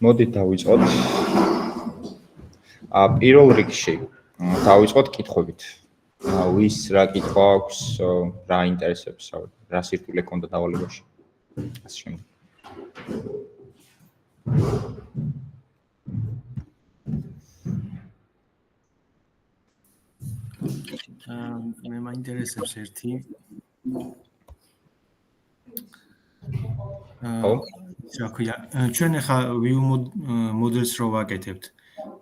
მოდით დავიწყოთ. პირველ რიგში დავიწყოთ კითხვებით. ვის რა კითხვა აქვს, რა ინტერესებს, რა სირთულე ჰქონდა დავალებაში. ასე შემდეგ. მე მაინტერესებს ერთი. ჩვენ ახლა view models რო ვაკეთებთ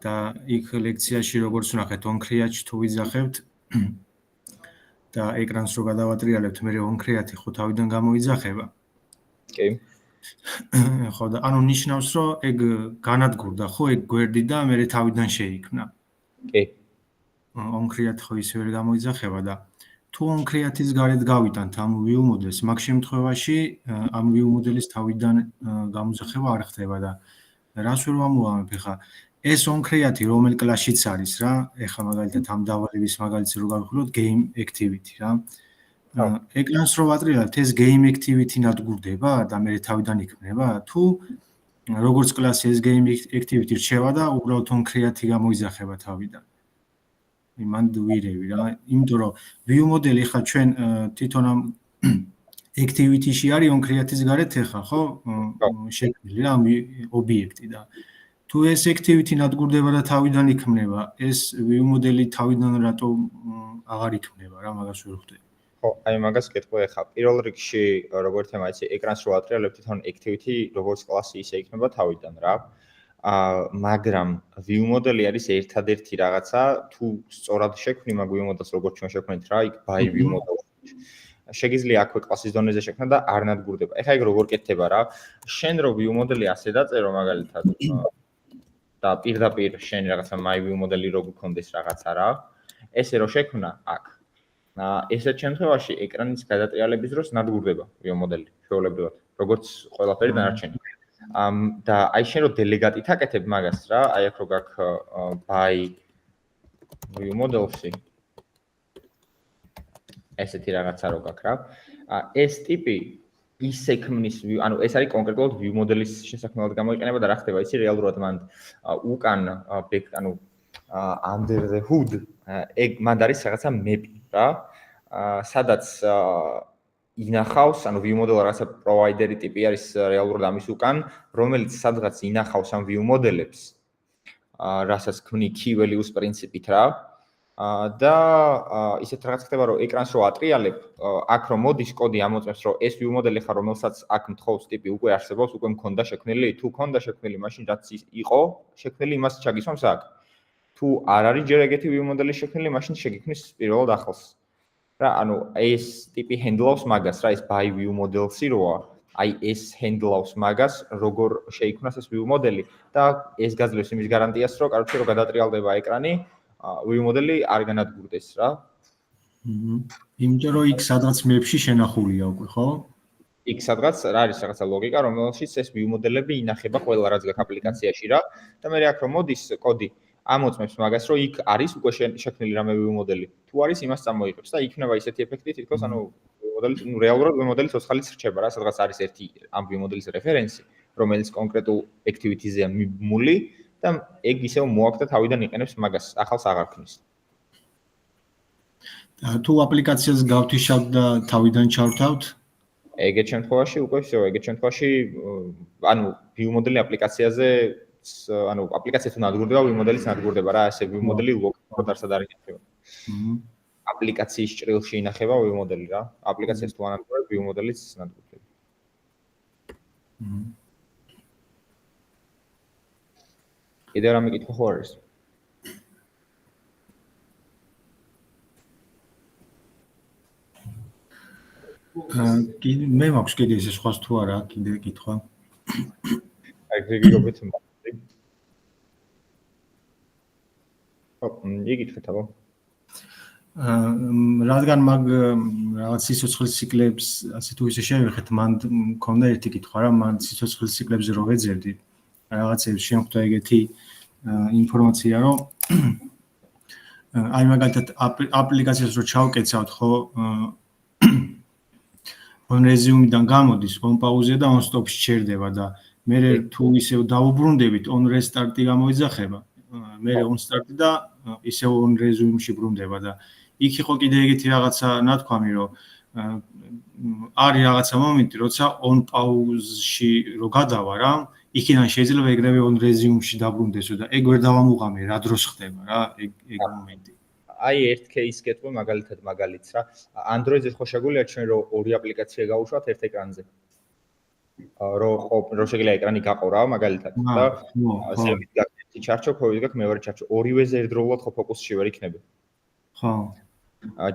და იქ ლექციაში როგორც ვნახეთ, on-create თუ ვიძახებთ და ეკრანს რო გადავატრიალებთ, მე on-create ხო თავიდან გამოიძახება. კი. ხო და ანუ ნიშნავს, რომ ეგ განადგურდა ხო ეგ გვერდი და მე თავიდან შეიქმნა. კი. on-create ხო ისე ვერ გამოიძახება და თუ on-create-ის გარეთ გავიტანთ ამ view models, მაგ შემთხვევაში ამ view model-ის თავიდან გამოძახება არ ხდება და რას ვერ ვამოვამებ ახლა ეს on-create რომელ კლასშიც არის რა, ახლა მაგალითად ამ დავალების მაგალითს რო გავხილოთ game activity რა. ეკრანს რო ვატრიალებთ, ეს game activity ნადგურდება და მე თავიდან იქმნება თუ როგორც კლასი ეს game activity რჩება და უბრალოდ on-create გამოიძახება თავიდან. მან ვირევი რა, იმიტომ რომ view model-ი ხა ჩვენ თვითონ ამ activity-ში არის on-create-ის გარეთ ახლა ხო შექმნილი რა ობიექტი და თუ ეს activity ნადგურდება და თავიდან იქმნება, ეს view model-ი თავიდან რატო აღარ იქმნება რა, მაგას ვერ ხვდები. ხო, აი მაგას კეთყვი ახლა. პირველ რიგში როგორც თემა იცი, ეკრანს რო ატრიალებთ, თვითონ activity როგორც კლასი ისე იქნება თავიდან რა. მაგრამ view model-ი არის ერთადერთი რაღაცა, თუ სწორად შექმნი მაგ view model-ს როგორც ჩვენ შექმნით რა, იქ by view model. შეგიძლია აქვე კლასის დონეზე შექმნა და არ ნადგურდება. ეხლა ეგ როგორ კეთდება რა? შენ რო view model-ი ასე დაწერო მაგალითად და პირდაპირ შენ რაღაცა my view model-ი რო გქონდეს რაღაცა რა, ესე რო შექმნა აქ. ესეთ შემთხვევაში ეკრანის გადატრიალების დროს ნადგურდება view model-ი ჩვეულებრივად, როგორც ყველაფერი დანარჩენი. და აი შენ რო დელეგატით აკეთებ მაგას რა, აი აქ რო გაქვს by view model-ში ესეთი რაღაცა რო გაქვს რა. ეს ტიპი ისე ქმნის view, ანუ ეს არის კონკრეტულად view model-ის შესაქმნელად გამოიყენება და რა ხდება იცი რეალურად მან უკან ანუ under the hood ეგ მან არის რაღაცა map რა, სადაც ინახავს, ანუ view model რაღაცა provider-ი ტიპი არის რეალურად ამის უკან, რომელიც სადღაც ინახავს ამ view model-ებს, რასაც ქმნი key values პრინციპით რა. და ისეთ რაღაც ხდება, რომ ეკრანს რო ატრიალებ, აქ რომ მოდის კოდი ამოწმებს, რომ ეს view model-ი ხარ, რომელსაც აქ მთხოვს ტიპი უკვე არსებობს, უკვე მქონდა შექმნილი, თუ მქონდა შექმნილი, მაშინ რაც იყო შექმნილი, იმას ჩაგისვამს აქ. თუ არ არის ჯერ ეგეთი view model-ი შექმნილი, მაშინ შეგიქმნის პირველად ახლს. რა, ანუ ეს ტიპი handle-ავს მაგას, რა, ეს by view model-ი როა, აი ეს handle-ავს მაგას, როგორ შეიქმნას ეს view model-ი და ეს გაძლევს იმის გარანტიას, რომ კარგში რო გადატრიალდება ეკრანი, view model-ი არ განადგურდეს რა. იმიტომ რომ იქ სადღაც map-ში შენახულია უკვე, ხო? იქ სადღაც რა არის რაღაცა ლოგიკა, რომელშიც ეს view model-ები ინახება ყველა რაც გაქვს აპლიკაციაში რა და მე აქ რომ მოდის კოდი ამოწმებს მაგას, რომ იქ არის უკვე შექმნილი რამე view model-ი. თუ არის, იმას წამოიღებს და იქნება ისეთი ეფექტი, თითქოს ანუ რეალურად view model-ის ცოცხალიც რჩება რა, სადღაც არის ერთი ამ view model-ის რეფერენსი, რომელიც კონკრეტულ activity-ზეა მიბმული და ეგ ისევ მოაქვს და თავიდან იყენებს მაგას, ახალს აღარ ქმნის. თუ აპლიკაციას გავთიშავთ და თავიდან ჩავთავთ? ეგეთ შემთხვევაში უკვე всё, ეგეთ შემთხვევაში ანუ view model-ი აპლიკაციაზე ანუ აპლიკაცია თუ ნადგურდება, view model-იც ნადგურდება რა, ესე view model-ი ლოკალურად არც არ ინახება. აპლიკაციის ჭრილში ინახება view model-ი რა. აპლიკაციას თუ ანადგურებ, view model-იც ნადგურდება. კიდევ რამე კითხვა ხო არის? მე მაქვს კიდე ისე სხვას თუ არა, კიდე კითხვა. აი გიგობეთ მაგარი. იგით ხეთავ. რადგან მაგ რაღაც სიცოცხლის ციკლებს ასე თუ ისე შევეხეთ, მან მქონდა ერთი კითხვა რა, მან სიცოცხლის ციკლებზე რო ვეძებდი, რაღაცებს შემხვდა ეგეთი ინფორმაცია, რომ აი მაგალითად აპლიკაციას რო ჩავკეცავთ, ხო, on resume-დან გამოდის on pause-ზე და on stop-ში ჩერდება და მე თუ ისევ დავუბრუნდებით on restart-ი გამოიძახება, მე on start-ი და ისევ on resume-ში ბრუნდება და იქ იყო კიდე ეგეთი რაღაცა ნათქვამი, რომ არის რაღაცა მომენტი, როცა on pause-ში რო გადავა რა, იქიდან შეიძლება ეგრევე on resume-ში დაბრუნდესო და ეგ ვერ დავამუღამე რა დროს ხდება რა, ეგ მომენტი. აი ერთ кейს გეტყვი მაგალითად რა. Android-ზე ხო შეგვიძლია ჩვენ რომ ორი აპლიკაცია გავუშვათ ერთ ეკრანზე. რომ შეიძლება ეკრანი გაყო რა მაგალითად და ზევით გაქვს ჩარჩო, ხოლმე გაქვს მეორე ჩარჩო. ორივეზე ერთდროულად ხო ფოკუსში ვერ იქნება. ხო.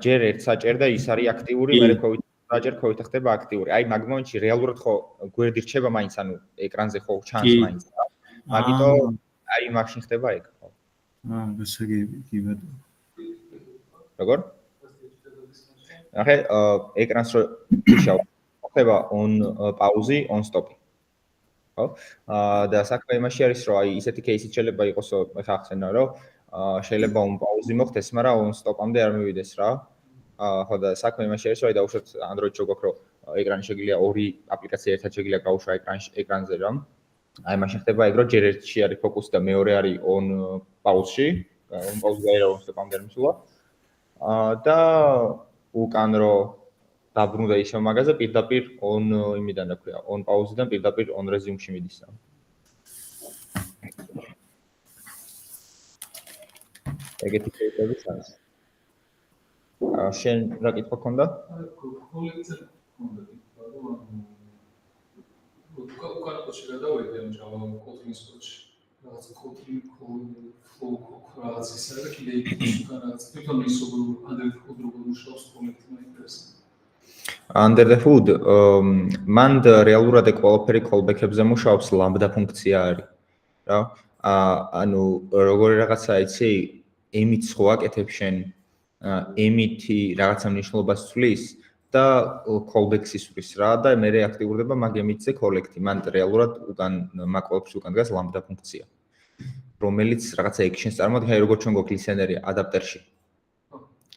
ჯერ ერთ საჭერ და ის არის აქტიური, მერე საჭერ ხოვითა ხდება აქტიური. აი მაგ მომენტში რეალურად ხო გვერდი რჩება მაინც, ანუ ეკრანზე ხო ჩანს მაინც რა. მაგიტომ აი მაშინ ხდება ეგ ხო. გასაგები, კი ბატონო. როგორ? ახლა ეკრანს რო იშავ, ხდება on pause, on stop. ხო? და საქმე იმაში არის, რომ აი ისეთი кейსით შეიძლება იყოს, ხა ახსენა, რომ შეიძლება on pause მოხდეს, მაგრამ on stop-ამდე არ მივიდეს რა. ხო და საქმე იმაში არის, რომ აი დაუშვათ Android-ში გვაქვს, რომ ეკრანი შეგვიძლია ორი აპლიკაცია ერთად შეგვიძლია გავუშვა ეკრანზე რა. აი მაშინ ხდება ეგ, რომ ჯერ ერთში არის ფოკუსი და მეორე არის on pause-ში, on pause გაირა on stop-ამდე არ მისულა. და უკან რო დაბრუნდა ისევ მაგაზე პირდაპირ on იმიდან რა ქვია on pause-დან პირდაპირ on resume-ში მიდის. ეგეთი кейსებიც არის. შენ რა კითხვა ქონდა? კოლექტივ ქონდა თქო, უკანონო გადავედი ამ Java Kotlin-ის კოდში. რაღაც Kotlin flow რაღაც ისე და კიდე იქ რაღაც თვითონ ის under the hood როგორ მუშაობს კოლექტივმა ინტერესებდა. Under the hood მან რეალურად ყველაფერი callback-ებზე მუშაობს, lambda ფუნქცია არის. რა? ანუ როგორი რაღაცა იცი, emit ხო აკეთებ შენ, emit-ი რაღაცა მნიშვნელობას ცვლის და callback-ს ისვრის რა და მე აქტიურდება მაგ emit-ზე collecti. მან რეალურად უკან მაგ-ყველაფერს უკან დგას lambda ფუნქცია. რომელიც რაღაცა action-ს წარმოადგენს, აი როგორც ჩვენ გვაქვს listener-ი adapter-ში.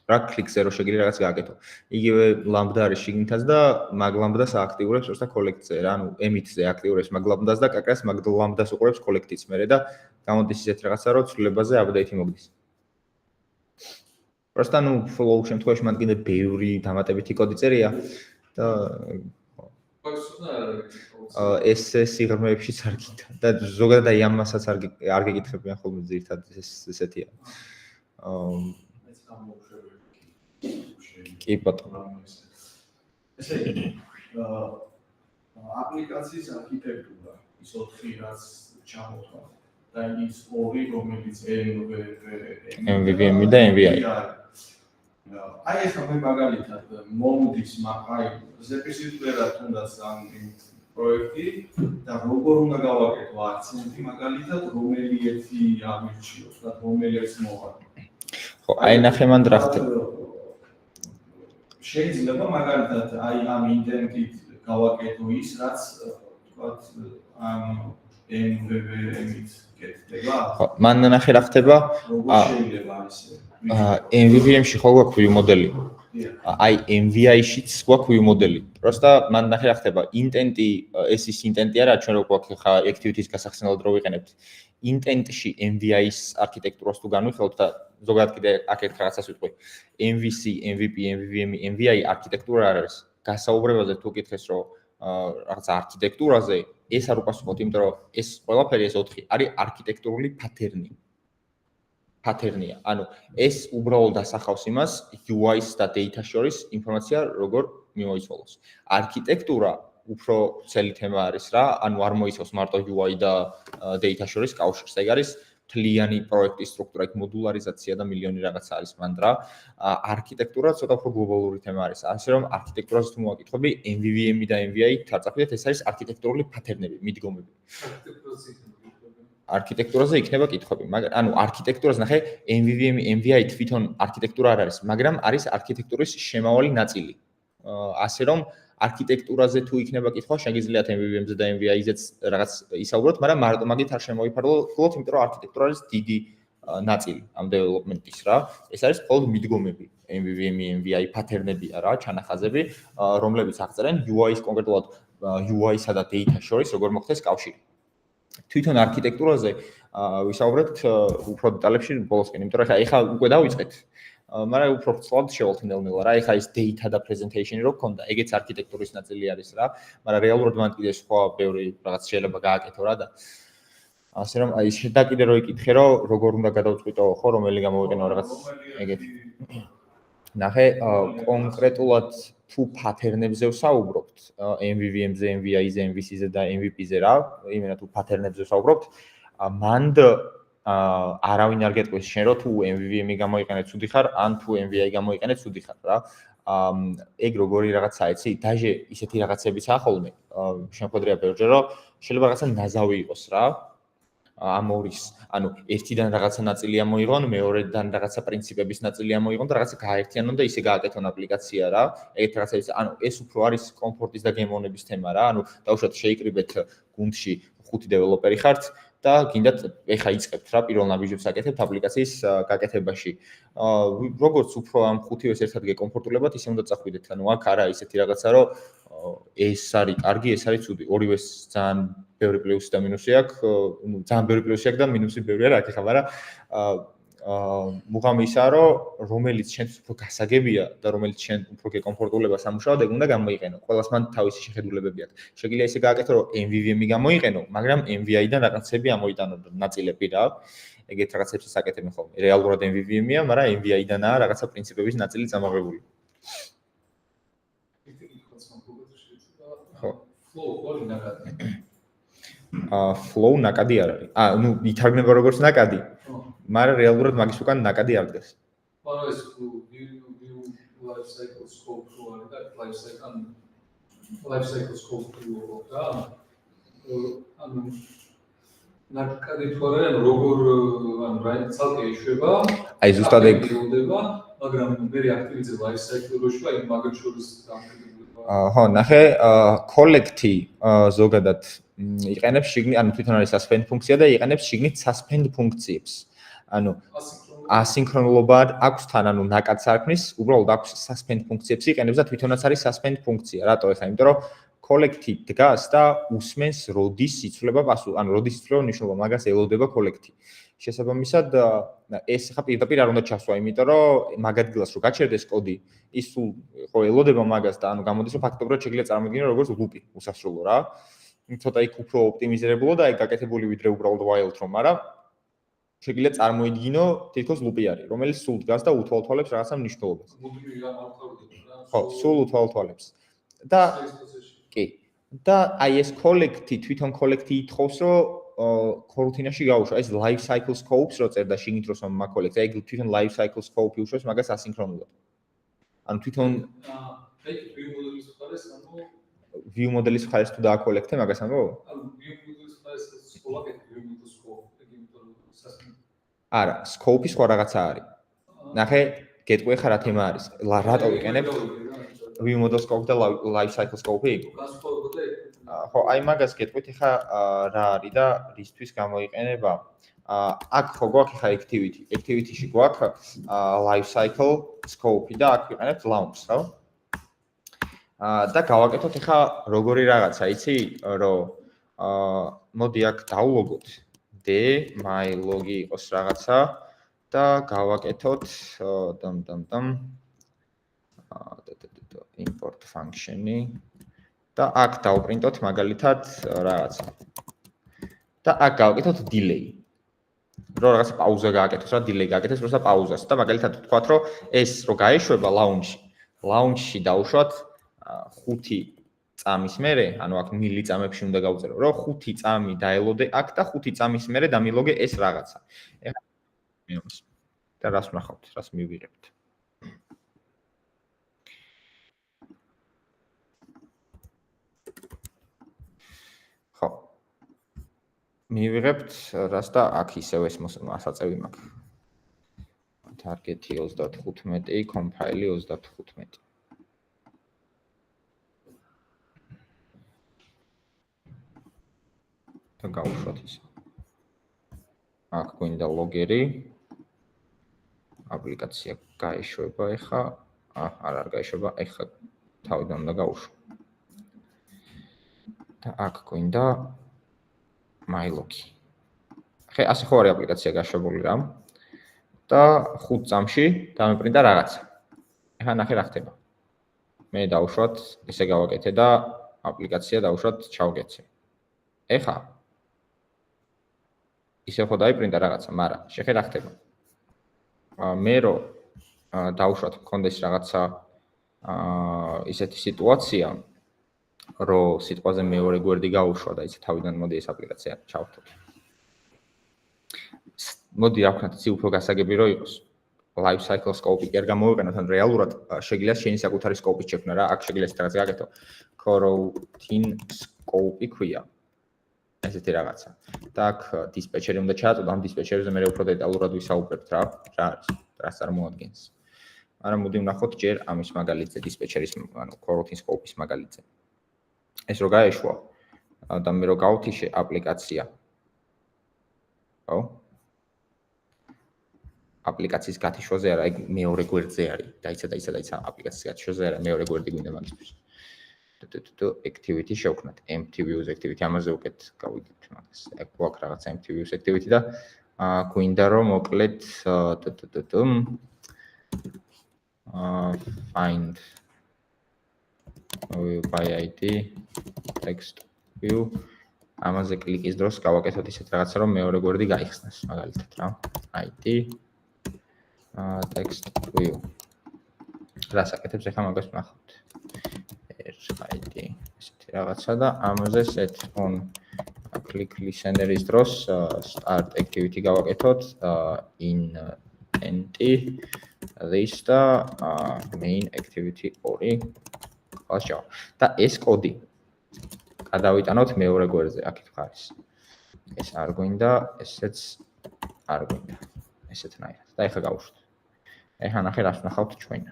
რა კლიქზე რო შეგიძლია რაღაც გააკეთო. იგივე lambda არის შიგნითაც და მაგ lambda-ს აქტიურებს უბრალოდ collect-ზე რა, ანუ emit-ზე აქტიურებს მაგ lambda-ს და კაკრას მაგ lambda-ს უყურებს collect-იც მერე და გამოდის ისეთ რაღაცა, რომ ცვლილებაზე update-ი მოგდის. просто ну flow შემთხვევაში მან კიდე ბევრი დამატებითი კოდი წერია და ეს სიღრმეებშიც არ გინდა და ზოგადად აი ამასაც არ გეკითხებიან ხოლმე ძირითადად ესეთია. კი ბატონო. ესე იგი, აპლიკაციის არქიტექტურა, ის 4 რაც ჩამოთვალ და ის 2 რომელიც MVVM და MVI. აი ეს მე მაგალითად მომდის მაგ ზეპისის ვერა თუნდაც ამ პროექტი და როგორ უნდა გავაკეთო აქცენტი მაგალითად რომელი ერთი ამირჩიოს და რომელიც მოვა. ხო, აი ნახე მან რა ხდება. შეიძლება მაგალითად აი ამ ინდენტით გავაკეთო ის რაც თქვათ ამ MVVM-ით კეთდება. ხო, მან ნახე რა ხდება. შეიძლება ისე MVVM-ში ხო გვაქვს view მოდელი. აი MVI-შიც გვაქვს view მოდელი. просто მან ნახე რა ხდება. ინტენტი ეს ის ინტენტი არა, ჩვენ რო გვაქვს ხა activity-ის გასახსნელად რო ვიყენებთ. ინტენტში MVI-ის არქიტექტურას თუ განვიხილოთ და ზოგადად კიდე აქეთ რაღაცას ვიტყვი. MVC, MVP, MVVM, MVI არქიტექტურა არ არის. გასაუბრებაზე თუ გითხეს რომ რაღაცა არქიტექტურაზე ეს არ უპასუხოთ, იმიტომ რომ ეს ყველაფერი ეს 4 არის არქიტექტურული pattern-ია. ანუ ეს უბრალოდ ასახავს იმას UI-ს და data შორის ინფორმაცია როგორ მიმოიცვალოს. არქიტექტურა უფრო ცელი თემა არის რა, ანუ არ მოიცავს მარტო UI და data შორის კავშირს. ეგ არის მთლიანი პროექტის სტრუქტურა, იქ მოდულარიზაცია და მილიონი რაღაცა არის მანდ რა. არქიტექტურა ცოტა უფრო გლობალური თემა არის. ასე რომ არქიტექტურაზე თუ მოვაკითხები, MVVM და MVI თარწახდეთ, ეს არის არქიტექტურული pattern-ები, მიდგომები. არქიტექტურაზე იქნება კითხვები, მაგრამ ანუ არქიტექტურას ნახე MVVM, MVI თვითონ არქიტექტურა არ არის, მაგრამ არის არქიტექტურის შემავალი ნაწილი. ასე რომ არქიტექტურაზე თუ იქნება კითხვა, შეგიძლიათ MVVM-ზე და MVI-ზეც რაღაც ისაუბროთ, მაგრამ მარტო მაგით არ შემოვიფარგლოთ, იმიტომ რომ არქიტექტურა არის დიდი ნაწილი ამ დეველოპმენტის რა. ეს არის მხოლოდ მიდგომები, MVVM, MVI pattern-ებია რა, ჩანახაზები, რომლებიც აღწერენ UI-ს კონკრეტულად UI-სა და data შორის როგორ მოხდეს კავშირი. თვითონ არქიტექტურაზე ვისაუბრებთ უფრო დეტალებში ბოლოსკენ, იმიტომ რომ ეხლა უკვე დავიწყეთ. მაგრამ უფრო ცოტა შევალთ ნელ-ნელა რა, ეხლა ის data და presentation-ი რო გქონდა, ეგეც არქიტექტურის ნაწილი არის რა, მაგრამ რეალურად მან კიდე სხვა ბევრი რაღაც შეიძლება გააკეთო რა და ასე რომ აი შედა კიდე რო იკითხე რომ როგორ უნდა გადავწყვიტო ხო რომელი გამოვიყენო რაღაც ეგეთი ნახე კონკრეტულად თუ pattern-ებზე ვსაუბრობთ MVVM-ზე, MVI-ზე, MVC-ზე და MVP-ზე რა, იმენა თუ pattern-ებზე ვსაუბრობთ, მანდ არავინ არ გეტყვის შენ რომ თუ MVVM-ი გამოიყენე ცუდი ხარ, ან თუ MVI გამოიყენე ცუდი ხარ რა. ეგ როგორი რაღაცაა, იცი? დაჟე ისეთი რაღაცებიც ახოლმე. შემოხვედრია ბევრჯერ რომ შეიძლება რაღაცა ნაზავი იყოს რა. ამ ორის, ანუ ერთიდან რაღაცა ნაწილი ამოიღონ, მეორედან რაღაცა პრინციპების ნაწილი ამოიღონ და რაღაცა გააერთიანონ და ისე გააკეთონ აპლიკაცია რა. ეგეთ რაღაცებს, ანუ ეს უფრო არის კომფორტის და გემოვნების თემა რა. ანუ დაუშვათ შეიკრიბეთ გუნდში 5 დეველოპერი ხართ და გინდათ ეხა იწყებთ რა პირველ ნაბიჯებს აკეთებთ აპლიკაციის გაკეთებაში. როგორც უფრო ამ 5-ს ერთად გეკომფორტულებათ, ისე უნდა წახვიდეთ. ანუ აქ არა ისეთი რაღაცა, რომ ეს არის კარგი, ეს არის ცუდი. ორივეს ძალიან ბევრი პლუსი და მინუსი აქვს, ну, ძალიან ბევრი პლუსი აქვს და მინუსი ბევრი არა აქ ხა, მაგრამ მუღამი ისაა, რომ რომელიც შენთვის უფრო გასაგებია და რომელიც შენ უფრო გეკომფორტულება სამუშაოდ, ეგ უნდა გამოიყენო. ყველას მან თავისი შეხედულებები აქვს. შეგიძლია ისე გააკეთო, რომ MVVM-ი გამოიყენო, მაგრამ MVI-დან რაღაცები ამოიტანო ნაწილები რა. ეგეთ რაღაცებს აკეთებენ ხოლმე. რეალურად MVVM-ია, მაგრამ MVI-დანაა რაღაცა პრინციპების ნაწილი წამოღებული. ხო. Flow ნაკადი არ არის. ნუ ითარგმნება როგორც ნაკადი. მაგრამ რეალურად მაგის უკან ნაკადი არ დგას. მაგრამ ეს view life cycle scope რო არის და life cycle scope რო და ანუ ნაკადი თუ არა, ანუ როგორ ანუ რაი ცალკე იშვება. აი ზუსტად ეგ გიოდება, მაგრამ მე აქტივიზებ life cycle რო შვება, იმ მაგალ შორის დამკვიდრება. ხო, ნახე, collecti ზოგადად იყენებს შიგნით, ანუ თვითონ არის suspend ფუნქცია და იყენებს შიგნით suspend ფუნქციებს. ანუ ასინქრონულობა აქვს თან, ანუ ნაკადს არქმნის, უბრალოდ აქვს suspend ფუნქციებს იყენებს და თვითონაც არის suspend ფუნქცია. რატო ეხლა? იმიტომ რომ collecti დგას და უსმენს როდის იცვლება პასუხი, ანუ როდის იცვლება ნიშნულობა, მაგას ელოდება collecti. შესაბამისად, ეს ხა პირდაპირ არ უნდა ჩასვა, იმიტომ რომ მაგ ადგილას რო გაჩერდეს კოდი, ის სულ ხო ელოდება მაგას და ანუ გამოდის რომ ფაქტობრივად შეიძლება წარმოიდგინო როგორც ლუპი უსასრულო რა. ცოტა იქ უფრო ოპტიმიზირებულო და ეგ გაკეთებული ვიდრე უბრალოდ while თრომ, მაგრამ შეიძლება წარმოიდგინო თითქოს ლუპი არის, რომელიც სულ დგას და უთვალთვალებს რაღაცა მნიშვნელობას. ხო, სულ უთვალთვალებს. და კი. და აი ეს collecti, თვითონ collecti ითხოვს, რომ კორუთინაში გაუშვა. ეს life cycle scopes რო წერდა შიგნით რო სამ collecti, ეგ თვითონ life cycle scope უშვებს მაგას ასინქრონულად. ანუ თვითონ view modelis ხარეს თუ დააკოლექტე მაგას ამბო? ანუ view modelis ხარეს სკოლა კეთე view model scope, ეგ იმიტომ რომ suspend. არა, scope-ი სხვა რაღაცა არის. ნახე, გეტყვი ხა რა თემა არის? რატო ვიყენებთ view model scope და life cycle scope-ი? ხო, აი მაგას გეტყვით ხა რა არის და რისთვის გამოიყენება? აქ ხო გვაქვს ხა activity. Activity-ში გვაქვს life cycle scope-ი და აქ ვიყენებთ launch, რა? და გავაკეთოთ ხა როგორი რაღაცა, იცი, რომ მოდი აქ დავლოგოთ d my log-ი იყოს რაღაცა და გავაკეთოთ import function-ი და აქ დავპრინტოთ მაგალითად რაღაცა. და აქ გავაკეთოთ delay. რო რაღაცა პაუზა გააკეთოს, რა delay გააკეთოს, როცა პაუზას და მაგალითად ვთქვათ, რომ ეს რო გაეშვება launch-ში დავუშვათ 5 წამის მერე, ანუ აქ მილიწამებში უნდა გავწერო, რომ 5 წამი დაელოდე აქ და 5 წამის მერე დამილოგე ეს რაღაცა. ეხლა მეომს და რას ვნახავთ, რას მივიღებთ. ხო. მივიღებთ რას და აქ ისევ ეს მასაწევი მაქვს. target-ი 35, compile-ი 35. და გავუშვათ ის. აქ გვინდა ლოგერი. აპლიკაცია გაეშვება ეხა. არ გაეშვება, ეხა თავიდან უნდა გავუშვა. და აქ გვინდა MyLogi. ხე ასე ხო არის აპლიკაცია გაშვებული რა. და 5 წამში დამეპრინტა რაღაცა. ეხლა ნახე რა ხდება. მე დავუშვათ, ისე გავაკეთე და აპლიკაცია დავუშვათ ჩავგეცე. ეხლა ისე ხო დაიპრინტა რაღაცა, მაგრამ შეხე რა ხდება. მე რო დავუშვათ მქონდეს რაღაცა ისეთი სიტუაცია, რომ სიტყვაზე მეორე გვერდი გაუშვა და ისე თავიდან მოდი ეს აპლიკაცია ჩავთვალოთ. მოდი რა ვქნათ, ისი უფრო გასაგები რო იყოს. Life cycle scope-ი კი არ გამოვიყენოთ, ან რეალურად შეგიძლიათ შენი საკუთარი scope-ი შექმნა რა, აქ შეგიძლიათ რაღაც გაკეთო. Coroutine scope-ი ქვია. ესეთი რაღაცა. და აქ dispatcher-ი უნდა ჩააწოდო, ამ dispatcher-ზე მე უფრო დეტალურად ვისაუბრებთ რა არის, რა წარმოადგენს. მაგრამ მოდი ვნახოთ ჯერ ამის მაგალითზე, dispatcher-ის, ანუ coroutine scope-ის მაგალითზე. ეს რო გაეშვა და მე რო გავთიშე აპლიკაცია. ხო? აპლიკაციის გათიშვაზე არა, ეგ მეორე გვერდზე არის. დაიცა აპლიკაციის გათიშვაზე არა, მეორე გვერდი გვინდა მაგისთვის. activity შევქმნათ, empty views activity ამაზე უკეთ გავიგებთ მაგას. ეგ გვაქვს რაღაცა empty views activity და გვინდა რომ მოკლედ find by id text view ამაზე კლიკის დროს გავაკეთოთ ისეთ რაღაცა რომ მეორე გვერდი გაიხსნას მაგალითად რა id text view რას აკეთებს ახლა მაგას ვნახავთ id ესეთი რაღაცა და ამაზე set on click listener-ის დროს start activity გავაკეთოთ in enti this და main activity 2 ყავშა და ეს კოდი გადავიტანოთ მეორე გვერდზე აქეთ ხარის ეს არ გვინდა ესეც არ გვინდა ესეთნაირად და ეხლა გავუშვით ეხლა ნახე რას ვნახავთ ჩვენ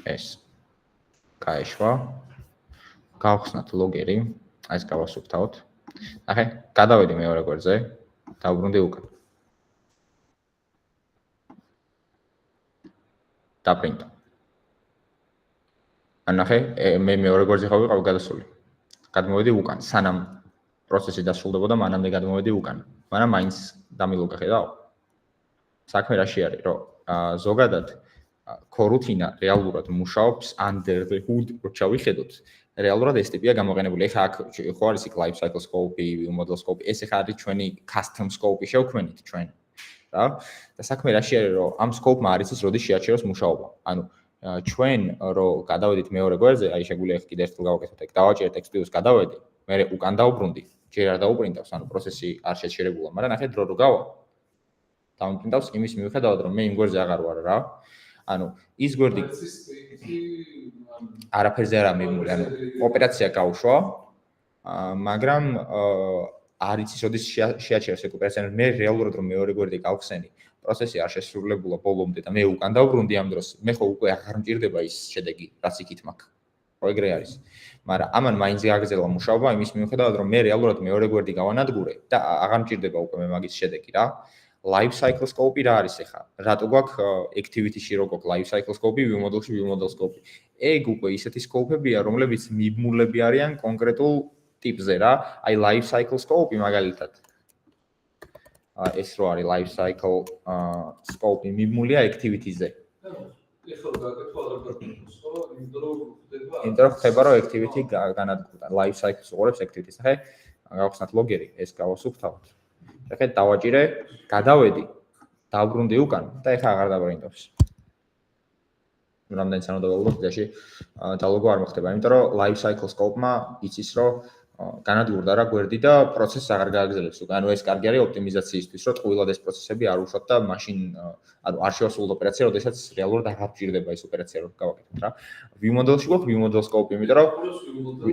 ეს გაეშვა გავხსნათ ლოგერი აი ეს გავასუფთავთ ნახე გადავედი მეორე გვერდზე დავბრუნდი უკან დაპრინტო ანახე მე მეორე გვერდზე ხარ ვიყავ გადასული გადმოვედი უკან სანამ პროცესი დასრულდებოდა მანამდე გადმოვედი უკან მაგრამ მაინც დამილოგა ხედავ საქმე რაში არის რომ ზოგადად Coroutine რეალურად მუშაობს under the hood რო ჩავიხედოთ რეალურად ეს ტიპია გამოყენებული ეხლა აქ ხო არის იქ life cycle scope-ი view model scope ეს ეხლა არის ჩვენი custom scope-ი შევქმნით ჩვენ რა და საქმე რაში არის რომ ამ scope-მა არის ის როდის შეაჩეროს მუშაობა ანუ ჩვენ რო გადავედით მეორე გვერდზე აი შეგვიძლია ახ კიდე ერთხელ გავაკეთოთ ეგ დავაჭერეთ text view-ს გადავედი მე უკან დავუბრუნდი ჯერ არ დაუპრინტავს ანუ პროცესი არ შეჩერებულა მაგრამ ნახეთ დრო რო გავა დავუპრინტავს იმის მიუხედავად რომ მე იმ გვერდზე აღარ ვარ რა ანუ ის გვერდი არაფერზე არ ამიმული ანუ ოპერაცია გავუშვა მაგრამ არ იცის როდის შეაჩეროს ეგ ოპერაცია მე რეალურად რომ მეორე გვერდი გავხსენი პროცესი არ შესრულებულა ბოლომდე და მე უკან დავბრუნდი ამ დროს მე ხო უკვე აღარ მჭირდება ის შედეგი რაც იქით მაქვს ხო ეგრე არის მაგრამ ამან მაინც გაგრძელა მუშაობა იმის მიუხედავად რომ მე რეალურად მეორე გვერდი გავანადგურე და აღარ მჭირდება უკვე მე მაგის შედეგი რა life cycle scope-ი რა არის ახლა? რატო გვაქვს activity-ში რო გვაქვს life cycle scope-ი, view model-ში view model scope-ი. ეგ უკვე ისეთი scope-ებია, რომლებიც მიბმულები არიან კონკრეტულ ტიპზე რა. აი life cycle scope-ი მაგალითად. ეს რო არის life cycle scope-ი მიბმულია activity-ზე. ეხლა გაკეთო არ გაკეთოს, ხო? ინტრო ხდება რომ activity განადგურდა. life cycle-ს უყურებს activity-ს. ახლა გავხსნათ ლოგერი, ეს გავასუფთავთ. ეხლა დავაჭირე, გადავედი, დავბრუნდი უკან და ეხლა აღარ დაბრინდობს. რამდენი სანამ დავავალოთ დაში დალოგო არ მოხდება, იმიტომ რომ life cycle scope-მა იცის რომ განადგურდა რა გვერდი და პროცესს აღარ გააგრძელებს უკან. ანუ ეს კარგი არის ოპტიმიზაციისთვის, რომ ტყუილად ეს პროცესები არ უშვათ და მაშინ ანუ არ შევასრულოთ ოპერაცია, როდესაც რეალურად აღარ გჭირდება ეს ოპერაცია რომ გავაკეთოთ რა. view model-ში გვაქვს view model scope-ი, იმიტომ რომ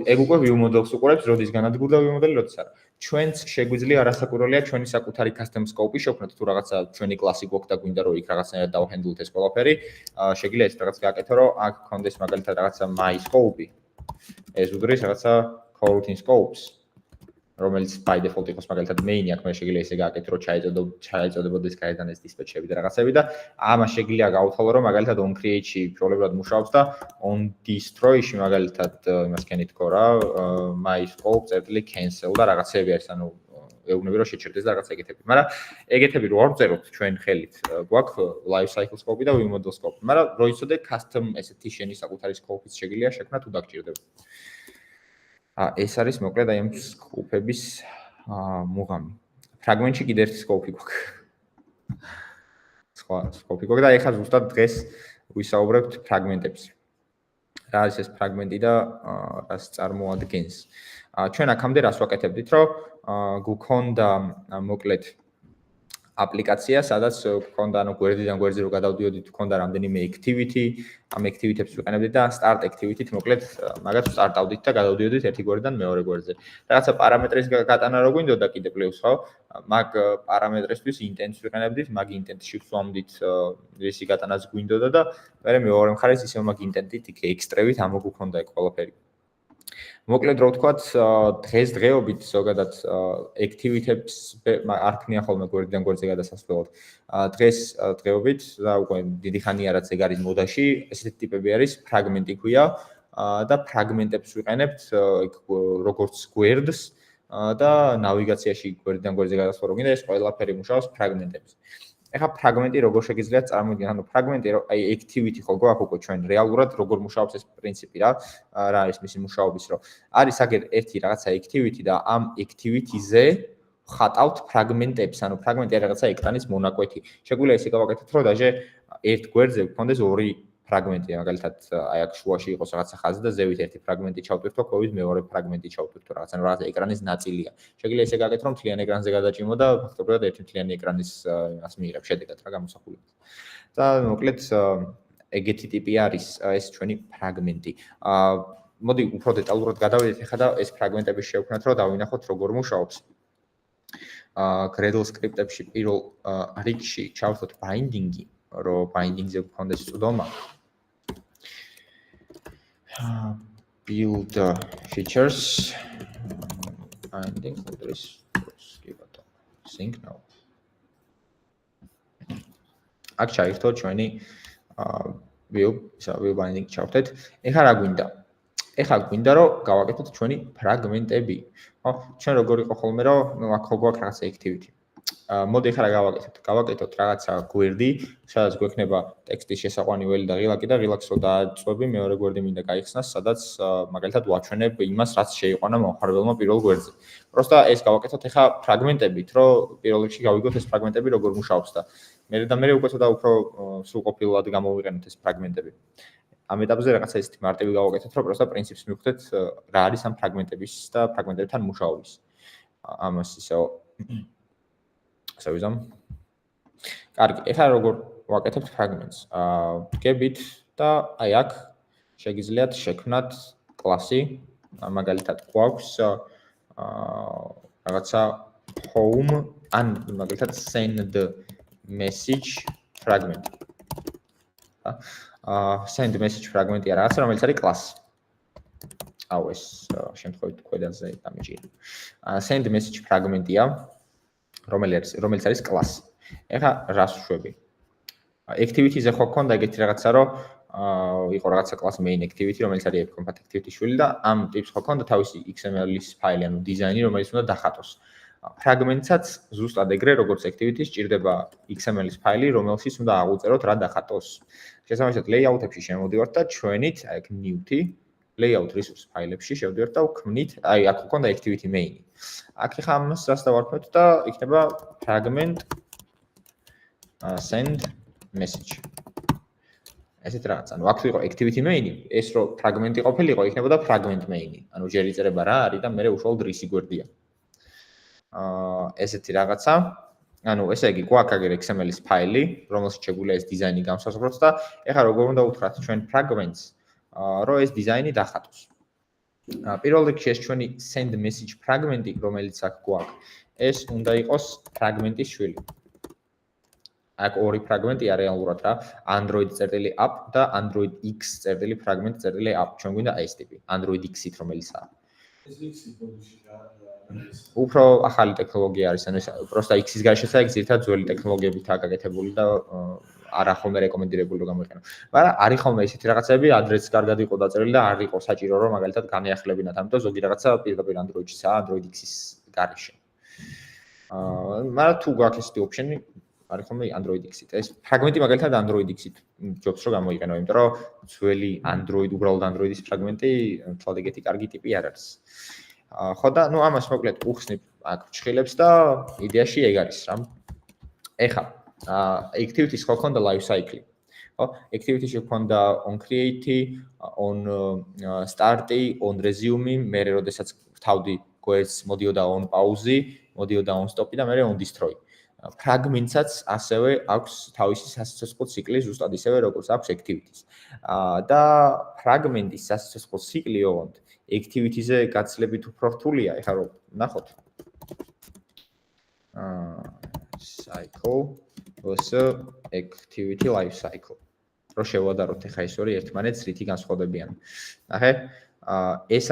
ეგ უკვე view model-ს უყურებს, როდის განადგურდა view model-ი, როდის არა. ჩვენც შეგვიძლია არასაკურველია ჩვენი საკუთარი custom scope-ი შევქმნათ თუ რაღაცა ჩვენი კლასი გვაქვს და გვინდა რომ იქ რაღაცნაირად დავჰენდლოთ ეს ყველაფერი, შეგიძლია ეს რაღაც გააკეთო, რომ აქ გქონდეს მაგალითად რაღაცა my scope-ი. ეს უდრის რაღაცა coroutine scopes. რომელიც by default იყოს მაგალითად main-ი აქ მე შეიძლება ესე გააკეთო რომ ჩაეწოდებოდეს გარედან ეს dispatch-ები და რაღაცები და ამას შეიძლება გავთვალო რომ მაგალითად on create-ში პრობლემად მუშაობს და on destroy-ში მაგალითად იმას ქენი თქო რა my scope cancel და რაღაცები არის ანუ ეუბნები რომ შეჭერდეს და რაღაცა ეგეთები. მაგრამ ეგეთები რო არ წეროთ ჩვენ ხელით გვაქვს life cycle scope და view model scope. მაგრამ რო იცოდე custom ესეთი შენი საკუთარი scope-იც შეგიძლია შექმნა თუ დაგჭირდება. ეს არის მოკლედ აი ამ scope-ების მუღამი. ფრაგმენტში კიდე ერთი scope-ი გვაქვს. სხვა scope-ი გვაქვს და ეხლა ზუსტად დღეს ვისაუბრებთ ფრაგმენტებზე. რა არის ეს ფრაგმენტი და რას წარმოადგენს? ჩვენ აქამდე რას ვაკეთებდით, რომ გქონდა მოკლედ აპლიკაცია, სადაც გქონდა ანუ გვერდიდან გვერდზე რო გადავდიოდით, გქონდა რამდენიმე activity, ამ activity-ებს ვიყენებდით და start activity-ით მოკლედ მაგას ვსტარტავდით და გადავდიოდით ერთი გვერდიდან მეორე გვერდზე. რაღაცა პარამეტრის გატანა რო გვინდოდა კიდე პლუს, ხო? მაგ პარამეტრისთვის intent-ს ვიყენებდით, მაგ intent-ში ვსვამდით რისი გატანაც გვინდოდა და მე მეორე მხარეს ისევ მაგ intent-ით იქ ექსტრევით ამოგქონდა ეგ ყველაფერი. მოკლედ რო ვთქვათ, დღესდღეობით ზოგადად activity-ებს არ ქნია ხოლმე გვერდიდან გვერდზე გადასასვლელად. დღესდღეობით და უკვე დიდი ხანია რაც ეგ არის მოდაში, ესეთი ტიპები არის ფრაგმენტი ქვია და ფრაგმენტებს ვიყენებთ როგორც გვერდს და ნავიგაციაში გვერდიდან გვერდზე გადასვლა რო გინდა, ეს ყველაფერი მუშაობს ფრაგმენტებზე. ეხლა ფრაგმენტი როგორ შეგიძლიათ წარმოვიდგინოთ, ანუ ფრაგმენტი აი activity ხო გვაქვს უკვე ჩვენ რეალურად როგორ მუშაობს ეს პრინციპი რა არის მისი მუშაობის რომ არის აგერ ერთი რაღაცა activity და ამ activity-ზე ხატავთ ფრაგმენტებს, ანუ ფრაგმენტი არის რაღაცა ეკრანის მონაკვეთი. შეგვიძლია ისე გავაკეთოთ, რომ დაჟე ერთ გვერდზე გქონდეს ორი ფრაგმენტი, მაგალითად აი აქ შუაში იყოს რაღაცა ხაზი და ზევით ერთი ფრაგმენტი ჩავტვირთო, ქვევით მეორე ფრაგმენტი ჩავტვირთო, რაღაცა ეკრანის ნაწილია. შეგვიძლია ისე გააკეთო, რომ მთლიან ეკრანზე გადაჭიმო და ფაქტობრივად ერთი მთლიანი ეკრანის იმას მიიღებ შედეგად რა გამოსახულებას. და მოკლედ ეგეთი ტიპი არის ეს ჩვენი ფრაგმენტი. მოდი უფრო დეტალურად გადავიდეთ ახლა და ეს ფრაგმენტები შევქმნათ, რომ დავინახოთ როგორ მუშაობს. Gradle script-ებში პირველ რიგში ჩავთოთ binding-ი, რომ binding-ზე გქონდეს წვდომა. Build features binding address sync now. აქ ჩაირთო ჩვენი view binding ჩავთეთ. ეხლა რა გვინდა? ეხლა გვინდა რომ გავაკეთოთ ჩვენი ფრაგმენტები. ხო, ჩვენ როგორ იყო ხოლმე რომ აქ ხო გვაქვს რაღაცა activity. მოდი ეხლა რა გავაკეთოთ? გავაკეთოთ რაღაცა გვერდი, სადაც გვექნება ტექსტის შესაყვანი ველი და ღილაკი და ღილაკს რო დააწვევი, მეორე გვერდი მინდა გაიხსნას, სადაც მაგალითად ვაჩვენებ იმას, რაც შეიყვანა მომხმარებელმა პირველ გვერდზე. პროსტა ეს გავაკეთოთ ეხლა ფრაგმენტებით, რომ პირველ რიგში გავიგოთ ეს ფრაგმენტები როგორ მუშაობს და მე უკვე ცოტა უფრო სრულყოფილად გამოვიყენოთ ეს ფრაგმენტები. ამ ეტაპზე რაღაცა ისეთი მარტივი გავაკეთოთ, რომ პროსტა პრინციპს მივხვდეთ, რა არის ამ ფრაგმენტების და ფრაგმენტებთან მუშაობის. ამას ისევ სავიზამ. კარგი, ეხლა როგორ ვაკეთებთ ფრაგმენტს? ვდგებით და აი აქ შეგიძლიათ შექმნათ კლასი, მაგალითად გვაქვს რაღაცა home ან მაგალითად send message fragment. Send message fragment-ია რაღაცა, რომელიც არის კლასი. აუ ეს შემთხვევით ქვედაზე დამეჭირა. Send message fragment-ია, რომელიც არის კლასი. ეხლა რას ვშვები? Activity-ზე ხო გქონდა ეგეთი რაღაცა, რომ იყო რაღაცა class main activity, რომელიც არის app-compat activity შვილი და ამ ტიპს ხო გქონდა თავისი XML-ის ფაილი, ანუ დიზაინი, რომელიც უნდა დახატოს. ფრაგმენტსაც ზუსტად ეგრე, როგორც activity-ს ჭირდება XML-ის ფაილი, რომელშიც უნდა აღუწეროთ რა დახატოს. შესაბამისად, layout-ებში შემოვდივართ და ჩვენით, აი აქ new-ი layout resource ფაილებში შევდივართ და ვქმნით, აი აქ გქონდა activity main-ი. აქ ხა ამას რას დავარქმევთ და იქნება fragment send message. ესეთ რაღაც, ანუ აქ იყო activity main-ი, ეს რო fragment-ი ყოფილიყო, იქნებოდა fragment main-ი. ანუ ჯერ იწერება რა არის და მე უშუალოდ რისი გვერდია. ესეთი რაღაცა. ანუ ესე იგი, გვაქვს აგერ XML-ის ფაილი, რომელშიც შეგვიძლია ეს დიზაინი გამოსაზღვროთ და ეხლა როგორ უნდა უთხრათ ჩვენ fragments, რომ ეს დიზაინი დახატოს. პირველ რიგში ეს ჩვენი send message fragment-ი, რომელიც აქ გვაქვს, ეს უნდა იყოს fragment-ის შვილი. აქ ორი ფრაგმენტია რეალურად რა, Android.app და Android X.fragment.app. ჩვენ გვინდა ეს ტიპი, Android X-ით რომელიცაა. ეს X-ი ბოდიში რა არის? უფრო ახალი ტექნოლოგია არის, ანუ ეს просто X-ის გაშეცება ეგ ზირთად ძველი ტექნოლოგიებითაა გაკეთებული და არა ხოლმე რეკომენდირებული რომ გამოიყენო. მაგრამ არის ხოლმე ისეთი რაღაცები, ადრეც კარგად იყო დაწერილი და არ იყო საჭირო რომ მაგალითად განეახლებინათ, ამიტომ ზოგი რაღაცა პირდაპირ Android-შიცაა, Android X-ის გარეშე. მაგრამ თუ გაქვს ესეთი ოპშენი, არის ხოლმე Android X-ით. ეს ფრაგმენტი მაგალითად Android X-ით ჯობს რომ გამოიყენო, იმიტომ რომ ძველი Android, უბრალოდ Android-ის ფრაგმენტი თვალ ეგეთი კარგი ტიპი არ არის. ხო და ნუ ამას მოკლედ უხსნით აქ ფრჩხილებს და იდეაში ეგ არის რა. ეხლა activity-ს ხო ქონდა life cycle. ხო, activity-ში ქონდა on create, on start, on resume, მე როდესაც ვთავდი გვერდს მოდიოდა on pause, მოდიოდა on stop და მე on destroy. ფრაგმენტსაც ასევე აქვს თავისი სასიცოცხლო ციკლი, ზუსტად ისევე როგორც აქვს activity-ს. და ფრაგმენტის სასიცოცხლო ციკლი ოღონდ activity-ზე გაცილებით უფრო რთულია, ეხლა რომ ნახოთ. cycle also activity life cycle. რო შევადაროთ ეხლა ეს ორი ერთმანეთს რითი განსხვავდებიან. ნახე, ეს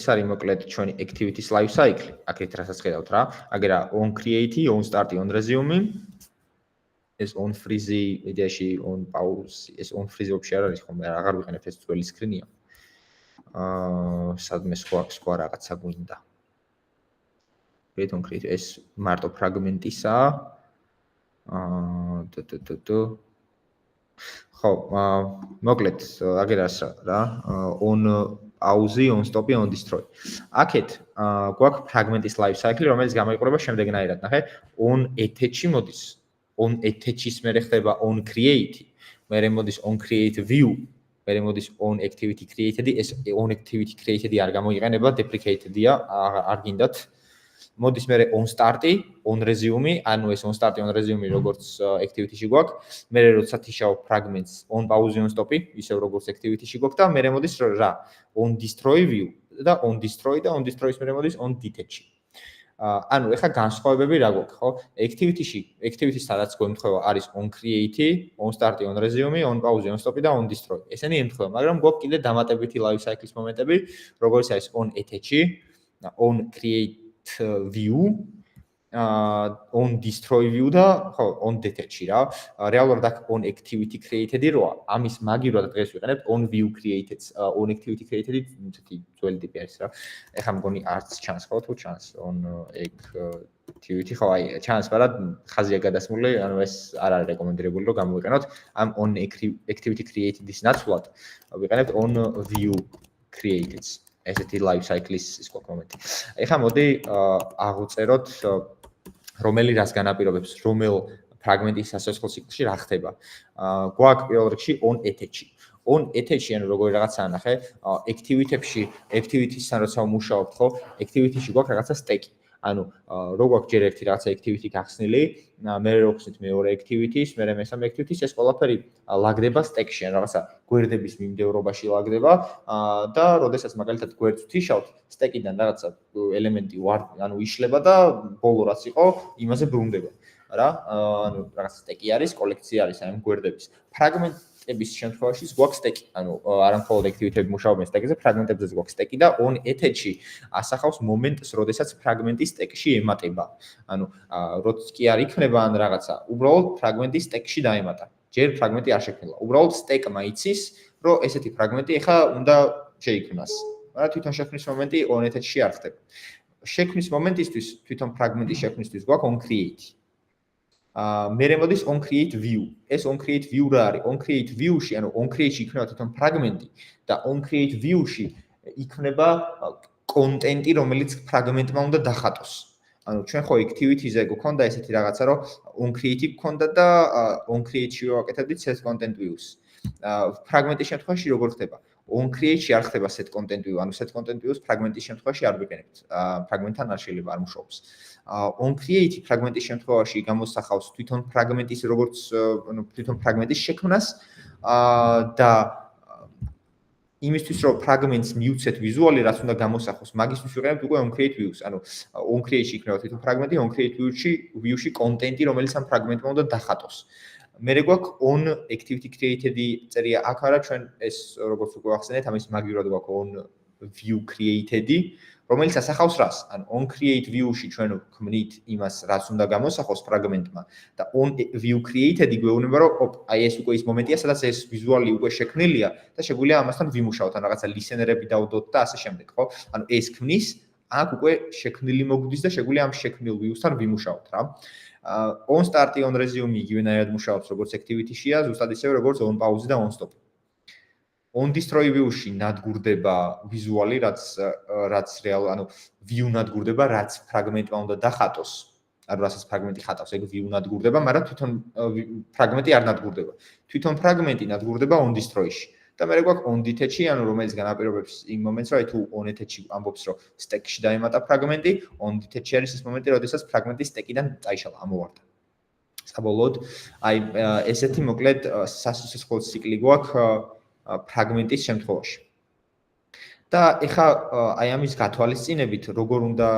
არის მოკლედ ჩვენი activities life cycle. აქეთ რასაც ხედავთ რა. აგერა on create, on start, on resume. ეს on freeze იდეაში on pause, ეს on freeze ვაფშე არ არის ხოლმე, აღარ ვიყენებთ ეს ძველი სკრინია. სადმე სხვა რაღაცა გვინდა. create on create ეს მარტო ფრაგმენტისაა. ხო, მოკლედ აგერას რა, on pause, on stop, on destroy. აქეთ გვაქვს ფრაგმენტის life cycle, რომელიც გამოიყურება შემდეგნაირად, ნახე, on attach-ი მოდის. On attach-ის მერე ხდება on create, მერე მოდის on create view, მერე მოდის on activity created, ეს on activity created არ გამოიყენება, deprecated-ია, არ გინდათ. მოდის მერე on start, on resume, ანუ ეს on start, on resume როგორც activity-ში გვაქვს, მერე როდესაც იშაო fragments on pause, on stop, ისევ როგორც activity-ში გვაქვს და მერე მოდის რა, on destroy view და on destroy-ის მერე მოდის on detach. ანუ ეხლა განსხვავებები რა გვაქვს, ხო? activity-ს სადაც გვემთხვევა არის on create, on start, on resume, on pause, on stop და on destroy. ესენი ემთხვევა, მაგრამ გვაქვს კიდე დამატებითი life cycle-ის მომენტები, როგორც არის on attach, on create view, on destroy view და ხო, on detach რა. რეალურად აქ on activity created როა, ამის მაგივრად დღეს ვიყენებთ on view created, on activity created ისეთი ძველი ტიპი არის რა. ეხლა მგონი არც ჩანს ხო თუ ჩანს on activity ხო აი ჩანს, მაგრამ ხაზია გადასმული, ანუ ეს არ არის რეკომენდირებული რომ გამოვიყენოთ. ამ on activity created-ის ნაცვლად ვიყენებთ on view created. ესეთი life cycle-ის ის გვაქვს მომენტი. ეხლა მოდი აღვწეროთ რომელი რას განაპირობებს, რომელ ფრაგმენტის სასიცოცხლო ციკლში რა ხდება. გვაქვს პირველ რიგში on attach. On attach ანუ როგორი რაღაცაა ნახე, activity-სთან როცა ვმუშაობთ ხო, activity-ში გვაქვს რაღაცა stack. ანუ რო გვაქვს ჯერ ერთი რაღაცა activity გახსნილი, მე რო ვხსნით მეორე activity-ს, მე მესამე activity-ს, ეს ყველაფერი ლაგდება stack-ში, ან რაღაცა გვერდების მიმდევრობაში ლაგდება და როდესაც მაგალითად გვერდს ვთიშავთ, stack-იდან რაღაცა ელემენტი ანუ იშლება და ბოლო რაც იყო, იმაზე ბრუნდება. რა, ანუ რაღაცა stack-ი არის, კოლექცია არის აი ამ გვერდების. ფრაგმენტების შემთხვევაში გვაქვს stack-ი, ანუ არა მხოლოდ activity-ები მუშაობენ stack-ზე, ფრაგმენტებზე გვაქვს stack-ი და on attach-ი ასახავს მომენტს, როდესაც ფრაგმენტი stack-ში ემატება. ანუ როც კი არ იქნება ან რაღაცა, უბრალოდ ფრაგმენტი stack-ში დაემატა. ჯერ ფრაგმენტი არ შექმნილა. უბრალოდ stack-მა იცის, რომ ესეთი ფრაგმენტი ახლა უნდა შეიქმნას. მაგრამ თვითონ შექმნის მომენტი on attach-ში არ ხდება. შექმნის მომენტისთვის, თვითონ ფრაგმენტის შექმნისთვის გვაქვს on create. მერე მოდის on create view. ეს on create view რა არის? On create view-ში, ანუ on create-ში იქნება თვითონ ფრაგმენტი და on create view-ში იქნება კონტენტი, რომელიც ფრაგმენტმა უნდა დახატოს. ანუ ჩვენ ხო activity-ზე გვქონდა ესეთი რაღაცა, რომ on create-ი გვქონდა და on create-ში ვაკეთებდით set content views. ფრაგმენტის შემთხვევაში როგორ ხდება? on create-ში არ ხდება set content view, ანუ set content views ფრაგმენტის შემთხვევაში არ ვიყენებთ. ფრაგმენტთან არ შეიძლება არ მუშაობს. on create ფრაგმენტის შემთხვევაში გამოსახავს თვითონ ფრაგმენტის როგორც ანუ თვითონ ფრაგმენტის შექმნას და იმისთვის რომ ფრაგმენტს მივცეთ ვიზუალი რაც უნდა გამოსახოს მაგისთვის ვიყენებთ უკვე on create views ანუ on create-ში იქნება თვითონ ფრაგმენტი on create view-ში კონტენტი რომელიც ამ ფრაგმენტმა უნდა დახატოს მე გვაქვს on activity created-ი წერია აქ არა ჩვენ ეს როგორც უკვე ახსენეთ ამის მაგივრად გვაქვს on view created-ი რომელიც ასახავს რას? ან on create view-ში ჩვენ ვქმნით იმას, რაც უნდა გამოსახოს ფრაგმენტმა და on view created-ი გვეუბნება, რომ აი ეს უკვე ის მომენტია, სადაც ეს ვიზუალი უკვე შექმნილია და შეგვიძლია ამასთან ვიმუშაოთ, ან რაღაცა listener-ები დავდოთ და ასე შემდეგ, ხო? ანუ ეს ქმნის, აქ უკვე შექმნილი მოგვდის და შეგვიძლია ამ შექმნილ views-თან ვიმუშაოთ, რა. On start-ი, on resume იგივენაირად მუშაობს, როგორც activity-შია, ზუსტად ისევე, როგორც on pause და on stop. On destroy view-ში ნადგურდება ვიზუალი, რაც რეალურად, ანუ view ნადგურდება, რაც ფრაგმენტმა უნდა დახატოს. ანუ რასაც ფრაგმენტი ხატავს, ეგ view ნადგურდება, მაგრამ თვითონ ფრაგმენტი არ ნადგურდება. თვითონ ფრაგმენტი ნადგურდება on destroy-ში. და მე გვაქვს on detach-ი, ანუ რომელიც განაპირობებს იმ მომენტს, რომ აი თუ on detach-ი ამბობს, რომ stack-ში დაემატა ფრაგმენტი, on detach-ი არის ის მომენტი, როდესაც ფრაგმენტი stack-იდან წაიშალა, ამოვარდა. საბოლოოდ, აი ესეთი მოკლედ სასიცოცხლო ციკლი გვაქვს ფრაგმენტის შემთხვევაში. და ეხა აი ამის გათვალისწინებით როგორ უნდა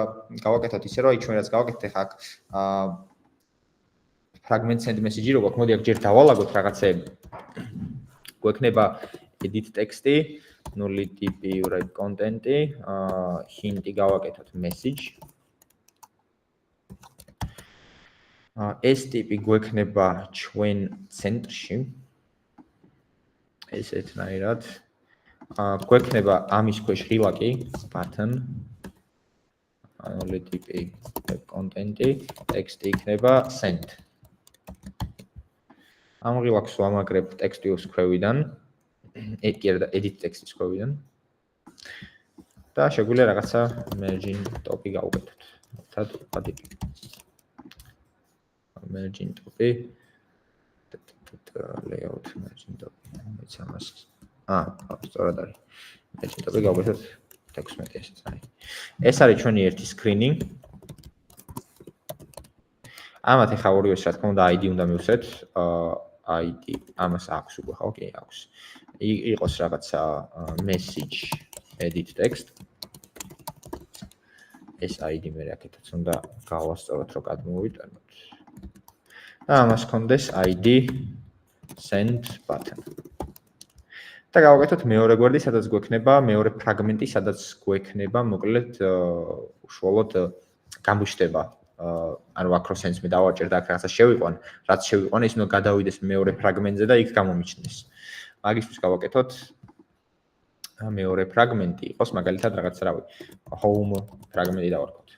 გავაკეთოთ ისე რომ აი ჩვენ რაც გავაკეთეთ ეხა აქ fragment send message-ი რო გვაქვს, მოდი აქ ჯერ დავალაგოთ რაღაცეები. გვექნება edit text-ი, null tipi write content-ი, hint-ი გავაკეთოთ message. ეს ტიპი გვექნება ჩვენ ცენტრში. ესეთნაირად გვექნება ამის ქვეშ ღილაკი button null tipi content-ი, text-ი იქნება send. ამ ღილაკს ვამაგრებ text-ის ქვევიდან, edit text-ის ქვევიდან. და შეგვიძლია რაღაცა margin top-ი გავუკეთოთ. ერთად ვადიკი. margin top-ი layout margin top-ი. მეც ამას სწორად არის. margin top-ი გავუკეთოთ 16 ესეც არის. ეს არის ჩვენი ერთი screening. ამათ ახლა ორივეს რა თქმა უნდა ID უნდა მივსვეთ. ID ამას აქვს უკვე ხო? კი, აქვს. იყოს რაღაცა message edit text. ეს ID მე რაკეთოთ უნდა გავასწოროთ რომ გადმოვიტანოთ. და ამას კონდეს ID send button. და გავაკეთოთ მეორე გვერდი, სადაც გვექნება მეორე ფრაგმენტი, სადაც გვექნება მოკლედ უშუალოდ გამოჩნდება. ანუ acrosense მე დავაჭერ და აქ რაღაცა შევიყვან, რაც შევიყვან ის უნდა გადავიდეს მეორე ფრაგმენტზე და იქ გამომიჩნდეს. მაგისთვის გავაკეთოთ მეორე ფრაგმენტი იყოს მაგალითად რაღაცა რავი home ფრაგმენტი დავარქოთ.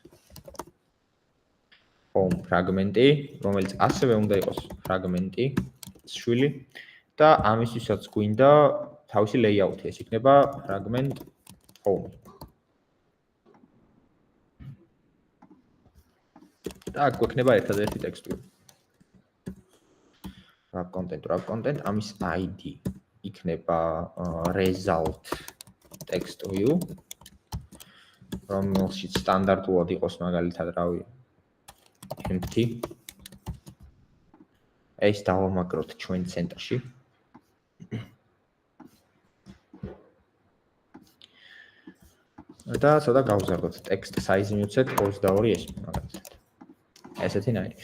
home ფრაგმენტი, რომელიც ასევე უნდა იყოს ფრაგმენტი შვილი და ამისთვისაც გვინდა თავისი layout-ი, ეს იქნება fragment home. და აქ გვექნება ერთადერთი ტექსტი. wrap content, ამის ID იქნება result text view, რომელშიც სტანდარტულად იყოს მაგალითად რავი empty. ეს დავამაგროთ ჩვენ ცენტრში. და ცოტა გავზარდოთ text size-ი მივცეთ 22 ეს მაგალითად. ესეთი ნაირი.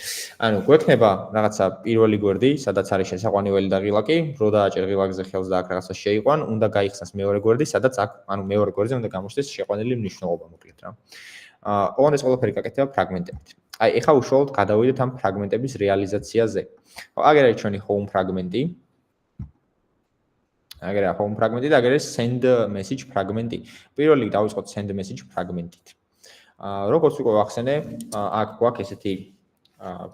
ანუ გვექნება რაღაცა პირველი გვერდი, სადაც არის შესაყვანებელი და ღილაკი, რო დააჭერ ღილაკზე ხელს და აქ რაღაცა შეიყვან, უნდა გაიხსნას მეორე გვერდი, სადაც აქ, ანუ მეორე გვერდზე უნდა გამოჩნდეს შეყვანილი მნიშვნელობა მოკლედ რა. ოღონდ ეს ყველაფერი გაკეთდება ფრაგმენტებით. აი, ეხლა უშუალოდ გადავიდეთ ამ ფრაგმენტების რეალიზაციაზე. აგერ არის ჩვენი home ფრაგმენტი. აგერ არის home ფრაგმენტი და აგერ არის send message ფრაგმენტი. პირველ რიგში დავიწყოთ send message ფრაგმენტით. როგორც უკვე ვახსენე, აქ გვაქვს ესეთი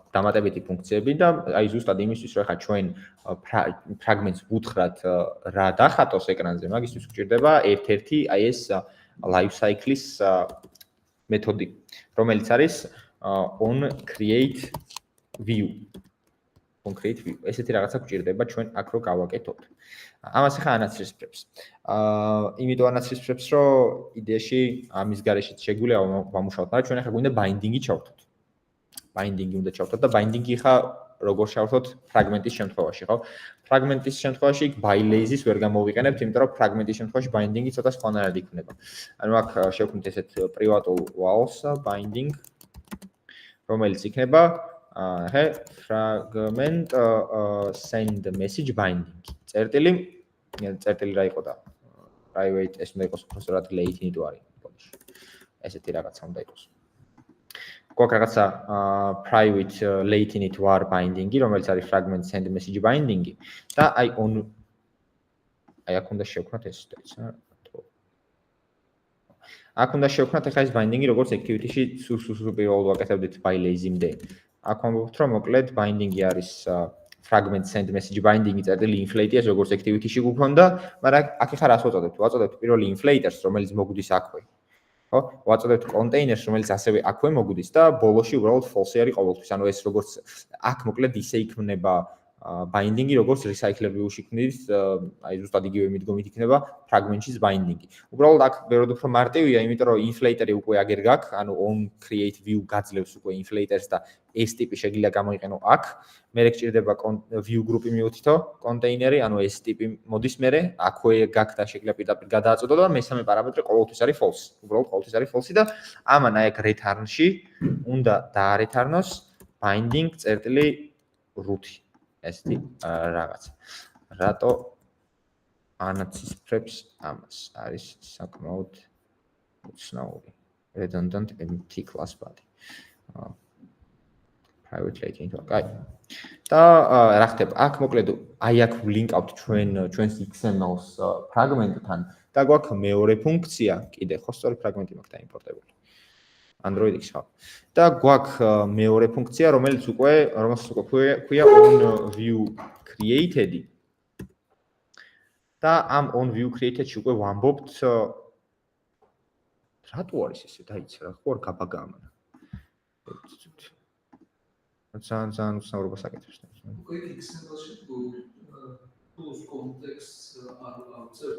დამატებითი ფუნქციები და აი ზუსტად იმისთვის, რომ ხა ჩვენ ფრაგმენტს ვუთხრათ რა დახატოს ეკრანზე, მაგისთვის გვჭირდება ერთ-ერთი აი ეს life cycle-ის მეთოდი, რომელიც არის on create view. on create view. ესეთი რაღაცა გვჭირდება ჩვენ აქ რო გავაკეთოთ. ამას ახლა ანაცრისფრებს. იმიტომ ანაცრისფრებს, რომ იდეაში ამის გარეშეც შეგვიძლია ვამუშაოთ, მაგრამ ჩვენ ახლა გვინდა binding-ი ჩავთოთ. binding-ი უნდა ჩავთოთ და binding-ი ხა როგორ ჩავთოთ ფრაგმენტის შემთხვევაში, ხო? ფრაგმენტის შემთხვევაში by lazy-ს ვერ გამოვიყენებთ, იმიტომ რომ ფრაგმენტის შემთხვევაში binding-ი ცოტა სხვანაირად იქნება. ანუ აქ შევქმნით ესეთ privatul vals binding, რომელიც იქნება ხე fragment send message binding. წერტილი რა იყო და private ეს უნდა იყოს უბრალოდ late init ვარი. ესეთი რაღაცა უნდა იყოს. გვაქვს რაღაცა private late init var binding-ი, რომელიც არის fragment send message binding-ი და აი აქ უნდა შევქმნათ ეს დაიცა. აქ უნდა შევქმნათ ახლა ეს binding-ი როგორც activity-ში სულ პირველად ვაკეთებდით by lazy-მდე. აქ ვამბობთ რომ მოკლედ binding-ი არის fragment send message binding-ი წერტილი inflate-ი ეს როგორც activity-ში გვქონდა, მაგრამ აქ ახლა რას ვაწოდებთ? ვაწოდებთ პირველი inflater-ს, რომელიც მოგვდის აქვე. ხო? ვაწოდებთ container-ს, რომელიც ასევე აქვე მოგვდის და ბოლოში უბრალოდ false არის ყოველთვის. ანუ ეს როგორც აქ მოკლედ ისე იქნება binding-ი, როგორც recycler view-ში ქნით, აი ზუსტად იგივე მიდგომით იქნება fragment-ის binding-ი. უბრალოდ აქ ბევრად უფრო მარტივია, იმიტომ რომ inflater-ი უკვე აგერ გაქვს, ანუ on create view გაძლევს უკვე inflater-ს და ეს ტიპი შეიძლება გამოიყენო აქ. მერე გჭირდება view group-ი მიუთითო container-ი, ანუ ეს ტიპი მოდის მერე, აქვე გაქვს და შეიძლება პირდაპირ გადააწოდო და მესამე პარამეტრი ყოველთვის არის false. უბრალოდ ყოველთვის არის false და ამან აი აქ return-ში უნდა დაარეთარნოს binding წერტილი root-ი. ესეთი რაღაცა. რატო ანაცისფრებს ამას? არის საკმაოდ უცნაური. redundant empty class body. private late init. აი. და რა ხდება? აქ მოკლედ აი აქ ვლინკავთ ჩვენს XML-ს ფრაგმენტთან და გვაქვს მეორე ფუნქცია, კიდე ხო სწორი ფრაგმენტი მაქვს დაიმპორტებული. Android-ი ხო. და გვაქვს მეორე ფუნქცია, რომელიც უკვე ქვია on view created-ი. და ამ on view created-ში უკვე ვამბობთ რატო არის ესე დაიცა რა ხო არ გაბაგა ამან. ძალიან უცნაურობას აკეთებს. უკვე XML-ში tools context are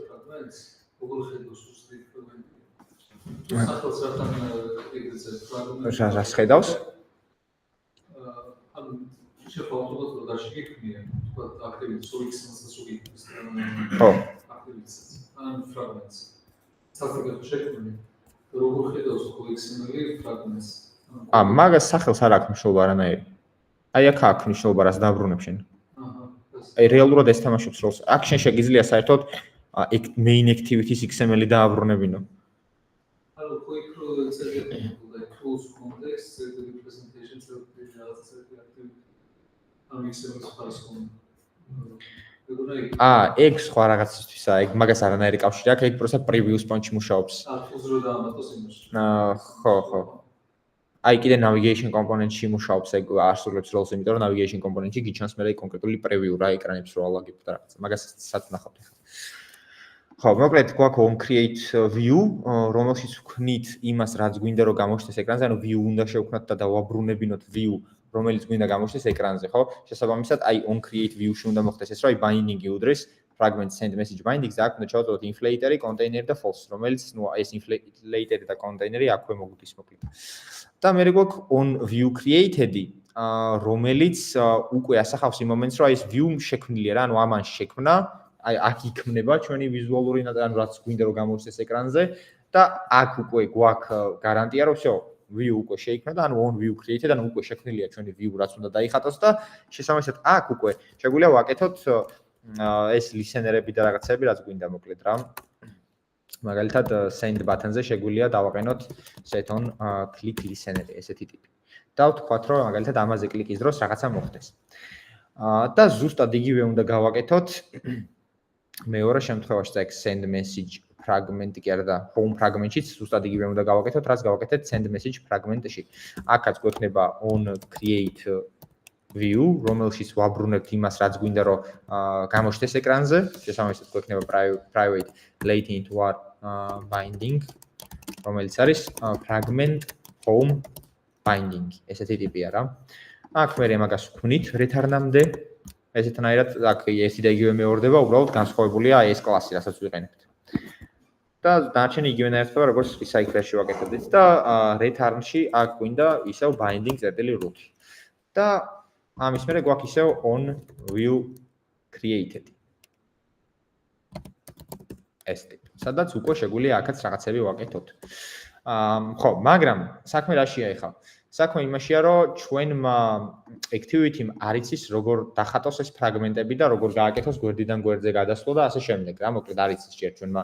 fragments, როგორ ხედავს strict fragment. რას ხედავს? ანუ შეფავტოთ რომ დაშიგიქნია, თქვა აქტივიტი სულ XML-ს სულ ხო. აქტივიტს. ან fragments. საფრთხე შექმნილი. როგორ ხედავს XML-ი fragments? მაგას სახელს არ აქვს მნიშვნელობა არანაირი. აი აქ აქვს მნიშვნელობა რას დაბრუნებ შენ. აი რეალურად ეს თამაშობს როლს. აქ შენ შეგიძლია საერთოდ main activity-s XML-ი დააბრუნებინო. ანუ quick tools context representations of the activity. ამ XML-ს ხარს ხომ. ეგ სხვა რაღაცისთვისა, ეგ მაგას არანაირი კავშირი აქვს, ეგ პროსა previous point-ში მუშაობს. უზრო დაამატოს იმაში. ხო. აი კიდე navigation component-ში მუშაობს, ეგ ასრულებს როლს, იმიტომ რომ navigation component-ში გიჩანს მე კონკრეტული preview რა ეკრანებს რო ალაგებ და რაღაც. მაგასაც ნახავთ ახლა. ხო, მოკლედ გვაქვს on create view, რომელშიც ვქნით იმას, რაც გვინდა რომ გამოჩნდეს ეკრანზე, ანუ view უნდა შევქმნათ და დავაბრუნებინოთ view, რომელიც გვინდა გამოჩნდეს ეკრანზე, ხო? შესაბამისად, აი on create view-ში უნდა მოხდეს ეს, რომ აი binding-ი უდრის fragment send message binding-ს და აქ უნდა ჩავწეროთ inflater-ი, container და false, რომელიც ნუ ეს inflater-ი და container-ი აქვე მოგვდის მოკლედ. და მე გვაქვს on view created-ი, რომელიც უკვე ასახავს იმ მომენტს, რომ აი ეს view შექმნილია რა, ანუ ამან შექმნა აი აქ იქმნება ჩვენი ვიზუალური ანუ რაც გვინდა რომ გამოჩნდეს ეკრანზე და აქ უკვე გვაქვს გარანტია რომ всё view უკვე შეიქმნა და ანუ on view created ანუ უკვე შექმნილია ჩვენი view რაც უნდა დაიხატოს და შესაბამისად აქ უკვე შეგვიძლია ვაკეთოთ ეს listener-ები და რაღაცები რაც გვინდა მოკლედ რა მაგალითად send button-ზე შეგვიძლია დავაყენოთ set on click listener-ი ესეთი ტიპი და ვთქვათ რომ მაგალითად ამაზე კლიკის დროს რაღაცა მოხდეს და ზუსტად იგივე უნდა გავაკეთოთ მეორე შემთხვევაში და send message fragment-ი კი არა და home fragment-შიც ზუსტად იგივე უნდა გავაკეთოთ, რაც გავაკეთეთ send message fragment-ში. აქაც გვექნება on create view, რომელშიც ვაბრუნებთ იმას, რაც გვინდა რომ გამოჩნდეს ეკრანზე. შესაბამისად გვექნება private late init var binding, რომელიც არის fragment home binding. ესეთი ტიპია რა. აქ მე მაგას ვქმნით return-მდე ესეთნაირად აქ ერთი და იგივე მეორდება, უბრალოდ განსხვავებულია ეს კლასი, რასაც ვიყენებთ. და დარჩენი იგივენაირად ხდება, როგორც recycler-ში ვაკეთებდით და return-ში აქ გვინდა ისევ binding.root. და ამის მერე გვაქვს ისევ on view created. ეს ტიპი. სადაც უკვე შეგვიძლია აქაც რაღაცები ვაკეთოთ. ხო, მაგრამ საქმე რაშია ახლა? საქმე იმაშია, რომ ჩვენმა activity-მ არ იცის როგორ დახატოს ეს ფრაგმენტები და როგორ გააკეთოს გვერდიდან გვერდზე გადასვლა და ასე შემდეგ რა, მოკლედ არ იცის ჯერ ჩვენმა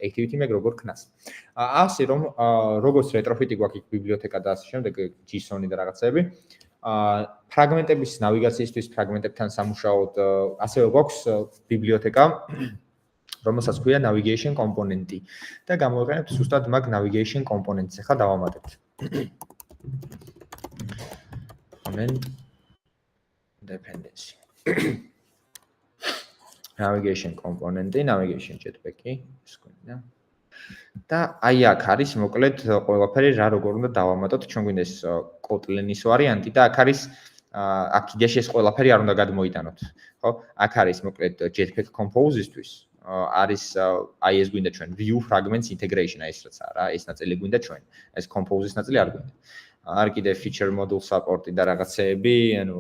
activity-მ ეგ როგორ ქნას. ასე რომ როგორც retrofit-ი გვაქვს ბიბლიოთეკა და ასე შემდეგ, JSON-ი და რაღაცები, ფრაგმენტების ნავიგაციისთვის, ფრაგმენტებთან სამუშაოდ, ასევე გვაქვს ბიბლიოთეკა, რომელსაც ქვია navigation component-ი და გამოვიყენებთ ზუსტად მაგ navigation component-ს ახლა დავამატებთ. Component dependency. Navigation component-ი, navigation jetpack-ი, ის გვინდა. და აი აქ არის მოკლედ ყველაფერი რა როგორ უნდა დავამატოთ, ჩვენ გვინდა ეს Kotlin-ის ვარიანტი და აქ არის აქ იდეაში ეს ყველაფერი არ უნდა გადმოიტანოთ, ხო? აქ არის მოკლედ jetpack compose-ისთვის არის აი ეს გვინდა ჩვენ view fragments integration აი ეს რაც არა, ეს ნაწილი გვინდა ჩვენ, ეს compose-ის ნაწილი არ გვინდა. არ კიდე feature module support-ი და რაღაცეები, ანუ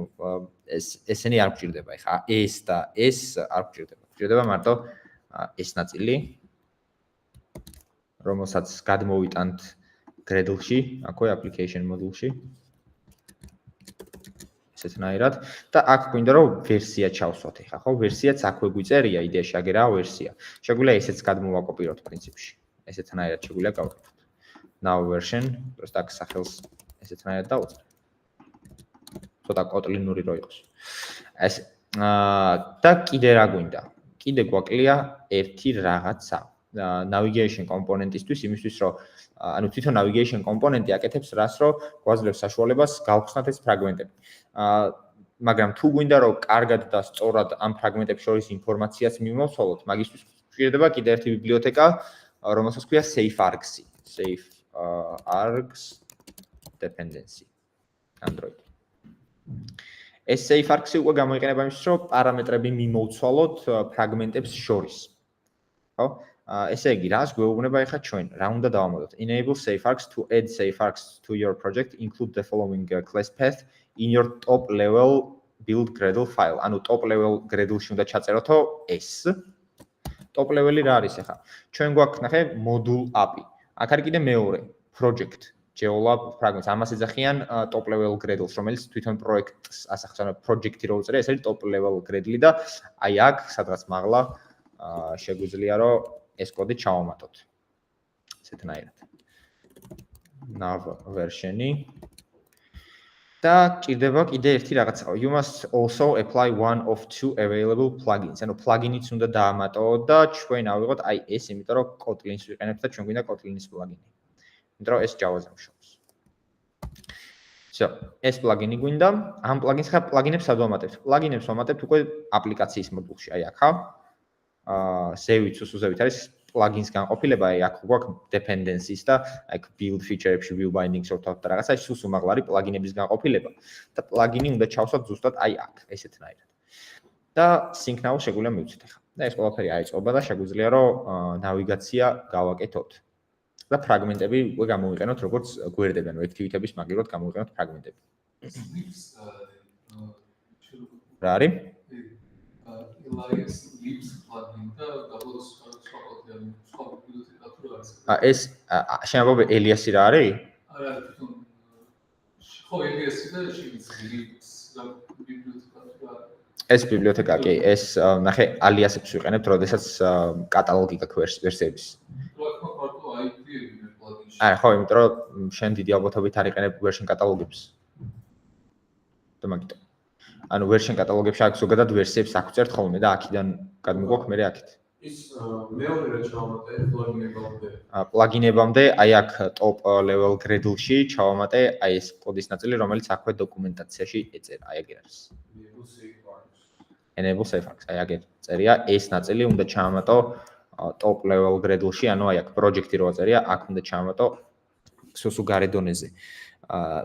ესენი არ გვჭირდება. ეხა ეს და ეს არ გვჭირდება. გვჭირდება მარტო ეს ნაწილი, რომელსაც გადმოვიტანთ Gradle-ში, აქვე application module-ში. ესეთნაირად და აქ გვინდა რომ ვერსია ჩავსვათ ეხა, ხო? ვერსიაც აქვე გვიწერია, იდეაში აგერაა ვერსია. შეგვიძლია ესეც გადმოვაკოპიროთ პრინციპში. ესეთნაირად შეგვიძლია გავაკეთოთ. Now version, просто აქ სახელს ესეთნაირად დავუწყე. ცოტა Kotlin-ური რო იყოს. ეს და კიდე რა გვინდა? კიდე გვაკლია ერთი რაღაცა. Navigation component-ისთვის, იმისთვის რომ ანუ თვითონ navigation component-ი აკეთებს რას, რომ გვაძლევს საშუალებას გავხსნათ ეს ფრაგმენტები. მაგრამ თუ გვინდა რომ კარგად და სწორად ამ ფრაგმენტებს შორის ინფორმაციას მივმოვცვალოთ, მაგისთვის გვჭირდება კიდე ერთი ბიბლიოთეკა, რომელსაც ქვია SafeArgs-ი. SafeArgs dependency Android. ეს SafeArgs-ი უკვე გამოიყენება იმისთვის, რომ პარამეტრები მიმოვცვალოთ ფრაგმენტებს შორის. ხო? ესე იგი, რას გვეუბნება ეხლა ჩვენ? რა უნდა დავამატოთ? Enable SafeArgs to add SafeArgs to your project, include the following class path in your top level build Gradle file. ანუ top level Gradle-ში უნდა ჩაწეროთო ეს. Top level-ი რა არის ახლა? ჩვენ გვაქვს ნახე module API. აქ არის კიდე მეორე project GeoLab fragments. ამას ეძახიან top level Gradle-ს, რომელიც თვითონ პროექტს ასახავს, ანუ project-ი რო უწერია, ეს არის top level Gradle-ი და აი აქ სადღაც მაღლა შეგვიძლია რომ ეს კოდი ჩავამატოთ. ესეთნაირად. Nav version-ი და ჭირდება კიდე ერთი რაღაცა. You must also apply one of two available plugins. ანუ plugin-იც უნდა დაამატო და ჩვენ ავიღოთ აი ეს, იმიტომ რომ Kotlin-ს ვიყენებთ და ჩვენ გვინდა Kotlin-ის plugin-ი. იმიტომ რომ ეს Java-ზე მუშაობს. ეს plugin-ი გვინდა. ამ plugin-ს ხა plugin-ებს სად ვამატებთ? Plugin-ებს ვამატებთ უკვე აპლიკაციის მოდულში. აი აქ save-ით უსუზევით არის plugins განყოფილება, აი აქ გვაქვს dependencies და აი build feature-ებში view bindings ვთავთ და რაღაცა, ის უმაღლა არის plugin-ების განყოფილება და plugin-ი უნდა ჩავსვათ ზუსტად აი აქ, ესეთნაირად. და sync now შეგვიძლია მივცეთ ახლა. და ეს ყველაფერი აიწყობა და შეგვიძლია რომ ნავიგაცია გავაკეთოთ. და ფრაგმენტები უკვე გამოვიყენოთ როგორც გვერდები, ანუ activity-ების მაგივრად გამოვიყენოთ ფრაგმენტები. რა არის? ეს შემაბობ ელიასი რა არის? არა, თვითონ ხო ელიასი და შეიძლება ბიბლიოთეკა. ეს ბიბლიოთეკა კი, ეს ნახე ალიასებს ვიყენებთ, როდესაც კატალოგი გაქვს ვერსიების. არა, ხო, იმიტომ რომ შენ დიდი ალბათობით არ იყენებ version კატალოგებს. და მაგიტომ. ანუ version კატალოგებში აქვს ზოგადად ვერსიებს აქვწერთ ხოლმე და აქედან გადმოგვაქვს მე აქეთ. ის მეორე რა ჩავამატე პლაგინებამდე. პლაგინებამდე აი აქ top level Gradle-ში ჩავამატე აი ეს კოდის ნაწილი, რომელიც აქვე დოკუმენტაციაში ეწერა, აი აქ არის. Enable SafeArgs, აი აქ წერია ეს ნაწილი უნდა ჩაამატო top level Gradle-ში, ანუ აი აქ project-ი რო აწერია, აქ უნდა ჩაამატო სუსუ გარე დონეზე.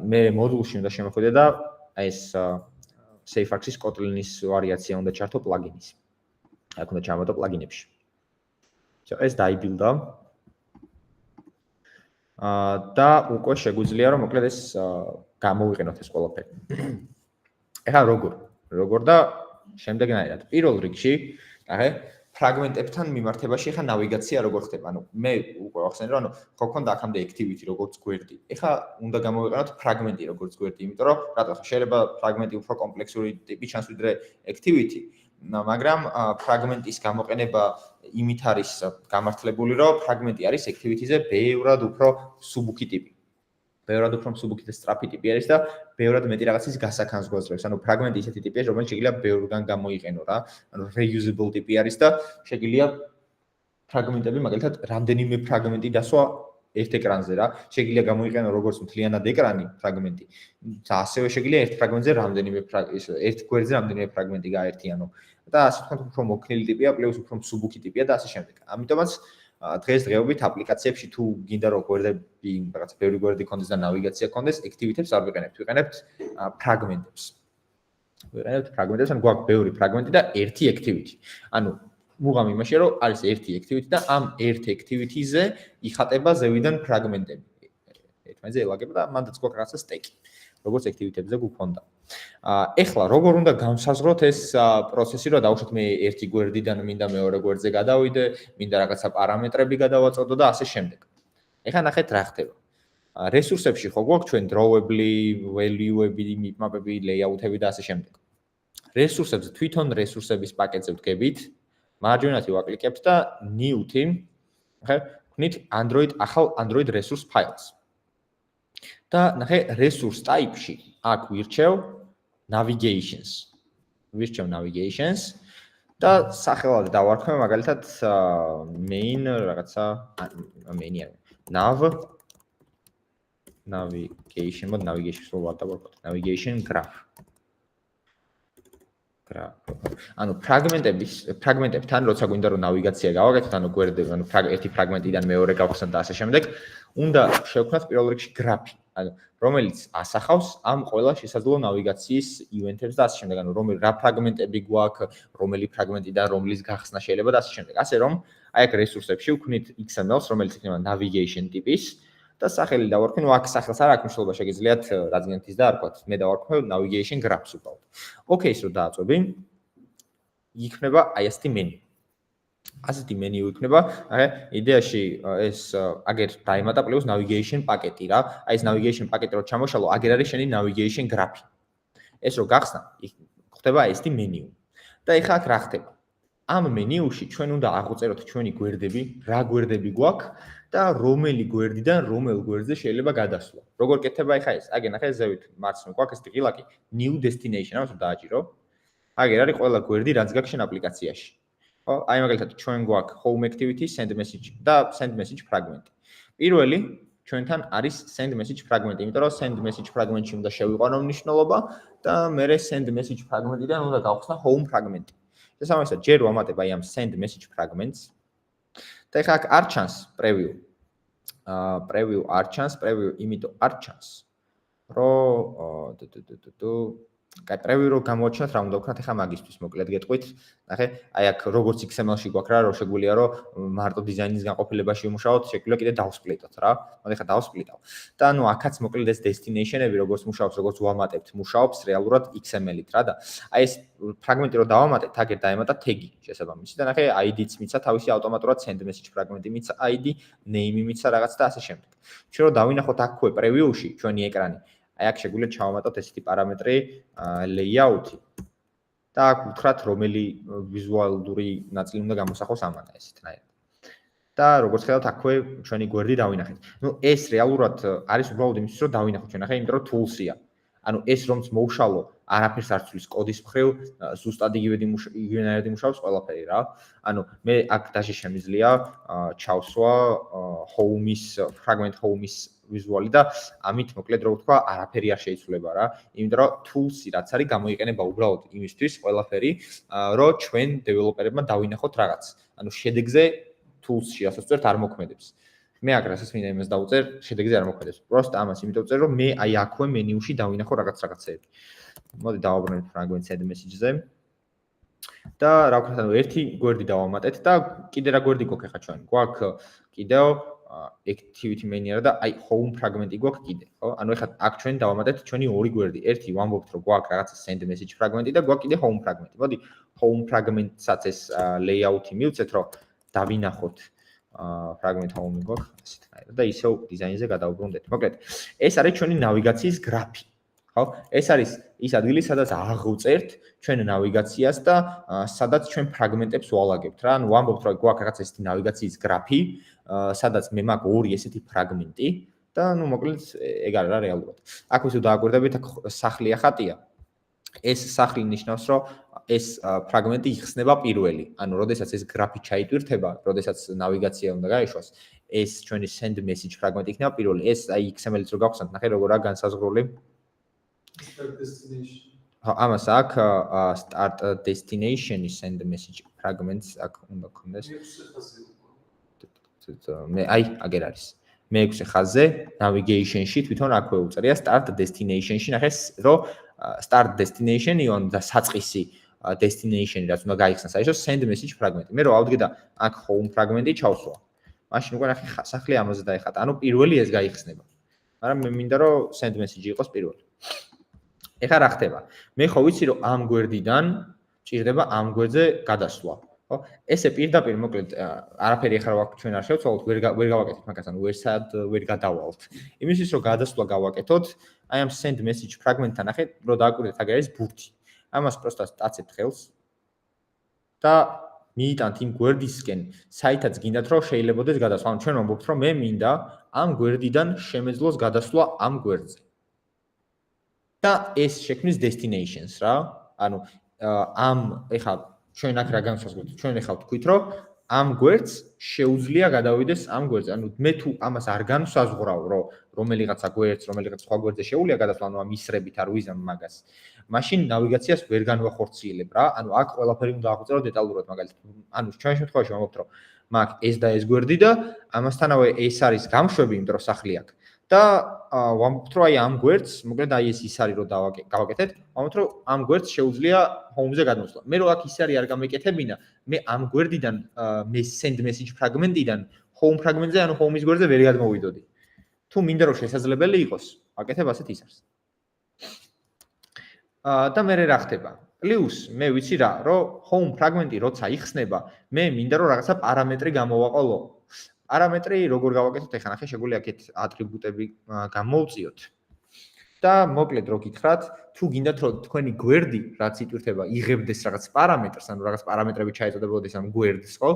მე მოდულში უნდა შემოხვიდე და აი ეს SafeArgs-ის Kotlin-ის ვარიაცია უნდა ჩართო პლაგინის. აქ უნდა ჩამატო პლაგინებში. ეს დაიბილდა. და უკვე შეგვიძლია რომ მოკლედ ეს გამოვიყენოთ ეს ყველაფერი. ეხლა როგორ და შემდეგნაირად. პირველ რიგში, ნახე, ფრაგმენტებთან მიმართებაში ეხა ნავიგაცია როგორ ხდება? ანუ მე უკვე ახსენე რომ ხო ქონდა აქამდე activity როგორც გვერდი. ეხა უნდა გამოვიყენოთ ფრაგმენტი როგორც გვერდი, იმიტომ რომ რატო ხა შეიძლება ფრაგმენტი უფრო კომპლექსური ტიპი ჩანს ვიდრე activity, მაგრამ ფრაგმენტის გამოყენება იმით არის გამართლებული, რომ ფრაგმენტი არის activity-ზე ბევრად უფრო მსუბუქი ტიპი. ბევრად უფრო მსუბუქი და სწრაფი ტიპი არის და ბევრად მეტი რაღაცის გასაქანს გვაძლევს. ანუ ფრაგმენტი ისეთი ტიპია, რომელიც შეიძლება ბევრგან გამოიყენო რა. ანუ reusable ტიპი არის და შეიძლება ფრაგმენტები მაგალითად რამდენიმე ფრაგმენტი დასვა ერთ ეკრანზე რა. შეიძლება გამოიყენო როგორც მთლიანად ეკრანი ფრაგმენტი. და ასევე შეიძლება ერთ ფრაგმენტზე რამდენიმე ერთ გვერდზე რამდენიმე ფრაგმენტი გააერთიანო. და ასე თქვა უფრო მოქნილი ტიპია, პლუს უფრო მსუბუქი ტიპია და ასე შემდეგ. ამიტომაც დღესდღეობით აპლიკაციებში თუ გინდა რომ გვერდები რაღაც ბევრი გვერდი კონდეს და ნავიგაცია კონდეს, activity-ებს არ ვიყენებთ, ვიყენებთ ფრაგმენტებს. ვიყენებთ ფრაგმენტებს, ან გვაქვს ბევრი ფრაგმენტი და ერთი activity. ანუ მუღამი იმაშია რომ არის ერთი activity და ამ ერთ activity-ზე იხატება ზევიდან ფრაგმენტები. ერთმანეთზე ელაგება და მანდაც გვაქვს რაღაცა სტეკი. როგორც activity-ებზე გვქონდა. ეხლა როგორ უნდა განსაზღვროთ ეს პროცესი, რომ დავუშვათ მე ერთი გვერდიდან მინდა მეორე გვერდზე გადავიდე, მინდა რაღაცა პარამეტრები გადავაწოდო და ასე შემდეგ. ეხლა ნახეთ რა ხდება. რესურსებში ხო გვაქვს ჩვენ დროუები, value-ები, map-ები, layout-ები და ასე შემდეგ. რესურსებზე თვითონ რესურსების პაკეტზე ვდგებით, მარჯვენათი ვაკლიკებთ და new-თი, ხა, ვქნით ახალ Android resource files. და ნახე resource type-ში აქ ვირჩევ navigations. ვირჩევ navigations და სახელად დავარქვე მაგალითად main რაღაცა main-ი არის. navigation mod navigation სულ დავარქვათ. navigation graph. ანუ ფრაგმენტებთან როცა გვინდა რომ ნავიგაცია გავაკეთოთ, ანუ გვერდები, ანუ ერთი ფრაგმენტიდან მეორე გავხსნათ და ასე შემდეგ, უნდა შევქმნათ პირველ რიგში გრაფი, ანუ რომელიც ასახავს ამ ყველა შესაძლო ნავიგაციის ივენთებს და ასე შემდეგ, ანუ რა ფრაგმენტები გვაქვს, რომელი ფრაგმენტიდან რომლის გახსნა შეიძლება და ასე შემდეგ. ასე რომ აი აქ რესურსებში ვქნით XML-ს, რომელიც იქნება navigation ტიპის და სახელი დავარქვი, ნუ აქ სახელს არ აქვს მნიშვნელობა, შეგიძლიათ რადგანთის და არქვათ. მე დავარქვე navigation graphs უბრალოდ. OK-ს რო დააწვევი, იქნება აი ასეთი მენიუ. ასეთი მენიუ იქნება, აი იდეაში ეს აგერ დაემატა პლუს navigation პაკეტი რა. აი ეს navigation პაკეტი რო ჩამოშალო, აგერ არის შენი navigation graph-ი. ეს რო გახსნა, ხდება აი ესეთი მენიუ. და ეხლა აქ რა ხდება? ამ მენიუში ჩვენ უნდა აღვწეროთ ჩვენი გვერდები, რა გვერდები გვაქვს და რომელი გვერდიდან რომელ გვერდზე შეიძლება გადასვლა. როგორ კეთდება ეხლა ეს? აგერ ნახე ზევით მარცხნივ გვაქვს ეს ღილაკი new destination, ამას დააჭირო. აგერ არის ყველა გვერდი, რაც გაქვს შენ აპლიკაციაში. ხო, აი მაგალითად ჩვენ გვაქვს home activity, send message და send message fragment. პირველი ჩვენთან არის send message fragment, იმიტომ რომ send message fragment-ში უნდა შევიყვანო მნიშვნელობა და მერე send message fragment-დან უნდა გავხსნა home fragment-ი. შესაბამისად, ჯერ ვამატებ აი ამ send message fragments და ეხლა აქ არ ჩანს preview. Preview არ ჩანს, preview იმიტომ არ ჩანს. კაი, preview რო გამოაჩინოთ, რა უნდა ვქნათ ეხლა მაგისთვის, მოკლედ გეტყვით. ნახე, აი აქ როგორც XML-ში გვაქვს რა, რო შეგვიძლია რომ მარტო დიზაინის განყოფილებაში ვიმუშაოთ, შეგვიძლია კიდე დავსპლიტოთ რა. მოდი ეხლა დავსპლიტავ. და ნუ აქაც მოკლედ ეს destination-ები როგორც მუშაობს, როგორც ვამატებთ, მუშაობს რეალურად XML-ით რა და აი ეს ფრაგმენტი რო დავამატეთ, აგერ დაემატა tag-ი შესაბამისი და ნახე ID-ც მიცა თავისი ავტომატურად send message fragment-ი მიცა ID, name-ი მიცა რაღაც და ასე შემდეგ. ჩვენ რო დავინახოთ აქვე preview-ში ჩვენი ეკრანი, აი აქ შეგვიძლია ჩავამატოთ ესეთი პარამეტრი layout-ი. და აქ ვთხრათ რომელი ვიზუალური ნაწილი უნდა გამოსახოს ამანა ესეთნაირად. და როგორც ხედავთ აქვე ჩვენი გვერდი დავინახეთ. ნუ ეს რეალურად არის უბრალოდ იმისთვის რომ დავინახოთ ჩვენ ახლა, იმიტომ რომ tools-ია. ანუ ეს რომც მოვშალო, არაფერს არ ცვლის კოდის მხრივ, ზუსტად იგივენაირად იმუშავებს ყველაფერი რა. ანუ მე აქ დაში შემიძლია ჩავსვა home-ის fragment home-ის ვიზუალი და ამით მოკლედ რო ვთქვა, არაფერი არ შეიცვლება რა. იმიტომ რომ tools-ი რაც არის გამოიყენება უბრალოდ იმისთვის ყველაფერი, რომ ჩვენ დეველოპერებმა დავინახოთ რაღაც. ანუ შედეგზე tools-ში რასაც წერთ არ მოქმედებს. მე აქ რასაც მინდა იმას დავწერ, შედეგზე არ მოქმედებს. პროსტ ამას იმიტომ ვწერ, რომ მე აი აქვე მენიუში დავინახო რაღაცეები. მოდი დავაბრუნოთ fragment send message-ზე. და რა ვქნათ, ანუ ერთი გვერდი დავამატეთ და კიდე რა გვერდი გვაქვს ახლა ჩვენ? გვაქვს კიდევ activity main არა და აი home fragment-ი გვაქვს კიდე, ხო? ანუ ეხლა აქ ჩვენ დავამატეთ ჩვენი ორი გვერდი. ერთი ვამბობთ, რომ გვაქვს რაღაცა send message fragment-ი და გვაქვს კიდე home fragment-ი. მოდი home fragment-საც ეს layout-ი მივცეთ, რომ დავინახოთ fragment home-ი გვაქვს ასეთნაირად და ისევ დიზაინზე გადავუბრუნდეთ. მოკლედ, ეს არის ჩვენი ნავიგაციის გრაფი. ხო? ეს არის ის ადგილი, სადაც აღვწერთ ჩვენ ნავიგაციას და სადაც ჩვენ ფრაგმენტებს ვალაგებთ რა. ანუ ვამბობთ, რომ გვაქვს რაღაც ესეთი ნავიგაციის გრაფი, სადაც მე მაქვს ორი ესეთი ფრაგმენტი და ნუ მოკლედ ეგ არა რეალურად. აქ ვისო დააკვირდებით, აქ სახლია ხატია. ეს სახლი ნიშნავს, რომ ეს ფრაგმენტი იხსნება პირველი. ანუ როდესაც ეს გრაფი ჩაიტვირთება, როდესაც ნავიგაცია უნდა გაეშვას, ეს ჩვენი send message ფრაგმენტი იქნება პირველი. ეს აი XML-იც რო გავხსნათ, ნახე როგორაა განსაზღვრული. Start destination. ამას აქ start destination send message fragments აქ უნდა გქონდეს. მე აი აგერ არის. მე-6 ხაზზე navigation-ში თვითონ აქვე უწერია start destination-ში ნახე რომ start destination-ი on და საწყისი destination-ი რაც უნდა გაიხსნას აი რომ send message fragment-ი. მე რო ავდგე და აქ home fragment-ი ჩავსვა. მაშინ უკვე ნახე სახლი ამაზე დაეხატა. ანუ პირველი ეს გაიხსნება. მაგრამ მე მინდა რომ send message იყოს პირველი. ეხლა რა ხდება? მე ხო ვიცი რომ ამ გვერდიდან ჭირდება ამ გვერდზე გადასვლა, ხო? ესე პირდაპირ მოკლედ არაფერი ეხლა ვაქვს ჩვენ არ შევცვალოთ, ვერ გავაკეთეთ მაგას, ანუ ვერ გადავალთ. იმისთვის რომ გადასვლა გავაკეთოთ, აი ამ send message fragment-თან ნახეთ, რომ დააკვირდეთ აგ არის ბურთი. ამას პროსტა სტაცებთ ხელს და მიიტანთ იმ გვერდისკენ, საითაც გინდათ რომ შეიძლებოდეს გადასვლა. ანუ ჩვენ ვამბობთ რომ მე მინდა ამ გვერდიდან შემეძლოს გადასვლა ამ გვერდზე. და ეს შექმნის destinations რა. ანუ ამ ეხლა ჩვენ აქ რა განსაზღვრეთ? ჩვენ ეხლა ვთქვით, რომ ამ გვერდს შეუძლია გადავიდეს ამ გვერდზე. ანუ მე თუ ამას არ განსაზღვრავ, რომ რომელიღაცა გვერდს, რომელიღაც სხვა გვერდზე შეუძლია გადასვლა, ანუ ამ ისრებით არ ვიზამ მაგას. მაშინ ნავიგაციას ვერ განვახორციელებ რა. ანუ აქ ყველაფერი უნდა აღვწერო დეტალურად მაგალითად. ანუ ჩვენ შემთხვევაში ვამბობთ, რომ მაგ ეს და ეს გვერდი და ამასთანავე ეს არის გამშვები, იმიტომ რომ სახლი აქვს. და ვამბობთ რომ აი ამ გვერდს, მოკლედ აი ეს ის არის რომ გავაკეთეთ, ვამბობთ რომ ამ გვერდს შეუძლია home-ზე გადმოსვლა. მე რო აქ ის არის არ გამეკეთებინა, მე ამ გვერდიდან მე send message fragment-დან home fragment-ზე, ანუ home-ის გვერდზე ვერ გადმოვიდოდი. თუ მინდა რომ შესაძლებელი იყოს, აკეთებ ასეთ ისარს. და მე რა ხდება? პლუს მე ვიცი რა, რომ home fragment-ი როცა იხსნება, მე მინდა რომ რაღაცა პარამეტრი გამოვაყოლო. პარამეტრი როგორ გავაკეთოთ ახლა ნახე შეგვიძლია აქეთ ატრიბუტები გამოვწიოთ და მოკლედ რო გითხრათ თუ გინდათ რომ თქვენი გვერდი რაც იტვირთება იღებდეს რაღაც პარამეტრს ანუ რაღაც პარამეტრები ჩაეწოდებოდეს ამ გვერდს ხო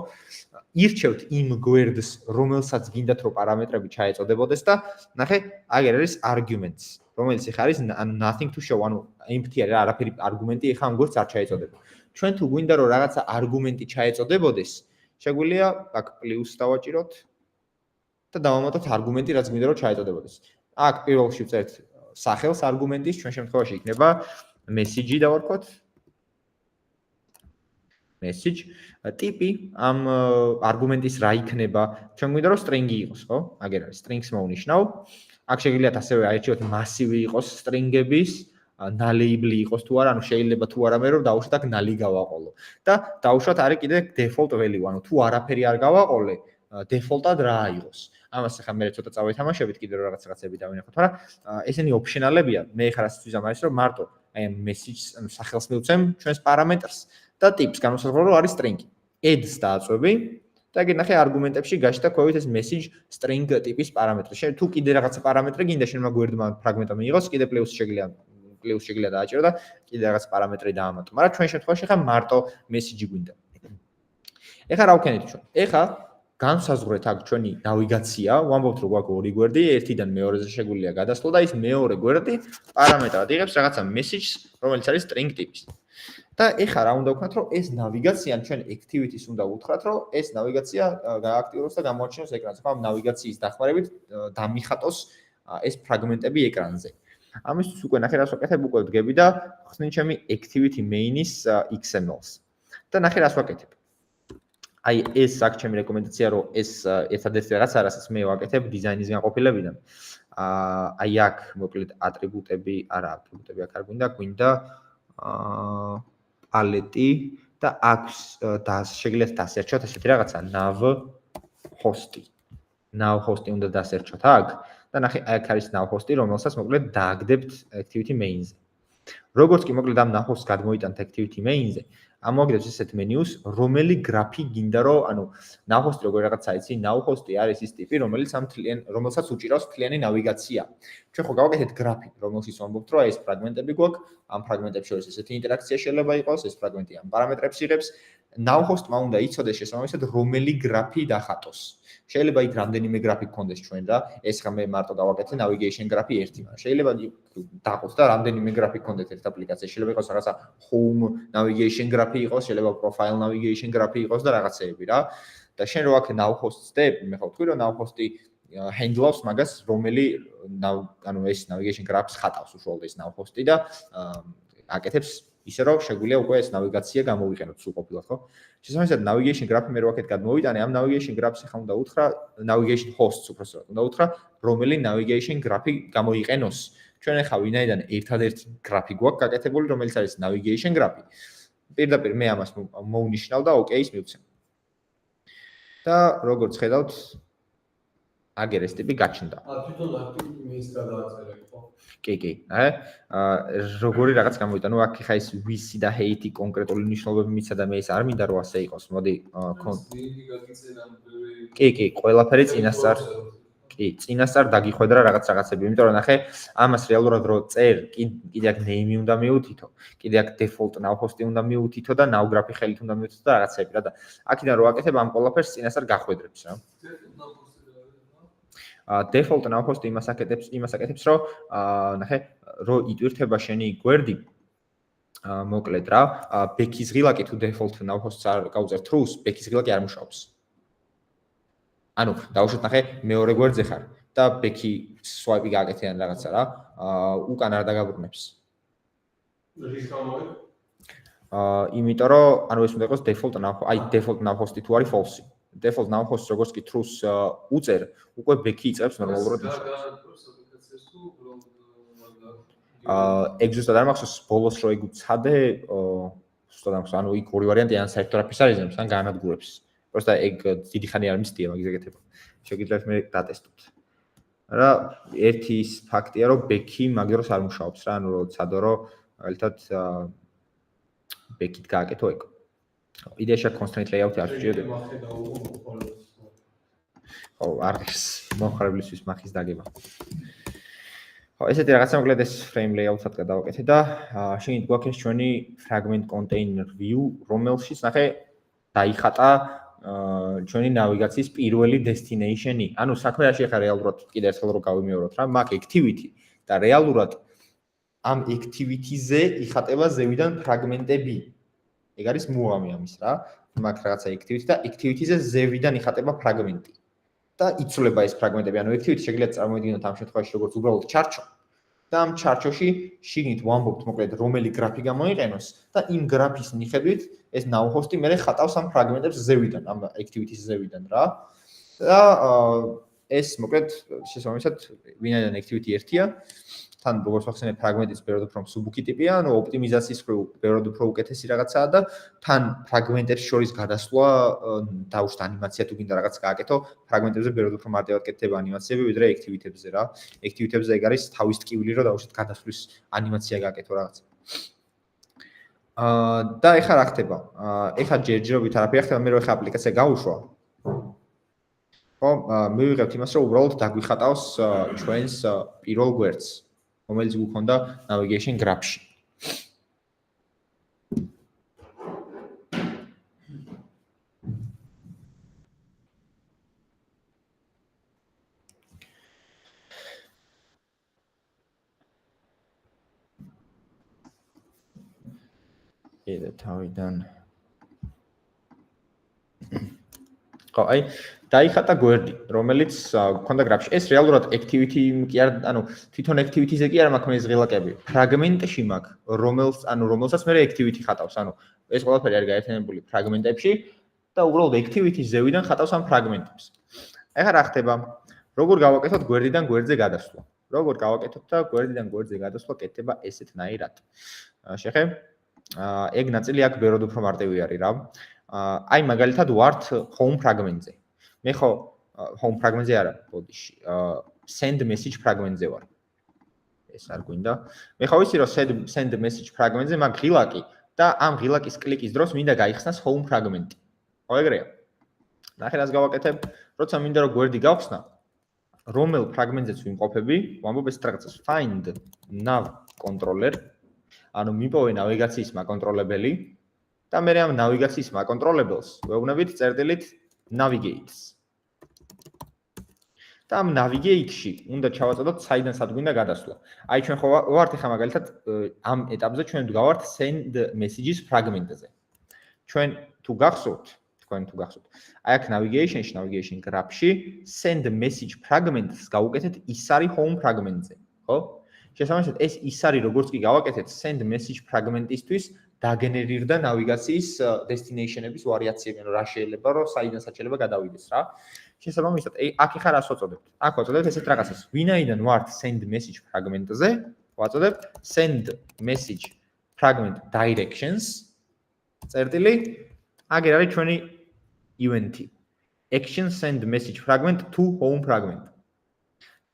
ირჩევთ იმ გვერდს რომელსაც გინდათ რომ პარამეტრები ჩაეწოდებოდეს და ნახე აგერ არის arguments რომელიც ახლა არის ანუ nothing to show ანუ empty არის არაფერი არგუმენტი ახლა ამ გვერდს არ ჩაეწოდება ჩვენ თუ გვინდა რომ რაღაცა არგუმენტი ჩაეწოდებოდეს შეგვიძლია აქ პლუს დავაჭიროთ და დავამატოთ არგუმენტი რაც გვინდა რომ ჩაეწოდებოდეს. აქ პირველში ვწერთ სახელს არგუმენტის, ჩვენ შემთხვევაში იქნება message დავარქვათ. message ტიპი ამ არგუმენტის რა იქნება? ჩვენ გვინდა რომ string-ი იყოს, ხო? აგერ არის strings მოუნიშნავ. აქ შეგიძლიათ ასევე აირჩიოთ massive იყოს string-ების null-able იყოს თუ არა, ანუ შეიძლება თუ არა მე რომ დავუშვათ აქ null-ი გავაყოლო. და დავუშვათ არის კიდე default value, ანუ თუ არაფერი არ გავაყოლე, default-ად რა აიღოს. ამას ახლა მე ცოტა წავეთამაშებით კიდე რომ რაღაცები დავინახოთ, მაგრამ ესენი optional-ებია. მე ახლა რასაც ვიზამ არის რომ მარტო აი ამ message სახელს მივცემ ჩვენს პარამეტრს და ტიპს განსაზღვრო რომ არის string. add-ს დააწვევი და ეგ ნახე არგუმენტებში გაჩნდა ქვევით ეს message string ტიპის პარამეტრი. შენ თუ კიდე რაღაცა პარამეტრი გინდა შენმა გვერდმა ფრაგმენტა მიიღოს, კიდე პლუს შეგიძლია დააჭირო და კიდე რაღაც პარამეტრი დაამატო. მაგრამ ჩვენ შემთხვევაში ხა მარტო message გვინდა. ეხლა რა ვქენით ჩვენ? ეხლა განსაზღვრეთ აქ ჩვენი ნავიგაცია, ვამბობთ რომ გვაქვს ორი გვერდი, ერთიდან მეორეზე შეგვიძლია გადასვლა და ის მეორე გვერდი პარამეტრად იღებს რაღაცა message-ს, რომელიც არის string ტიპის. და ეხლა რა უნდა ვქნათ, რომ ეს ნავიგაცია ჩვენ activity-ს უნდა უთხრათ, რომ ეს ნავიგაცია გააქტიუროს და გამოაჩინოს ეკრანზე. ხო, ამ ნავიგაციის დახმარებით დამიხატოს ეს ფრაგმენტები ეკრანზე. ამისთვის უკვე ნახე რას ვაკეთებ, უკვე ვდგები და ხსნი ჩემი activity main-ის XML-ს. და ნახე რას ვაკეთებ. აი ეს აქ ჩემი რეკომენდაცია რომ ეს ერთადერთი რაღაცა რასაც მე ვაკეთებ დიზაინის განყოფილებიდან. აი აქ მოკლედ ატრიბუტები აქ არ გვინდა palette და აქვს და შეგიძლიათ დასერჩოთ ესეთი რაღაცა nav host-ი. now host-ი უნდა დასერჩოთ აქ და ნახე აქ არის now host-ი, რომელსაც მოკლედ დააგდებთ activity main-ზე. როგორც კი მოკლედ ამ now host-ს გადმოიტანთ activity main-ზე, ამოაგდებს ესეთ მენიუს, რომელი გრაფი გინდა რომ, ანუ now host-ი როგორ რაღაცა იცი, now host-ი არის ის ტიპი, რომელსაც უჭირავს მთლიანი ნავიგაცია. ჩვენ ხო გავაკეთეთ გრაფი, რომელშიც ვამბობთ, რომ ეს ფრაგმენტები გვაქვს, ამ ფრაგმენტებს შორის ესეთი ინტერაქცია შეიძლება იყოს, ეს ფრაგმენტი ამ პარამეტრებს იღებს. now host-მა უნდა იცოდეს შესაბამისად, რომელი გრაფი დახატოს. შეიძლება იქ რამდენიმე გრაფი გქონდეს ჩვენ და ეს ხა მე მარტო გავაკეთე navigation გრაფი ერთი, მაგრამ შეიძლება დაღოთ და რამდენიმე გრაფი გქონდეთ ერთ აპლიკაციაში. შეიძლება იყოს რაღაცა home navigation გრაფი იყოს, შეიძლება profile navigation გრაფი იყოს და რაღაცეები რა. და შენ რო აქ now host-ს დებ, მე ხო ვთქვი რომ now host-ი handle-ავს მაგას, რომელი ანუ ეს navigation graph-ს ხატავს უშუალოდ ეს now host-ი და აკეთებს ისე რომ შეგვიძლია უკვე ეს ნავიგაცია გამოვიყენოთ სულ ყოფილად, ხო? შესაბამისად navigation graph-ი მე რო აქეთ გადმოვიტანე, ამ navigation graph-ს ხა უნდა უთხრა navigation host-ს უბრალოდ უნდა უთხრა, რომელი navigation graph-ი გამოიყენოს. ჩვენ ახლა ვინაიდან ერთადერთი graph-ი გვაქვს გაკეთებული, რომელიც არის navigation graph-ი. პირდაპირ მე ამას მოვნიშნავ და OK-ს მივცემ. და როგორც ხედავთ, აგერ ეს ტიპი გაჩნდა. თვითონ activity main-ს გადააწერე, ხო? კი. როგორი რაღაც გამოვიტანე, ნუ აქ ხა ის ვისი და ჰეიტი კონკრეტული ნიშნულობები მიცა და მე ეს არ მინდა რომ ასე იყოს. მოდი კი, ყველაფერი წინასწარ წინასწარ დაგიხვედრა რაღაცები, იმიტომ რომ ნახე, ამას რეალურად რო წერ, კიდე აქ name-ი უნდა მიუთითო, კიდე აქ default now host-ი უნდა მიუთითო და now graph-ი ხელით უნდა მიუთითო და რაღაცები რა და აქედან რო აკეთებ ამ ყველაფერს წინასწარ გახვედრებს რა. default now host-ი იმას აკეთებს, რომ ნახე, რო იტვირთება შენი გვერდი, მოკლედ რა, back-ის ღილაკი თუ default now host-ს არ გავუწერ true-ს, back-ის ღილაკი არ მუშაობს. ანუ დავუშვათ ნახე, მეორე გვერდზე ხარ და back-ი swipe-ი გააკეთე ან რაღაცა რა, უკან არ დაგაბრუნებს. რის გამო? იმიტომ რომ ანუ ეს უნდა იყოს default now host-ი თუ არის false-ი. default now host როგორც კი true-ს უწერ, უკვე back-ი იწყებს ნორმალურად მუშაობას. ეგ ზუსტად არ მახსოვს ბოლოს რო ეგ უცადე, ზუსტად არ მახსოვს, ანუ იქ ორი ვარიანტი ან საერთოდ არაფერს არ იზრებს, ან განადგურებს. Просто ეგ დიდი ხანი არ მისდია მაგის ეგეთება. შეგიძლიათ მე დატესტოთ. რა ერთი ის ფაქტია, რომ back-ი მაგ დროს არ მუშაობს რა, ანუ რო ცადო რომ მაგალითად back-ით გააკეთო ეგ. იდეაში constraint layout-ი არ შეჭირდება. ხო, არის მომხმარებლისთვის მახის დაგება. ხო, ესეთი რაღაცა მოკლედ ეს frame layout-ად გადავაკეთე და შეგით გვაქვს ჩვენი fragment container view, რომელშიც ნახე დაიხატა ჩვენი ნავიგაციის პირველი destination-ი. ანუ საქმე რა შეიძლება რეალურად კიდე ერთხელ რო გავიმეოროთ რა, მაგ activity და რეალურად ამ activity-ზე იხატება ზევიდან ფრაგმენტები. ეგ არის მოამი ამის რა. მაგ რაღაცა activity და activity-ზე ზევიდან იხატება ფრაგმენტი. და იცვლება ეს ფრაგმენტები, ანუ activity შეგიძლიათ წარმოვიდგინოთ ამ შემთხვევაში როგორც უბრალოდ ჩარჩო. და ამ ჩარჩოში შიგნით ვამბობთ მოკლედ რომელი გრაფი გამოიყენოს და იმ გრაფის მიხედვით ეს now host-ი მე ხატავს ამ ფრაგმენტებს ზევიდან, ამ activity-ის ზევიდან რა. და ეს მოკლედ შესაბამისად ვინაიდან activity ერთია, თან როგორც ვახსენე ფრაგმენტის ბევრად უფრო მსუბუქი ტიპია, ანუ ოპტიმიზაციის მხრივ ბევრად უფრო უკეთესი რაღაცაა და თან ფრაგმენტებს შორის გადასვლა დაუშვათ ანიმაცია თუ გინდა რაღაც გააკეთო, ფრაგმენტებზე ბევრად უფრო მარტივად კეთდება ანიმაციები ვიდრე activity-ებზე რა. activity-ებზე ეგ არის თავის ტკივილი, რომ დაუშვათ გადასვლის ანიმაცია გააკეთო რაღაც. და ეხლა რა ხდება? ეხლა ჯერჯერობით არაფერი ხდება, მე რო ეხლა აპლიკაცია გავუშვა. ხო, მივიღებთ იმას, რომ უბრალოდ დაგვიხატავს ჩვენს პირველ გვერდს, რომელიც გვქონდა navigation graph-ში. კიდე თავიდან ხო, აი დაიხატა გვერდი, რომელიც გქონდა graph-ში. ეს რეალურად activity კი არ, ანუ თვითონ activity-ზე კი არ მაქვს ეს ღილაკები. ფრაგმენტში მაქვს, რომელსაც მე activity ხატავს, ანუ ეს ყველაფერი არის გაერთიანებული ფრაგმენტებში და უბრალოდ activity-ის ზევიდან ხატავს ამ ფრაგმენტებს. ეხლა რა ხდება? როგორ გავაკეთოთ გვერდიდან გვერდზე გადასვლა? როგორ გავაკეთოთ და გვერდიდან გვერდზე გადასვლა კეთდება ესეთნაირად. შეხე? ეგ ნაწილი აქ ბევრად უფრო მარტივი არის რა. აი მაგალითად ვართ home ფრაგმენტზე. მე ხო home fragment-ზე არა, ბოდიში. Send message fragment-ზე ვარ. ეს არ გვინდა. მე ხო ვიცი რომ send message fragment-ზე მაგ ღილაკი და ამ ღილაკის კლიკის დროს მინდა გაიხსნას home fragment-ი. ხო ეგრეა. ნახე რას გავაკეთებ, როცა მინდა რომ გვერდი გავხსნა, რომელ ფრაგმენტზეც ვიმყოფები, ვამბობ ეს რაღაცას find nav controller, ანუ მიპოვე ნავიგაციის მაკონტროლებელი და მე ამ ნავიგაციის მაკონტროლებელს ვეუბნებით წერტილით navigates. და ამ navigate-ში უნდა ჩავაწოდოთ საიდან სად გვინდა გადასვლა. აი ჩვენ ხო ვართ ახლა მაგალითად ამ ეტაპზე ჩვენ ვდგავართ send messages fragment-ზე. ჩვენ თუ გახსოვთ აი აქ navigation graph-ში send message fragment-ს გავუკეთეთ ის არის home fragment-ზე, ხო? შესაბამისად ეს ის არის როგორც კი გავაკეთეთ send message fragment-ისთვის დაგენერირდა navigacიის destination-ების ვარიაციები, ანუ რა შეიძლება რომ საიდან საჩელება გადავიდეს რა. შესაბამისად აქ ხარ რას ვაწოდებთ? აქ ვაწოდებთ ესეთ რაღაცას. ვინაიდან ვართ send message fragment-ზე, ვაწოდებთ send message fragment directions წერტილი აგერ არის ჩვენი event action send message fragment to home fragment.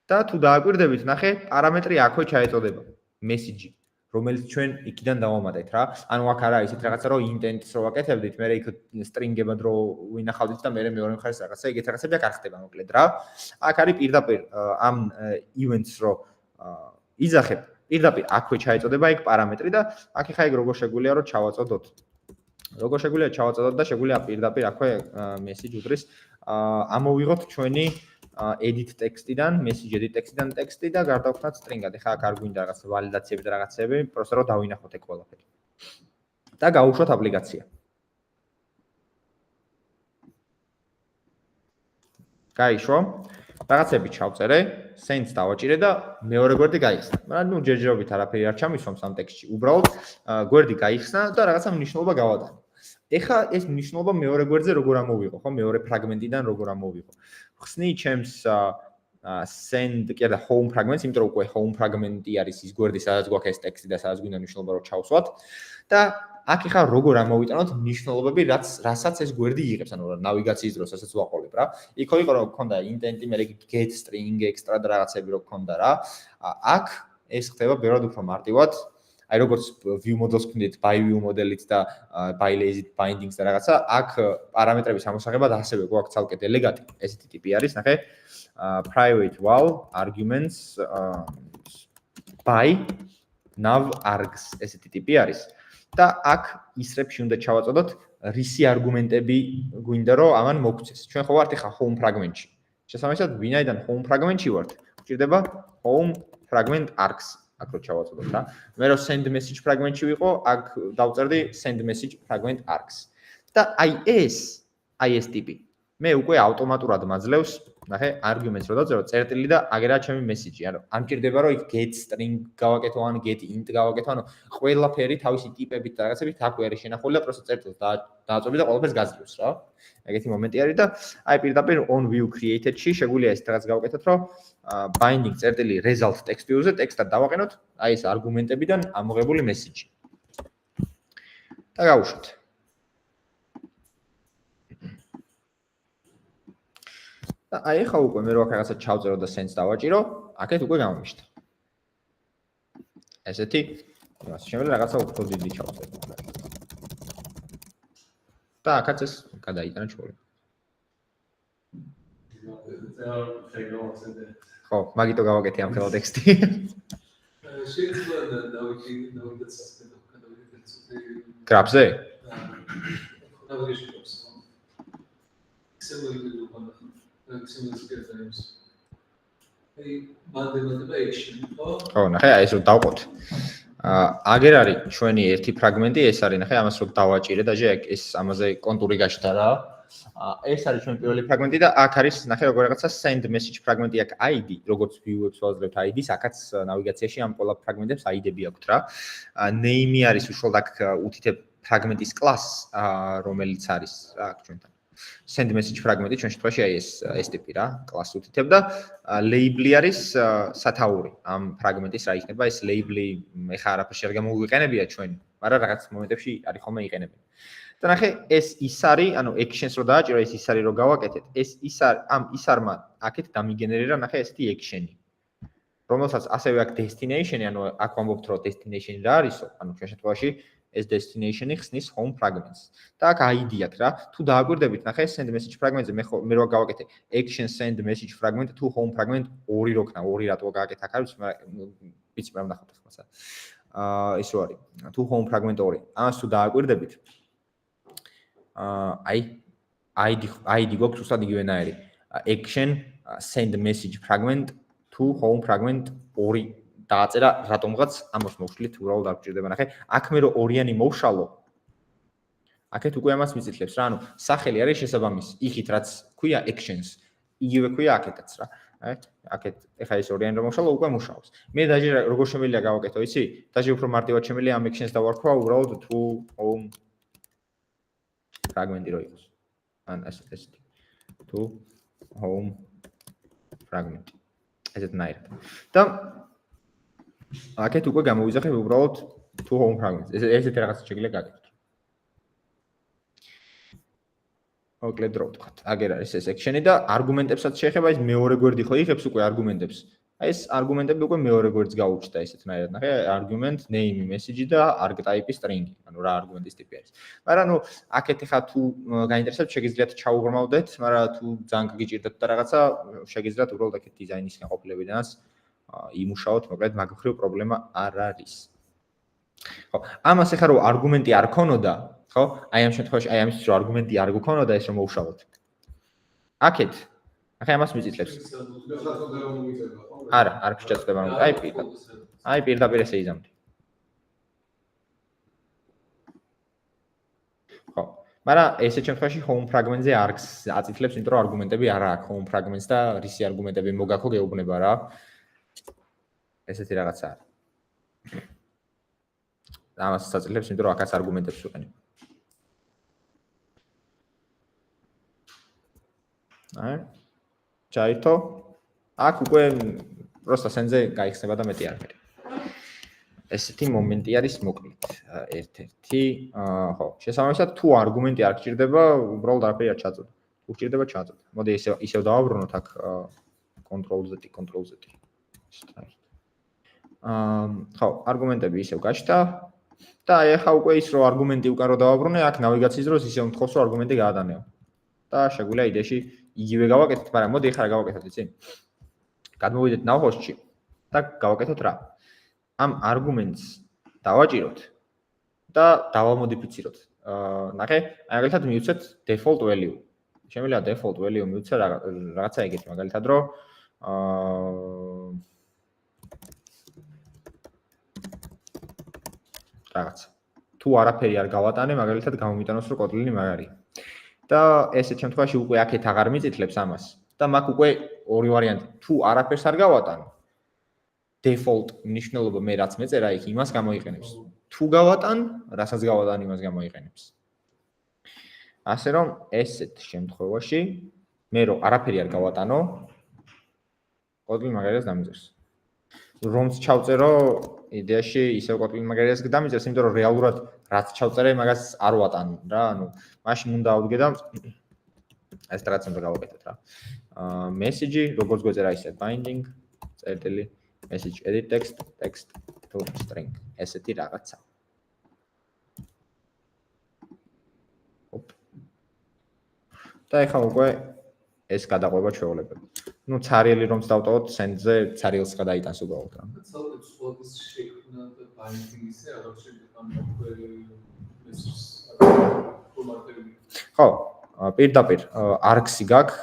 და თუ დააკვირდებით, ნახე, პარამეტრი აქვე ჩაეწოდება message, რომელიც ჩვენ იქიდან დავამატეთ რა. ანუ აქ არა ისეთ რაღაცა რომ intent-ს რო ვაკეთებდით, მე იქ string-ებად რო ვინახავდით და მე მეორე მხარეს რაღაცა, ეგეთ რაღაცები აქ არ ხდება მოკლედ რა. აქ არის პირდაპირ ამ events რო იძახებ, პირდაპირ აქვე ჩაეწოდება იქ პარამეტრი და აქ ხა ეგ როგორ შეგვიძლია რომ ჩავაწოდოთ. როგორ შეგვიძლია ჩავაწოდოთ და შეგვიძლია პირდაპირ აქვე message უდრის ამოვიღოთ ჩვენი edit text-დან, message edit text-დან ტექსტი და გარდავხსნათ string-ად. ეხლა აქ არ გვინდა რაღაც ვალიდაციები და რაღაცები, პროსტა რომ დავინახოთ ეგ ყველაფერი. და გავუშვათ აპლიკაცია. გაიშვა, რაღაცები ჩავწერე, send-ს დავაჭირე და მეორე გვერდი გაიხსნა. მაგრამ ნუ ჯერჯერობით არაფერი არ ჩამისვამს ამ ტექსტში. უბრალოდ გვერდი გაიხსნა და რაღაცა მნიშვნელობა გავატანე. ეხლა ეს მნიშვნელობა მეორე გვერდზე როგორ ამოვიღო, ხო? მეორე ფრაგმენტიდან როგორ ამოვიღო. ხსნი ჩემს send კი არა home fragments, იმიტომ რომ უკვე home fragment-ი არის ის გვერდი, სადაც გვაქვს ეს ტექსტი და სადაც გვინდა მნიშვნელობა რომ ჩავსვათ და აქ ეხლა როგორ ამოვიტანოთ მნიშვნელობები, რასაც ეს გვერდი იღებს, ანუ ნავიგაციის დროს ასაც ვაყოლებ რა. იქ იყო რომ გქონდა intent-ი, მე get string, extra და რაღაცები რო გქონდა რა. აქ ეს ხდება ბევრად უფრო მარტივად. აი როგორც view models გქონდით by view modelით და by lazy bindings და რაღაცა, აქ პარამეტრების ამოსაღებად ასევე გვაქვს ცალკე დელეგატი, ესეთი ტიპი არის, ნახე, private val arguments by nav args ესეთი ტიპი არის. და აქ ისრებში უნდა ჩავაწოდოთ რისი არგუმენტები გვინდა რომ ამან მოგცეს. ჩვენ ხო ვართ ახლა home fragment-ში. შესაბამისად, ვინაიდან home fragment-ში ვართ, გვჭირდება home fragment args. აქ რო ჩავაწოდოთ რა. მე რო send message fragment-ში ვიყო, აქ დავწერდი send message fragment args. და აი ეს ტიპი. მე უკვე ავტომატურად მაძლევს, ნახე, arguments რო დავწერო, წერტილი და აგერა ჩემი message-ი. ანუ არ მჭირდება რომ იქ get string გავაკეთო, ან get int გავაკეთო, ანუ ყველაფერი თავისი ტიპებით და რაღაცებით აქ ვერ შენახული და პროსტა წერტილს დააწვევი და ყველაფერს გაძლევს რა. ეგეთი მომენტი არის და აი პირდაპირ on view created-ში შეგვიძლია ეს რაღაც გავაკეთოთ, რომ binding წერტილი result text view-ზე ტექსტად დავაყენოთ, აი ეს არგუმენტებიდან ამოღებული message. და გავუშვათ. და აი ხა უკვე მე რო აქ რაღაცა ჩავწერო და send-ს დავაჭირო, აქეთ უკვე გამომიშთა. ესეთი, იმას შემიძლია რაღაცა უფრო დიდი ჩავწერო. და აქაც ეს გადაიტანა ჩვენი. ხო, მაგიტო გავაკეთე ამ ხელა ტექსტი. შეიძლება navigate-ს graph-ზე? navigation-ს. ხო, ნახე, აი ეს რო დავყოთ. აგერ არის ჩვენი ერთი ფრაგმენტი, ეს არის, ნახე, ამას რო დავაჭირე და ეს ამაზე კონტური გაჩნდა რა. ეს არის ჩვენი პირველი ფრაგმენტი და აქ არის, ნახე, როგორ რაღაცა send message fragment-ი აქ ID, როგორც view-ებს ვაძლევთ ID-ს, აქაც ნავიგაციაში ამ ყველა ფრაგმენტებს ID-ები აქვთ რა. name-ი არის უშუალოდ აქ უთითებ ფრაგმენტის class, რომელიც არის აქ ჩვენთან. send message fragment-ი ჩვენ შემთხვევაში აი ეს ტიპი რა, class უთითებ და label-ი არის სათაური ამ ფრაგმენტის რა იქნება ეს label-ი ეხა არაფერში არ გამოვიყენებია ჩვენ, მაგრამ რაღაც მომენტებში არის ხოლმე იყენებენ. და ნახე ეს ის არის, ანუ actions რო დააჭირო, ეს ის არის რო გავაკეთეთ. ეს ის არის, ამ ის არმა აქეთ დამიგენერირა ნახე ესეთი action-ი. რომელსაც ასევე აქ destination-ი, ანუ აქ ვამბობთ რომ destination-ი რა არისო, ანუ ჩვენ შემთხვევაში ეს destination-ი ხსნის home fragments. და აქ ID აქვს რა. თუ დააკვირდებით, ნახე send message fragment-ზე მე რო გავაკეთე action send message fragment to home fragment ორი რო ქნა, ორი რატო გააკეთე აქ არის, ვიცი რა ვნახავთ ახლა. ის რო არის. to home fragment ორი. ამას თუ დააკვირდებით, ID გვაქვს უბრალოდ იგივენაირი. action send message fragment to home fragment ორი დააწერა რატომღაც ამას მოვშლით უბრალოდ არ გჭირდება ნახე აქ მე რო ორიანი მოვშალო აქეთ უკვე ამას მიწითლებს რა ანუ სახელი არის შესაბამისი იქით რაც ქვია actions იგივე ქვია აქეთაც რა აქეთ ეხა ეს ორიანი რომ მოვშალო უკვე მუშაობს მე დაჟე როგორ შემიძლია გავაკეთო იცი დაჟე უფრო მარტივად შემიძლია ამ actions დავარქვა უბრალოდ to home fragment-ი რო იყოს ან ესეთი to home fragment ესეთ ნაირად და აქეთ უკვე გამოვიზახებ უბრალოდ to home fragments. ესეთი რაღაცა შეგვიძლია გაკეთოთ. მოკლედ რო ვთქვათ, აგერ არის ეს section-ი და არგუმენტებსაც შეეხება ის მეორე გვერდი ხო იღებს უკვე არგუმენტებს. აი ეს არგუმენტები უკვე მეორე გვერდს გაუჩნდა ესეთნაირად. ნახე, argument name message და arg type-ის string-ი, ანუ რა არგუმენტის ტიპი არის. მაგრამ ნუ აქეთ ხა თუ გაინტერესებთ, შეგიძლიათ ჩაუღრმავდეთ, მაგრამ თუ ძალიან გიჭირდათ და რაღაცა, შეგიძლიათ უბრალოდ აქეთ დიზაინის გაყოფილებიდანაც იმუშაოთ, მოკლედ მაგ მხრივ პრობლემა არ არის. ხო, ამას ახლა რომ არგუმენტი არ ქონოდა, ხო? აი ამ შემთხვევაში, აი ამის რომ არგუმენტი არ გქონოდა, ეს რომ მოვშალოთ. აქეთ, ახლა ამას მიწითლებს. არა, არ გიჭირდება, აი პირდაპირ ესე იზამთი. ხო, მაგრამ ესეთ შემთხვევაში home fragment-ზე არ აწითლებს, იმიტომ რომ არგუმენტები არ აქვს home fragments და რისი არგუმენტები მოგაქო გეუბნება რა. ესეთი რაღაცა არის. ამას საწილებს, იმიტომ რომ აქაც არგუმენტებს ვიყენებ. აი. ჩაირთო. აქ უკვე просто სენზე გაიხსნება და მეტი არ არის. ესეთი მომენტი არის მოკლედ. ერთ-ერთი, ხო, შესაბამისად თუ არგუმენტი არ გჭირდება, უბრალოდ არაფერი არ ჩაწოდო. თუ გჭირდება ჩაწოდო. მოდი ისევ დავაბრუნოთ აქ Ctrl-Z, Ctrl-Z. ხო, არგუმენტები ისევ გაჩნდა და აი ახლა უკვე ის რომ არგუმენტი უკან რო დავაბრუნე, აქ ნავიგაციის დროს ისევ მთხოვს რომ არგუმენტი გაადანეო. და შეგვიძლია იდეაში იგივე გავაკეთოთ, მაგრამ მოდი ახლა რა გავაკეთოთ, იცი? გადმოვიდეთ ნავხოსში და გავაკეთოთ რა? ამ არგუმენტს დავაჭიროთ და დავამოდიფიციროთ. ნახე, აი მაგალითად მივცეთ default value. შემიძლია default value მივცე რაღაცა ეგეთი, მაგალითად რომ რაღაცა. თუ არაფერი არ გავატანე, მაგალითად გამომიტანოს რომ Kotlin-ი მაგარია. და ესეთ შემთხვევაში უკვე აქეთ აღარ მიწითლებს ამას. და მაგ უკვე ორი ვარიანტი. თუ არაფერს არ გავატანე, default მნიშვნელობა მე რაც მეწერა იქ იმას გამოიყენებს. თუ გავატან, რასაც გავატან იმას გამოიყენებს. ასე რომ ესეთ შემთხვევაში მე რომ არაფერი არ გავატანო, Kotlin მაგარიას დამიწერს. რომც ჩავწერო იდეაში ისევ Kotlin მაგარიას დამიწერს, იმიტომ რომ რეალურად რაც ჩავწერე მაგას არ ვატან რა, ანუ მაშინ უნდა ავდგე და ეს რაღაც უნდა გავაკეთოთ რა. message როგორც გვეწერა ისე binding წერტილი message edit text to string ესეთი რაღაცა. და ეხლა უკვე ეს გადაყვება ჩვეულებები. ნუ ცარიელი რომც დავტოვოთ, send-ზე ცარიელს გადაიტანს უბრალოდ რა. ცალკე სპოტის შექმნა და binding-ზე აღარ შეიძლება message ფორმატები. ხო, პირდაპირ args-ი გაქვს,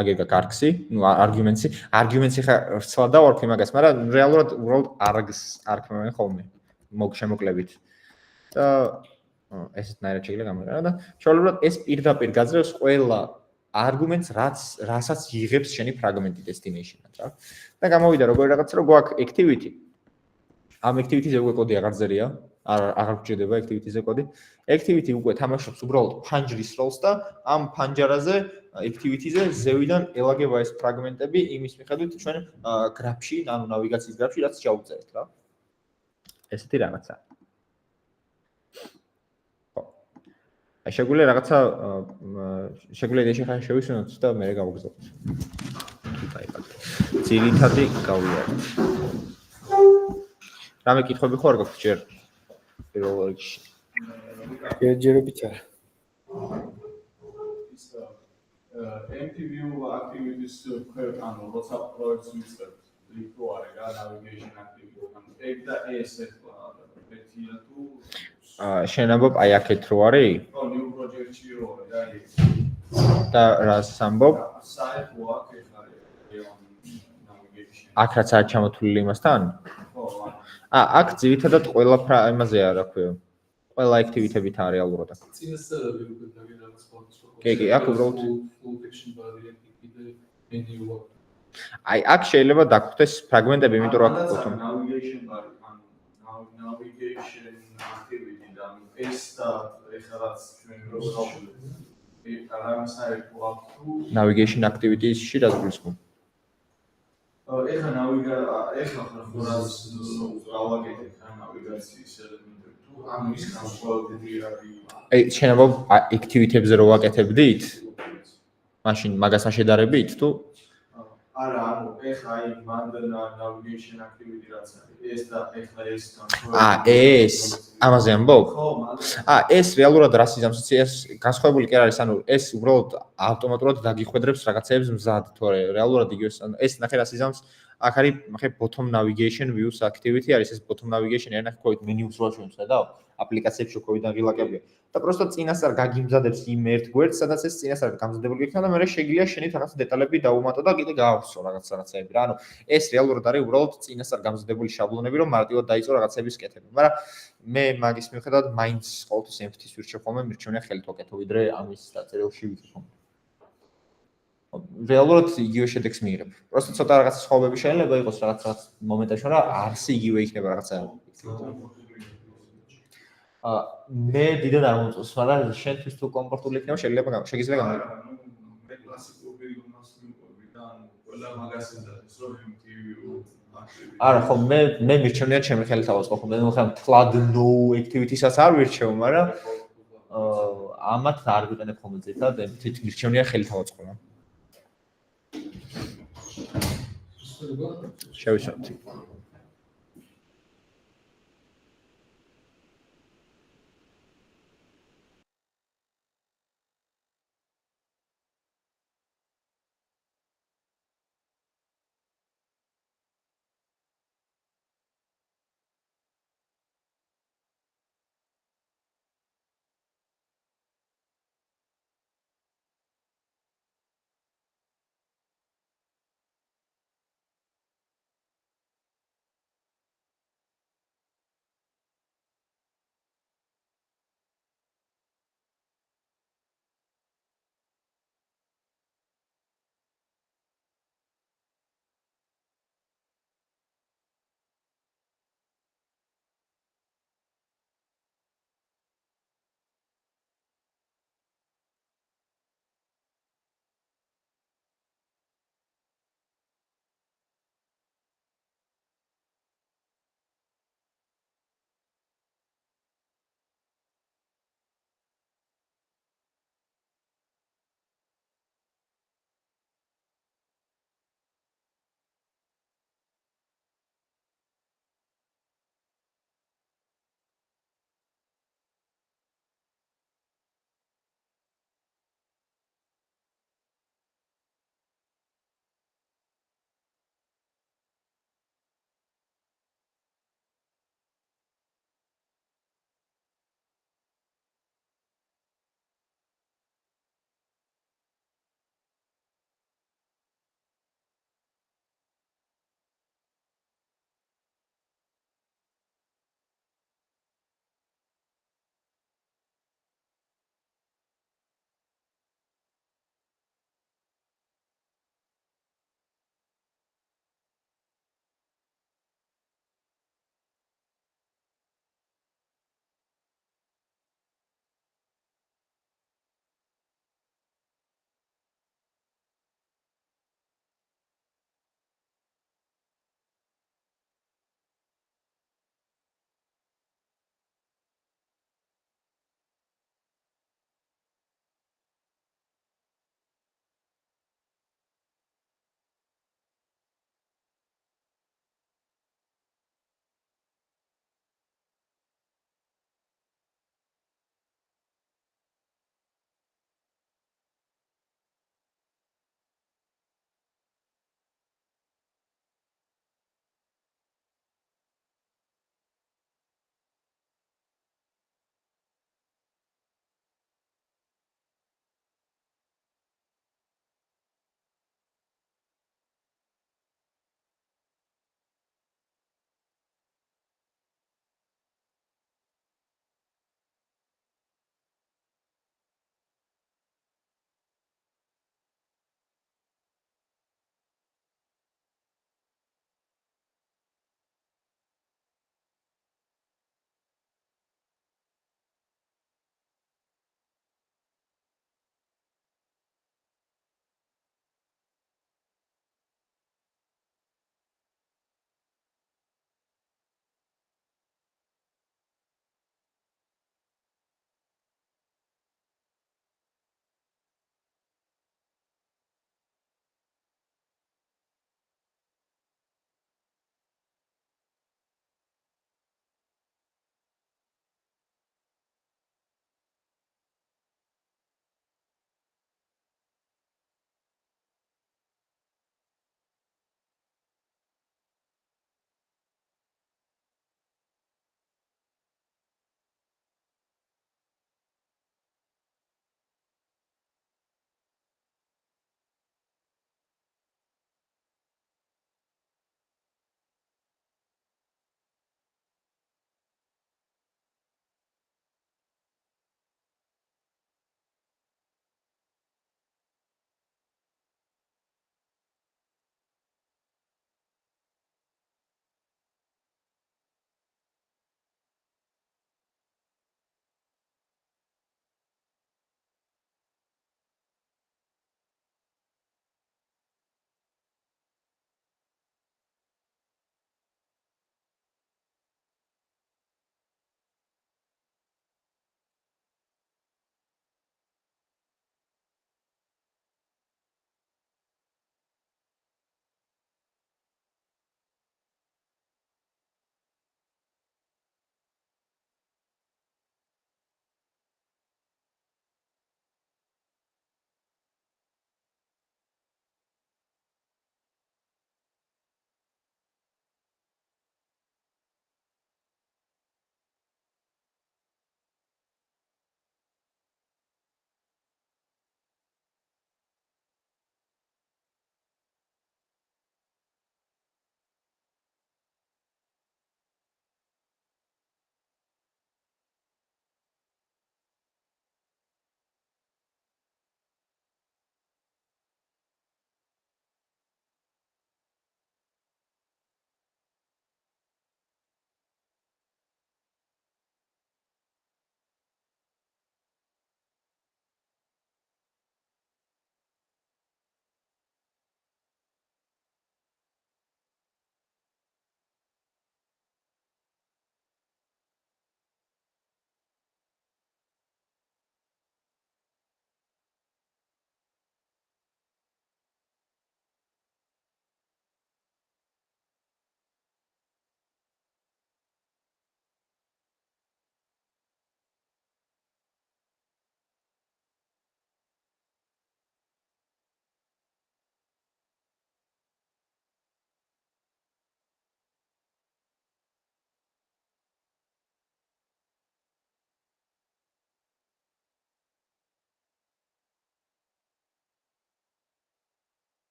აგერ გაქვს args-ი, ნუ arguments-ი ხა რცლა დავარქვი მაგას, მაგრამ რეალურად უბრალოდ args არქმევენ ხოლმე შემოკლებით. და ესეთნაირად შეიძლება გამოიყენა და ჩვეულებრივად ეს პირდაპირ გაძლევს ყველა arguments რასაც იღებს შენი ფრაგმენტი destination-ად რა. და გამოვიდა როგორი რაღაცა რომ გვაქვს activity. ამ activity-ზე უკვე კოდი აღარ წერია, აღარ გჭირდება activity-ზე კოდი. activity უკვე თამაშობს უბრალოდ ფანჯრის როლს და ამ ფანჯარაზე activity-ზე ზევიდან ელაგება ეს ფრაგმენტები იმის მიხედვით ჩვენ გრაფში, ანუ ნავიგაციის გრაფში რაც ჩავწერეთ რა. ესეთი რაღაცა. აი შეგვიძლია რაღაცა შეგვიძლია ეს ხან შევისვენოთ და მე გავგზავნოთ. დაიწყოთ. ძირითადი გავიარეთ. რამე კითხვები ხო არ გაქვთ ჯერ პირველ რიგში? ჯერჯერობით არა. MTVU activities ანუ როცა პროექტს ვიწყებთ, ლიფტო არის რა, navigation activity, ანუ ეგ და ეს ერთია თუ შენ ამბობ აი აქეთ რო არის? ხო, new project-ში რო არის რა ის. და რას ამბობ? site work ეს არის navigation. აქ რაც არის ჩამოთვლილი იმასთან? ხო, აქ ძირითადად ყველა იმაზეა, რა ქვია. ყველა activity-ებით არის რეალურად. წინასწარები უკვე დაგინახავს ფოტოს. კი, აქ უბრალოდ full fiction variant კიდე menu work. აი აქ შეიძლება დაგხვდეს ფრაგმენტები, იმიტომ რომ აქ ბოტონ navigation არის, ანუ navigation activity და ეს და ეხლა რაც ჩვენ რო გავხსენებთ. ეს რამის არის თუ navigation activities-ში რაც გულისხმობ. ეხლა ეხლა ხორას გავაკეთეთ რა navigation-ის ელემენტები თუ ანუ ის განსხვავებული არის. აი შენ ამბობ activity-ებზე რო ვაკეთებდით? მაშინ მაგასთან შედარებით თუ არა, ანუ ეხლა აი მანდ navigation activity რაც არის, ეს და ეხლა ეს ეს ამაზე ამბობ? ხო, მანდ ეს რეალურად რას იზამს? ეს განსხვავებული კი არ არის, ანუ ეს უბრალოდ ავტომატურად დაგიხვედრებს რაღაცეებს მზად, თორე რეალურად იგივეს, ანუ ეს ნახე რას იზამს? აქ არის ნახე bottom navigation views activity არის ეს bottom navigation არის ნახე ხო menus რო შევხედავ აპლიკაციებში როგორიდან ღილაკებია და პროსტო წინასწარ გაგიმზადებს იმ ერთ გვერდს სადაც ეს წინასწარ გამზადებული იქნება და მე შეგიძლია შენით რაღაც დეტალები დაუმატო და კიდე გაავსო რაღაცეები რა ანუ ეს რეალურად არის უბრალოდ წინასწარ გამზადებული შაბლონები რომ მარტივად დაიწყო რაღაცების კეთება მაგრამ მე მაგის მიუხედავად მაინც ყოველთვის empty-ს ვირჩევ ხოლმე მირჩევნია ხელით ვაკეთო ვიდრე ამის დაწერილში ვიქო რეალურად იგივე შედეგს მიიღებ. Просто ცოტა რაღაც სხვაობები შეიძლება იყოს რაღაც მომენტებში, რა არსი იგივე იქნება რაღაცა. მე დიდად არ მომწონს, მაგრამ შენთვის თუ კომფორტული იქნება, შეიძლება შეგიძლია გამიგო. მე კლასიკურ ბილდმას მივყვები და ანუ ყველა მაგას ეძახის რომ MTVU არა, ხო, მე მირჩევნია ჩემი ხელით ავაწყო, ხო, მე ხომ თლად no activity-საც არ ვირჩევ, მაგრამ ამათ არ ვიყენებ ხოლმე ზედად, თვით მირჩევნია ხელით ავაწყო რა. შევისვენოთ.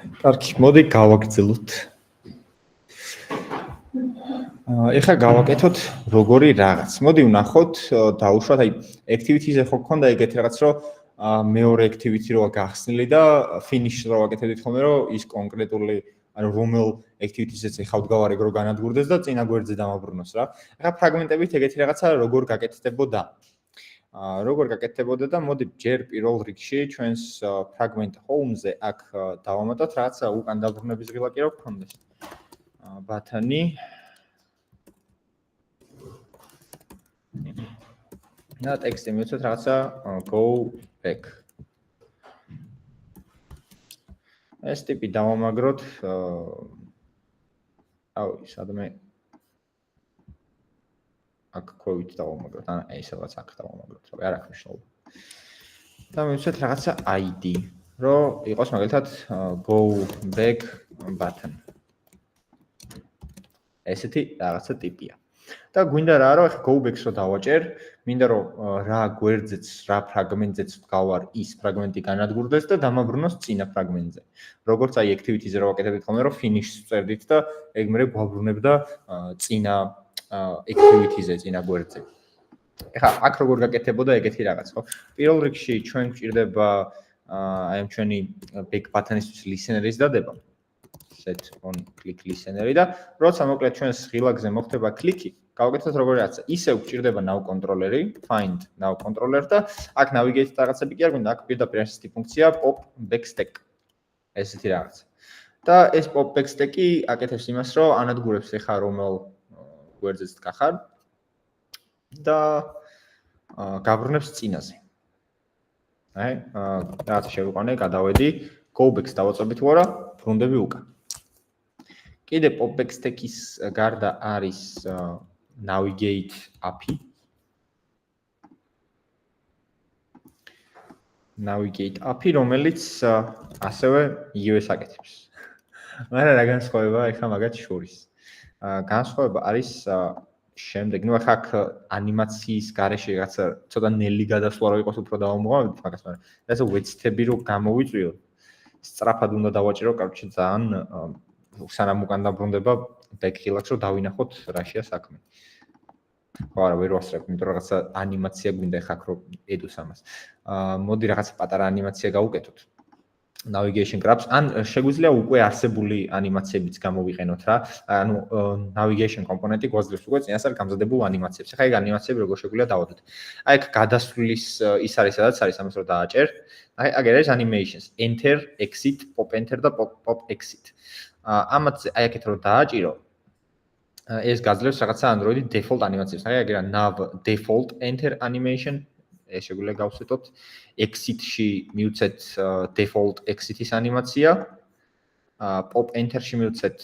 კარგი, მოდი გავაგრძელოთ. ეხლა გავაკეთოთ როგორი რაღაც. მოდი ვნახოთ, დაუშვათ, აი activity-ზე ხო გქონდა ეგეთი რაღაც, რომ მეორე activity როა გახსნილი და finish-ს რო ვაკეთებდით ხოლმე, რომ ის კონკრეტული, ანუ რომელ activity-ზეც ეხავთ გავარეგ რო განადგურდეს და წინა გვერდზე დამაბრუნოს რა. ეხლა ფრაგმენტებით ეგეთი რაღაცა როგორ გაკეთდებოდა. როგორ გაკეთდებოდა და მოდი ჯერ პირველ რიგში ჩვენს fragment home-ზე აქ დავამატოთ რაღაცა უკან დაბრუნების ღილაკი რო გქონდეს. ბათანი და ტექსტი მივცეთ რაღაცა go back. ეს ტიპი დავამაგროთ სადმე აქ ქვევით დავამაგროთ, ან აი სადაც აქ დავამაგროთ, რა არ აქვს მნიშვნელობა. და მივცეთ რაღაცა ID, რომ იყოს მაგალითად go back button. ესეთი რაღაცა ტიპია. და გვინდა რა, რომ go back-ს რო დავაჭერ, მინდა რომ რა გვერდზეც, რა ფრაგმენტზეც გავარ ის ფრაგმენტი განადგურდეს და დამაბრუნოს წინა ფრაგმენტზე. როგორც აი activity-ზე რო ვაკეთებდით ხოლმე, რომ finish-ს ვწერდით და ეგ მერე გვაბრუნებდა წინა activity-ზე, წინა გვერდზე. ეხლა აქ როგორ გაკეთებოდა ეგეთი რაღაც, ხო? პირველ რიგში ჩვენ გვჭირდება აი ამ ჩვენი back button-ისთვის listener-ის დადება. set on click listener-ი და როცა მოკლედ ჩვენს ღილაკზე მოხდება კლიკი, გავაკეთოთ როგორი რაღაცა. ისევ გვჭირდება now controller-ი, find now controller და აქ navigate რაღაცები კი არ გვინდა, აქ პირდაპირ ასეთი ფუნქცია pop back stack. ესეთი რაღაც. და ეს pop back stack-ი აკეთებს იმას, რომ ანადგურებს ეხა რომელ გვერდზეც დგახარ და გაბრუნებს წინაზე. აი, რაღაცა შევიყვანე, გადავედი, go back-ს დავაწობთ თუ არა, ბრუნდები უკან. კიდე pop back stack-ის გარდა არის navigate API. Navigate API, რომელიც ასევე იგივეს აკეთებს. მაგრამ რა განსხვავებაა ეხლა მაგათ შორის? განსხვავება არის შემდეგ, ნუ ახლა აქ ანიმაციის გარეშე რაღაცა ცოტა ნელი გადასვლა რო იყოს უფრო დავამოღავთ მაგას, მაგრამ ესე ვეცდები რომ გამოვიწვიო, სწრაფად უნდა დავაჭირო, კარჩი ძალიან სანამ უკან დაბრუნდება back ღილაკს რომ დავინახოთ რაშია საქმე. ხო არა, ვერ ვასწრებ, იმიტომ რომ რაღაცა ანიმაცია გვინდა ახლა აქ რომ ედოს ამას. მოდი რაღაცა პატარა ანიმაცია გავუკეთოთ. navigation grabs ან შეგვიძლია უკვე არსებული ანიმაციებიც გამოვიყენოთ რა. ანუ navigation კომპონენტი გვაძლევს უკვე წინასწარ გამზადებულ ანიმაციებს. ახლა ეგ ანიმაციები როგორ შეგვიძლია დავადოთ. აი აქ გადასვლის ის არის სადაც არის ამას რომ დააჭერ. აი აგ არის animations enter exit pop enter და pop exit. ამათზე აი აქეთ რომ დააჭირო ეს გაძლევს რაღაცა Android-ი default ანიმაციებს. აი აგერა nav default enter animation ეს შეგვიძლია გავსვეთოთ exit-ში მივცეთ default exit-ის ანიმაცია, pop enter-ში მივცეთ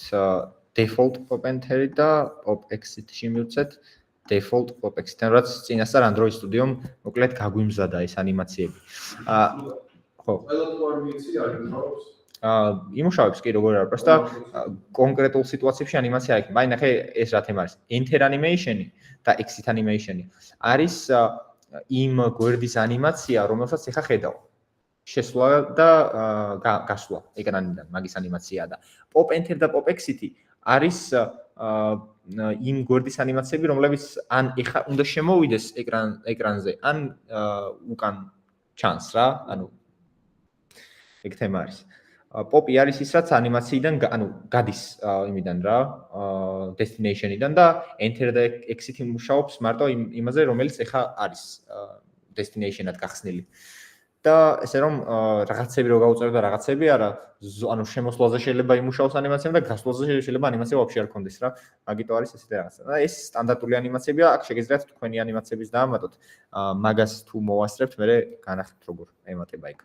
default pop enter-ი და pop exit-ში მივცეთ default pop exit-ი. რაც წინასწარ Android Studio-მ მოკლედ გაგვიმზადა ეს ანიმაციები. ხო. ყველა თუ არ ვიცი არ იმუშავებს? იმუშავებს კი როგორ არის, просто კონკრეტულ სიტუაციებში ანიმაცია აქვს. აი ნახე ეს რა თემა არის. Enter animation-ი და exit animation-ი არის იმ გვერდის ანიმაცია, რომელსაც ეხა ხედავ. შესვლა და გასვლა ეკრანიდან, მაგის ანიმაციაა და pop enter და pop exit არის იმ გვერდის ანიმაციები, რომლებიც ან ეხა უნდა შემოვიდეს ეკრანზე, ან უკან ჩანს რა, ანუ ეგ თემა არის. Pop-ი არის ის რაც ანიმაციიდან, ანუ გადის იმიდან რა, destination-იდან და enter და exit მუშაობს მარტო იმაზე, რომელიც ეხა არის destination-ად გახსნილი. და ესე რომ რაღაცები რო გავუწერო და რაღაცები არა, ანუ შემოსვლაზე შეიძლება იმუშაოს ანიმაციამ და გასვლაზე შეიძლება ანიმაცია ვაფშე არ კონდეს რა. მაგიტო არის ესეთი რაღაცა. და ეს სტანდარტული ანიმაციებია, აქ შეგიძლიათ თქვენი ანიმაციების დაამატოთ. მაგას თუ მოვასწრებთ, მე განახეთ როგორ ემატება იქ.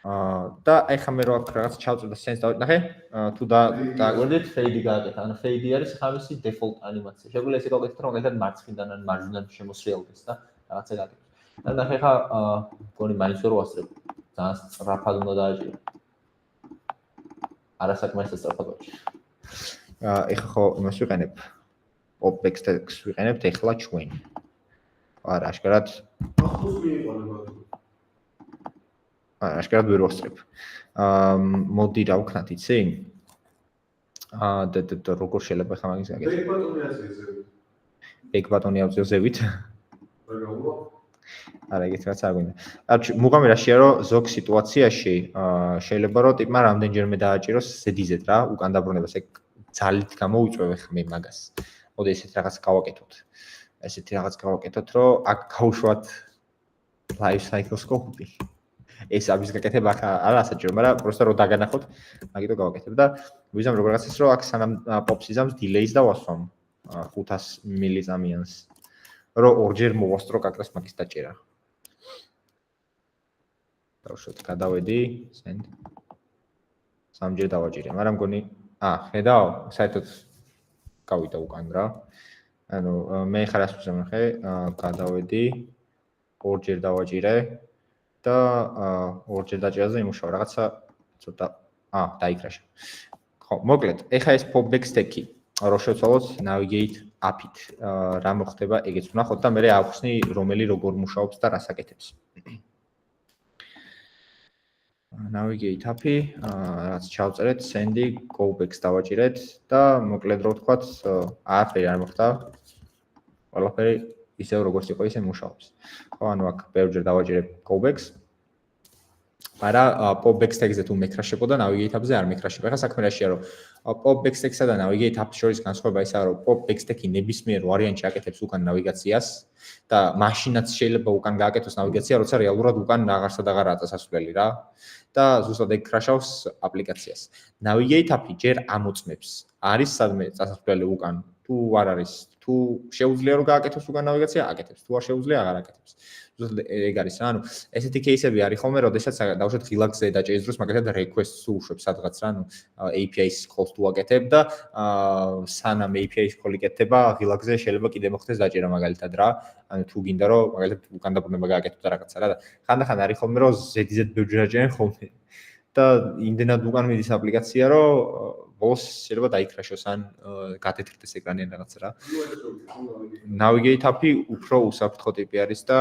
და ეხლა მე რო აქ რაღაც ჩავწერ და sense დავიტნახე, თუ დააგვერდით fade-ი გააკეთა. ანუ fade-ი არის ხავისი default ანიმაცია. შეგვიძლია ესე გავაკეთოთ, რომ მაგალითად მარცხნიდან ან მარჯვნიდან შემოსრიალდეს და რაღაცა გააკეთოთ. და ნახე ხა მგონი მაინც ვერ ვასწრებ. ძალიან სწრაფად უნდა დააჭირო. არასაკმარისად სწრაფად ვაჭირო. ეხლა ხო იმას ვიყენებ. pop text-ს ვიყენებთ ეხლა ჩვენ. არა, აშკარად ახლოს მიიყვანება. აშკარად ვერ ვახსრებ. მოდი რა ვქნათ, იცი? და როგორ შეიძლება ხა მაგის გაკეთება? ბექ ბატონი ავწევ ზევით. არა, ეგეთ რაც არ გვინდა. მუღამი რაშია რომ ზოგ სიტუაციაში შეიძლება რომ ტიპმა რამდენჯერმე დააჭიროს ზედიზედ რა, უკან დაბრუნებას ეგ ძალით გამოუწვევ ხა მე მაგას. მოდი ესეთ რაღაც გავაკეთოთ. ესეთი რაღაც გავაკეთოთ, რომ აქ გავუშვათ life cycle scope-ი. ეს ამის გაკეთება აქ არა საჭირო, მაგრამ просто რომ დაგანახოთ, მაგითო გავაკეთებ და ვიზამ როგორღაც ის რომ აქ სანამ pop სიზამს delays დავასვამ 500 მილიზამიანს. რომ ორჯერ მოვასწრო კაკრას მაგის დაჭერა. დავუშვათ, გადავედი, send. სამჯერ დავაჭირე, მაგრამ მგონი, ხედავ, საერთოდ გავიდა უკან რა. ანუ მე ხარ ასე ვზამნახე, გადავედი, ორჯერ დავაჭირე და ორჯერ დაჭერაზე იმუშავა, რაღაცა ცოტა დაიქრაშა. ხო, მოკლედ, ეხა ეს popback stack-ი, რო შევცვალოთ navigate up-ით, რა მოხდება, ეგეც ვნახოთ და მე ავხსნი რომელი როგორ მუშაობს და რას აკეთებს. navigate up-ი, რაც ჩავწერეთ, send-ი, go-backs დავაჭირეთ და მოკლედ რო ვთქვათ, არაფერი არ მოხდა. ყველაფერი ისევ როგორც იყო, ისე მუშაობს. ხო, ანუ აქ ბევრჯერ დავაჭირებ go-backs. მაგრამ popback stack-ზე თუ მეკრაშებოდა, navigate up-ზე არ მეკრაშება. ეხლა საქმე რაშია, რომ popback stack-სა და navigate up-ს შორის განსხვავება ისაა, რომ popback stack-ი ნებისმიერ ვარიანტში აკეთებს უკან ნავიგაციას და მაშინაც შეიძლება უკან გააკეთოს ნავიგაცია, როცა რეალურად უკან აღარსად აღარაა წასასვლელი რა. და ზუსტად ეგ ქრაშავს აპლიკაციას. navigate up-ი ჯერ ამოწმებს, არის სადმე წასასვლელი უკან, თუ არ არის, თუ შეუძლია რომ გააკეთოს უკან ნავიგაცია, აკეთებს, თუ არ შეუძლია, აღარ აკეთებს. ზუსტად ეგ არის რა, ანუ ესეთი кейსები არის ხოლმე, როდესაც დავუშვათ ღილაკზე დაჭერის დროს მაგალითად request-ს უშვებ სადღაც რა, ანუ API-s call-ს თუ აკეთებ და სანამ API-s call-ი კეთდება, ღილაკზე შეიძლება კიდე მოხდეს დაჭერა მაგალითად რა. ანუ თუ გინდა რომ მაგალითად უკან დაბრუნება გააკეთო და რაღაცა რა და ხანდახან არის ხოლმე რომ ზედიზედ ბევრჯერ აჭერენ ხოლმე. და იმდენად უკან მიდის აპლიკაცია, რომ ბოლოს შეიძლება დაიქრაშოს ან გადეთრდეს ეკრანი ან რაღაცა რა. navigate up-ი უფრო უსაფრთხო ტიპი არის და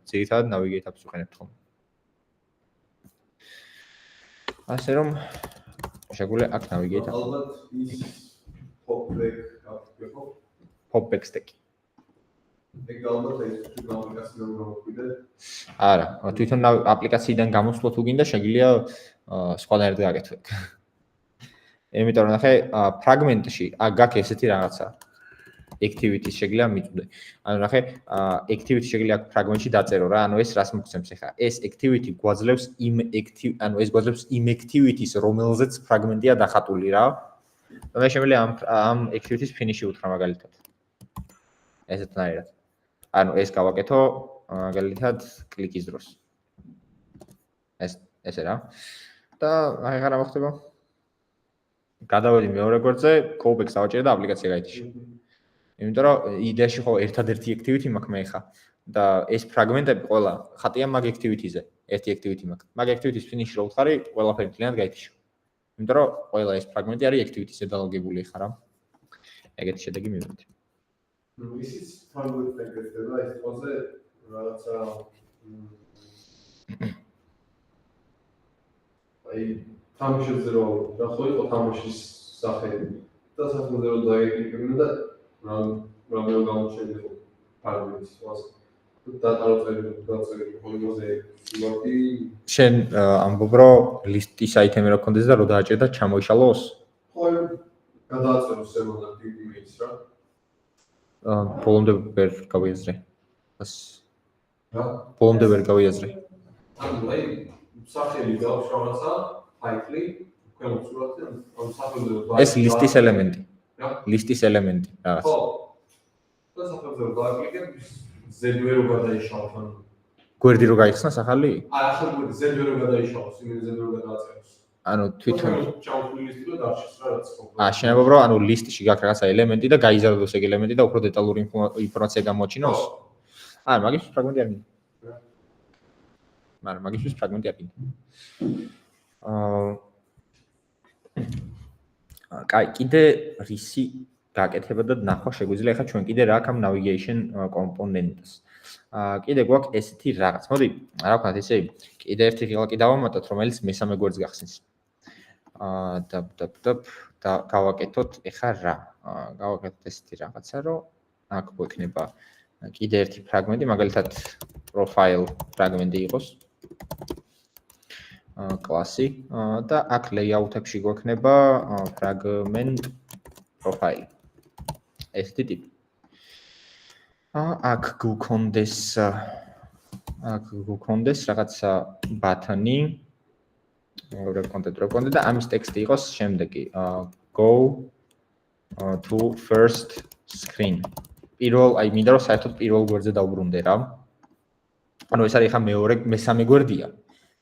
ძირითადად navigate up-ს ვიყენებთ ხოლმე. ასე რომ შეგვიძლია აქ navigate up. ალბათ ის popback stack. ეგ ალბათ ეს თუ აპლიკაციიდან გამოვიდე. არა, თვითონ აპლიკაციიდან გამოსვლა თუ გინდა, შეგვიძლია სხვანაირად გააკეთო. იმიტომ რომ ნახე, ფრაგმენტში გაქვს ესეთი რაღაცა. activity-ს შეგვიძლია მიწვდე. ანუ ნახე, activity შეგვიძლია აქ ფრაგმენტში დაწერო რა, ანუ ეს რას მოგცემს ახლა? ეს activity გვაძლევს ანუ ეს გვაძლევს იმ activity-ს, რომელზეც ფრაგმენტია დახატული რა. და მე შემიძლია ამ activity-ს finish-ი უთხრა მაგალითად. ესეთნაირად. ანუ ეს გავაკეთო მაგალითად კლიკის დროს. ესე რა. და აღარ რა მოხდება? გადავედი მეორე გვერდზე, go-backs დავაჭერე და აპლიკაცია გაითიშა. იმიტომ რომ იდეაში ხო ერთადერთი activity მაქვს მე ხა და ეს ფრაგმენტები ყველა ხატია მაგ activity-ზე. ერთი activity მაქვს. მაგ activity-ს finish-ი რო ვთხარი, ყველაფერი მთლიანად გაითიშა. იმიტომ რომ ყველა ეს ფრაგმენტი არის activity-ზე დალოგებული ხა რა. ეგეთი შედეგი მივიღეთ. ისიც ფრაგმენტი ეგრეთება ეს ყველაზე რაღაცა აი თამაშებზე რომ რა ხო იყო თამაშის სახე და საფუძველი რომ დაიგებინა და რამე გამოჩენილ ფრაგმენტს დაწერილი ხოლმე იმათი შენ ამბობ რომ ლისტის აიტემი რო კონდეს და რო დააჭერ და ჩამოიშალოს? ხო გადააწერო სერვერზე იმეილს რა. ბოლომდე ვერ გავიაზრე. რა? ბოლომდე ვერ გავიაზრე. ანუ აი სახელი გაქვს რაღაცა ფაილი ქვემოთ სურათი ან საფუძველი ეს ლისტის ელემენტი. რა? ლისტის ელემენტი რაღაც. ხო. და საფუძველი დააკლიკებ ზედვე რო გადაიშალოს ან გვერდი რო გაიხსნას ახალი? ახლა ზედვე რო გადაიშალოს იმენ ზედვე რო გადააწეროს. ანუ თვითონ ჩავთვლილი ლისტი და დარჩეს რა რაც ხო. შენ ამბობ რომ ანუ ლისტში გაქვს რაღაცა ელემენტი და გაიზარდოს ეგ ელემენტი და უფრო დეტალური ინფორმაცია გამოაჩინოს? არა, მაგის ფრაგმენტი არ მინდა. მაგრამ მაგის ფრაგმენტი არ მინდა. კაი, კიდე რისი გაკეთება და ნახვა შეგვიძლია ახლა ჩვენ კიდე რა აქვს ამ navigation კომპონენტს. კიდე გვაქვს ესეთი რაღაც. მოდი, რა ვქნათ ესე, კიდე ერთი ღილაკი დავამატოთ, რომელიც მესამე გვერდს გახსნის. და გავაკეთოთ ახლა რა? გავაკეთოთ ესეთი რაღაცა, რომ აქ გვექნება კიდე ერთი ფრაგმენტი, მაგალითად profile ფრაგმენტი იყოს. კლასი და აქ layout-ებში გვექნება fragment profile. ესეთი ტიპი. აქ გქონდეს რაღაცა ბათანი, როგორ კონტენტ და ამის ტექსტი იყოს შემდეგი. Go to first screen. აი მინდა რომ საერთოდ პირველ გვერდზე დავბრუნდე რა. ანუ ეს არის ხა მესამე გვერდია.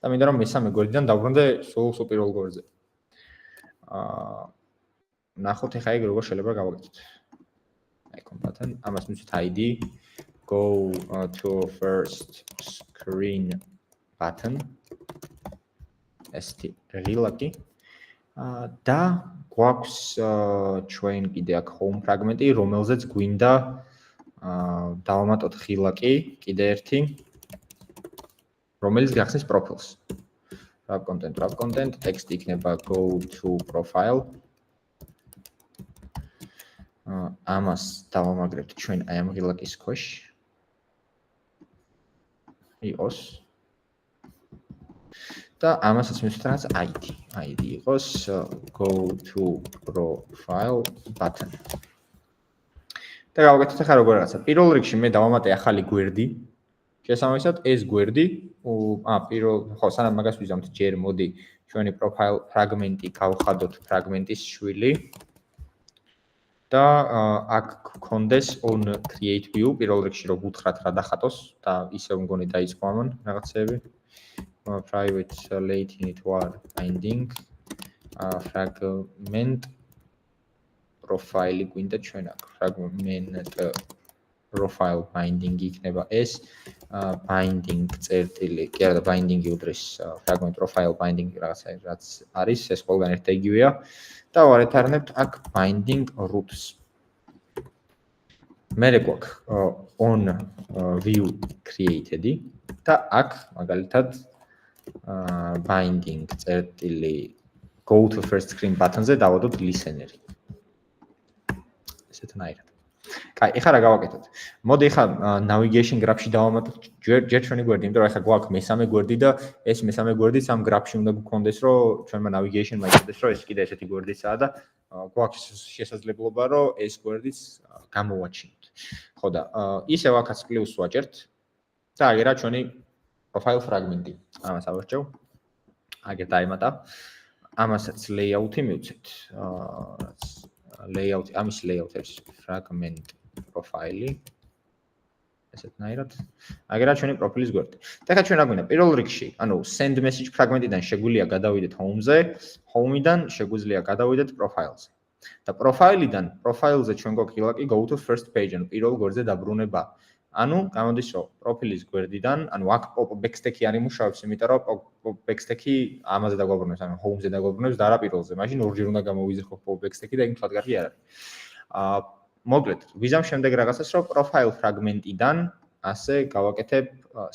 და მინდა რომ მესამე გვერდიდან დავბრუნდე სულ პირველ გვერდზე. ნახოთ ახლა ეგ როგორ შეიძლება გავაკეთოთ. Icon button, ამას მივცეთ ID, go to first screen button. ესეთი ღილაკი. და გვაქვს ჩვენ კიდე აქ home fragment-ი, რომელზეც გვინდა დავამატოთ ღილაკი, კიდე ერთი, რომელიც გახსნის profile-ს. wrap content, ტექსტი იქნება go to profile. ამას დავამაგრებთ ჩვენ აი ამ ღილაკის ქვეშ. იყოს. და ამასაც მივცეთ რაღაც ID იყოს go to profile button. და გავაკეთოთ ახლა როგორ რაღაცა. პირველ რიგში მე დავამატე ახალი გვერდი. შესაბამისად ეს გვერდი, ხო, სანამ მაგას ვიზამთ, ჯერ მოდი ჩვენი profile fragment-ი გავხადოთ fragment-ის შვილი. და აქ გქონდეს on create view, პირველ რიგში რომ გუთხრათ რა დახატოს და ისევ მგონი დაიწყო ამან რაღაცეები. Private late init var binding fragment profile გვინდა ჩვენ აქ fragment profile binding იქნება ეს binding წერტილი კი არა და binding უდრის fragment profile binding რაღაცა რაც არის ეს ყველგან ერთ იგივეა და ვარეთარნებთ აქ binding roots მერე გვაქვს on view created-ი და აქ მაგალითად binding წერტილი go to first screen button-ზე დავადოთ listener-ი. ესეთნაირად. კაი, ეხლა რა გავაკეთოთ? მოდი ეხლა navigation graph-ში დავამატოთ ჯერ ჩვენი გვერდი, იმიტომ რომ ეხლა გვაქვს მესამე გვერდი და ეს მესამე გვერდიც ამ graph-ში უნდა გქონდეს, რომ ჩვენმა navigation მაიწყდეს, რომ ეს კიდე ესეთი გვერდიცაა და გვაქვს შესაძლებლობა, რომ ეს გვერდიც გამოვაჩინოთ. ხო და ისევ აქაც პლუს ვაჭერთ და აგერა ჩვენი profile fragment-ი. ამას ავარჩევ. აგერ დაემატა. ამასაც layout-ი მივცეთ. layout-ი, ამის layout-ების fragment profile-ი. ესეთნაირად. აგერა ჩვენი პროფილის გვერდი. და ახლა ჩვენ რა გვინდა? პირველ რიგში, ანუ send message fragment-იდან შეგვიძლია გადავიდეთ home-ზე, home-იდან შეგვიძლია გადავიდეთ profile-ზე. და profile-ზე ჩვენ გვაქვს ღილაკი go to first page, ანუ პირველ გვერდზე დაბრუნება. ანუ გამოდის რომ პროფილის გვერდიდან, ანუ აქ pop-up stack-ი არ იმუშავებს, იმიტომ რომ pop-up stack-ი ამაზე დაგვაბრუნებს, ანუ home-ზე დაგვაბრუნებს და არა პირველზე. მაშინ ორჯერ უნდა გამოვიზრხო pop-up stack-ი და იქ თქვა კარგი არ არის. მოკლედ, ვიზამ შემდეგ რაღაცას, რომ profile fragment-იდან ასე გავაკეთებ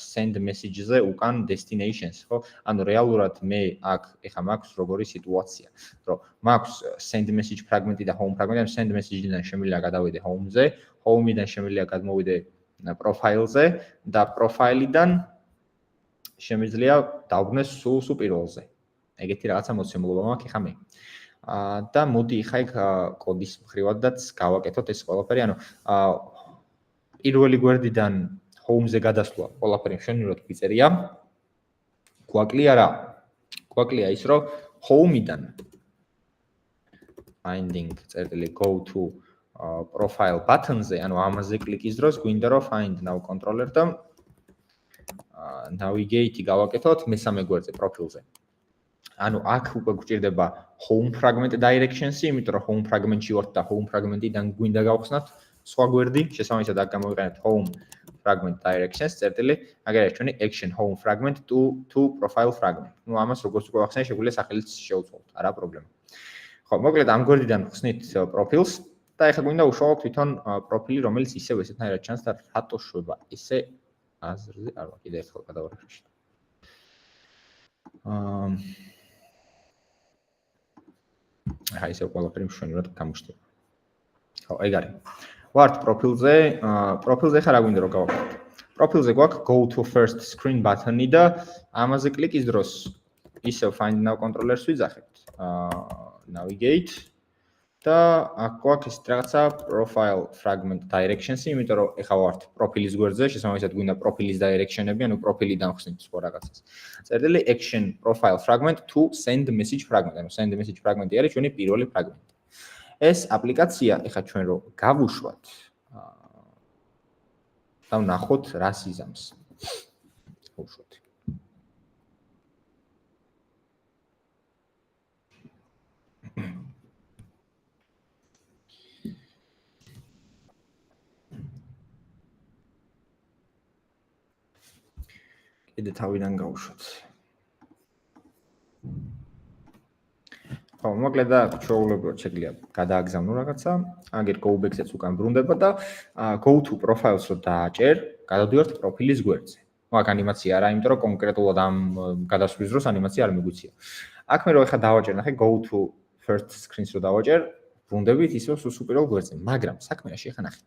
send message-ზე უკან destinations, ხო? ანუ რეალურად მე აქ ეხა მაქვს როგორი სიტუაცია, რომ მაქვს send message fragment-ი და home fragment-ი, ანუ send message-დან შემიძლია გადავიდე home-ზე, home-დან შემიძლია გადმოვიდე profile-ზე და profile-დან შემიძლია დავბრუნდეს სულ პირველზე. ეგეთი რაღაცა მოცემულობა მაქვს ეხა მე. და მოდი ეხა იქ კოდის მხრივადაც გავაკეთოთ ეს ყველაფერი, ანუ პირველი გვერდიდან home-ზე გადასვლა ყველაფერი მშვენივრად გვიწერია. გვაკლია რა? გვაკლია ის, რომ home-დან binding წერტილი go to profile button-ზე, ანუ ამაზე კლიკის დროს გვინდა რომ find now controller და navigate-ი გავაკეთოთ მესამე გვერდზე profile-ზე. ანუ აქ უკვე გვჭირდება home fragment directions-ი, იმიტომ რომ home fragment-ში ვართ და home fragment-დან გვინდა გავხსნათ სხვა გვერდი, შესაბამისად აქ გამოვიყენებთ home fragment directions წერტილი, აგერია ჩვენი action home fragment to profile fragment. ნუ ამას როგორც უკვე ახსენე, შეგვიძლია სახელიც შევუწყოთ, არა პრობლემა. ხო, მოკლედ ამ გვერდიდან ხსნით profile-ს და ეხლა გვინდა უშუალოდ თვითონ პროფილი, რომელიც ისევ ესეთნაირად ჩანს და რატო შვება ესე აზრზე, არა, კიდე ერთხელ გადავარქვი. აი ესე ყველაფერი მშვენივრად გამოჩნდება. ხო, ეგ არის. ვართ პროფილზე ხარ აგვინდა რომ გავაკეთოთ. პროფილზე გვაქვს go to first screen button-ი და ამაზე კლიკის დროს ისევ find now controller-ს ვიძახებთ. Navigate და აქ გვაქვს ეს რაღაცა profile fragment directions-ი, იმიტომ რომ ეხლა ვართ პროფილის გვერდზე, შესაბამისად გვინდა პროფილის direction-ები, ანუ პროფილიდან ხსნით სხვა რაღაცას. წერტილი action profile fragment to send message fragment, ანუ send message fragment-ი არის ჩვენი პირველი ფრაგმენტი. ეს აპლიკაცია ეხლა ჩვენ რო გავუშვათ და ვნახოთ რას იზამს. ვუშვათ. კიდე თავიდან გავუშვათ. ხო, მოკლედ და ჩვეულებრივად შეგვიძლია გადააგზავნო რაღაცა, აგერ go back-საც უკან ბრუნდება და go to profiles რო დააჭერ, გადავდივართ პროფილის გვერდზე. აქ ანიმაცია არა, იმიტომ რომ კონკრეტულად ამ გადასვლის დროს ანიმაცია არ მიგვიცია. აქ მე რო ეხა დავაჭერ, ნახე go to first screen-ს რო დავაჭერ, ბრუნდებით ისევ სულ პირველ გვერდზე, მაგრამ საქმე რაში ეხა ნახეთ.